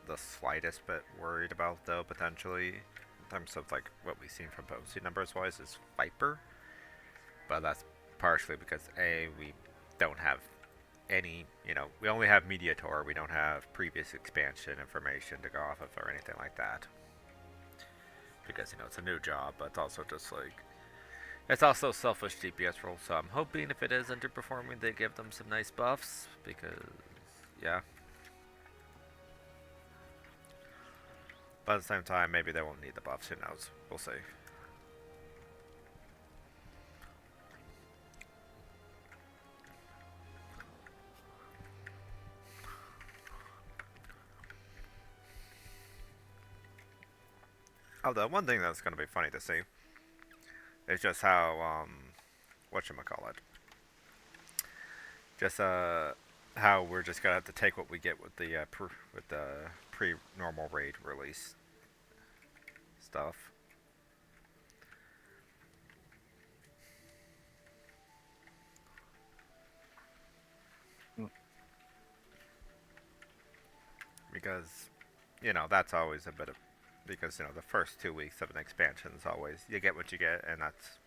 the slightest bit worried about, though, potentially, in terms of like what we've seen from posting numbers wise, is Viper. But that's partially because we don't have any, we only have Mediator. We don't have previous expansion information to go off of or anything like that. Because it's a new job, but it's also just like it's also selfish DPS role. So I'm hoping if it is underperforming, they give them some nice buffs because yeah. But at the same time, maybe they won't need the buffs. Who knows? We'll see. Although one thing that's going to be funny to see is just how whatchamacallit. Just how we're just gonna have to take what we get with the pre-normal raid release stuff. Because that's always a bit of because the first 2 weeks of an expansion is always you get what you get and that's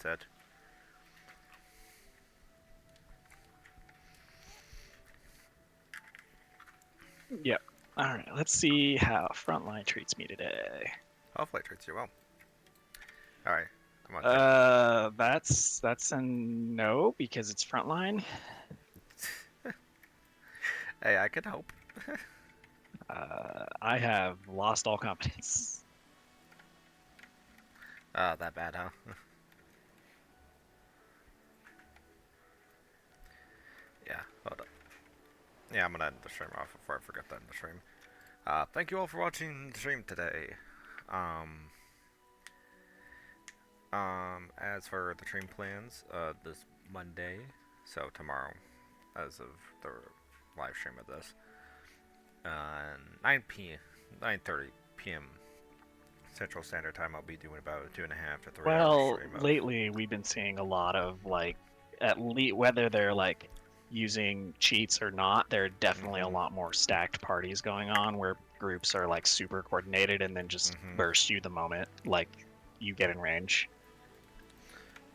it. Yep. All right. Let's see how Frontline treats me today. Hopefully it treats you well. All right. That's a no because it's Frontline. Hey, I can hope. I have lost all confidence. Oh, that bad, huh? Yeah, hold up. Yeah, I'm gonna end the stream off before I forget to end the stream. Thank you all for watching the stream today. As for the stream plans, this Monday, so tomorrow, as of the live stream of this, 9:30 p.m. Central Standard Time, I'll be doing about a 2.5 to 3 hour stream. Lately we've been seeing a lot of like, at least whether they're like using cheats or not, there are definitely a lot more stacked parties going on where groups are like super coordinated and then just burst you the moment like you get in range.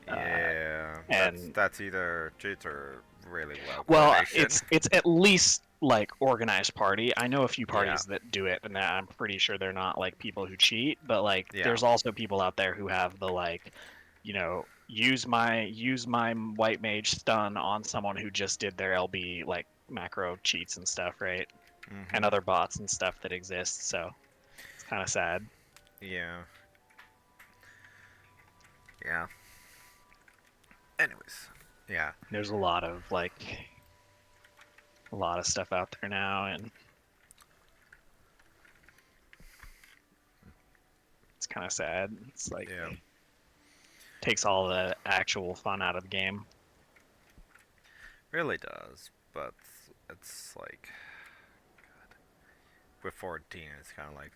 Yeah, and that's either cheats or really well. It's at least like organized party. I know a few parties that do it, and I'm pretty sure they're not like people who cheat. But like, there's also people out there who have the like, use my white mage stun on someone who just did their LB like macro cheats and stuff, right? And other bots and stuff that exist. So it's kind of sad. Yeah. Yeah. Anyways, yeah. There's a lot of stuff out there now, and it's kind of sad. It's like takes all the actual fun out of the game. Really does, but it's like with 14, it's kind of like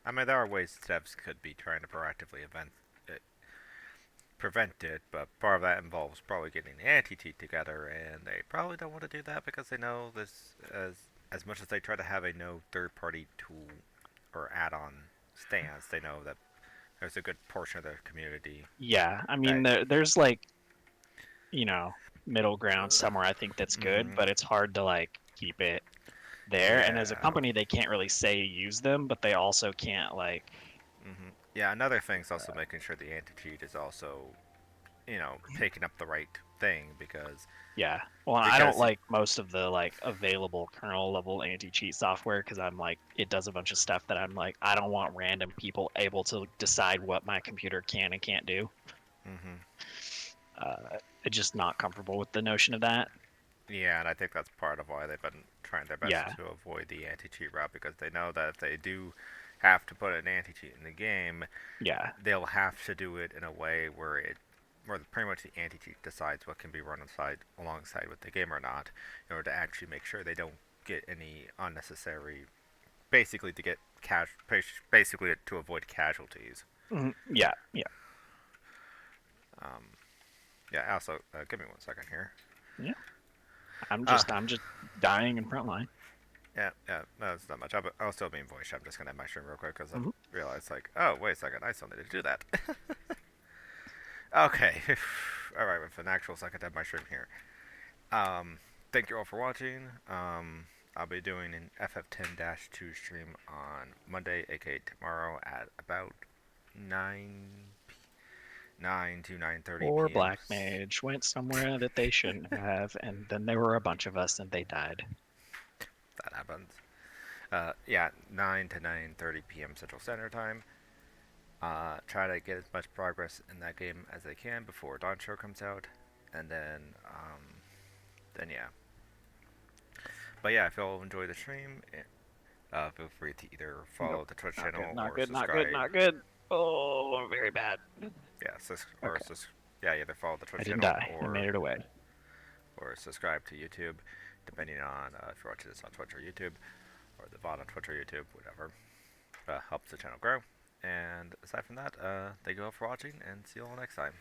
I mean, there are ways devs could be trying to proactively prevent it, but part of that involves probably getting the anti-cheat together, and they probably don't want to do that because they know this as much as they try to have a no third-party tool or add-on stance, they know that there's a good portion of their community. Yeah, I mean, there's like, middle ground somewhere I think that's good, but it's hard to like keep it there. And as a company, they can't really say use them, but they also can't like. Yeah, another thing's also making sure the anti-cheat is also, picking up the right thing because. Yeah, well, I don't like most of the like available kernel level anti-cheat software because I'm like it does a bunch of stuff that I'm like I don't want random people able to decide what my computer can and can't do. I'm just not comfortable with the notion of that. Yeah, and I think that's part of why they've been trying their best to avoid the anti-cheat route because they know that if they do have to put an anti-cheat in the game, they'll have to do it in a way where it where pretty much the anti-cheat decides what can be run alongside with the game or not, in order to actually make sure they don't get any unnecessary, basically to get basically to avoid casualties. Yeah, yeah. Yeah. Also, give me 1 second here. Yeah. I'm just dying in front line. Yeah, no, it's not much. I'll still be in voice. I'm just gonna end my stream real quick because I realized, like, oh, wait a second, I still need to do that. Okay. Alright, with an actual second to end my stream here. Thank you all for watching. I'll be doing an FF10-2 stream on Monday, aka tomorrow, at about 9 to 9:30 Poor p.m. Black Mage went somewhere that they shouldn't have, and then there were a bunch of us, and they died. That happens. Yeah, 9 to 9:30 p.m. Central Standard Time. Try to get as much progress in that game as I can before Dawn Show comes out, and then yeah. But yeah, if y'all enjoy the stream, feel free to either follow the Twitch channel or subscribe. Not good. Oh, very bad. Yeah, either follow the Twitch I didn't channel die. I or made it away. or subscribe to YouTube, depending on if you're watching this on Twitch or YouTube, or the VOD on Twitch or YouTube, whatever. Helps the channel grow. And aside from that, thank you all for watching, and see you all next time.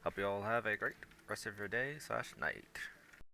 Hope you all have a great rest of your day/night.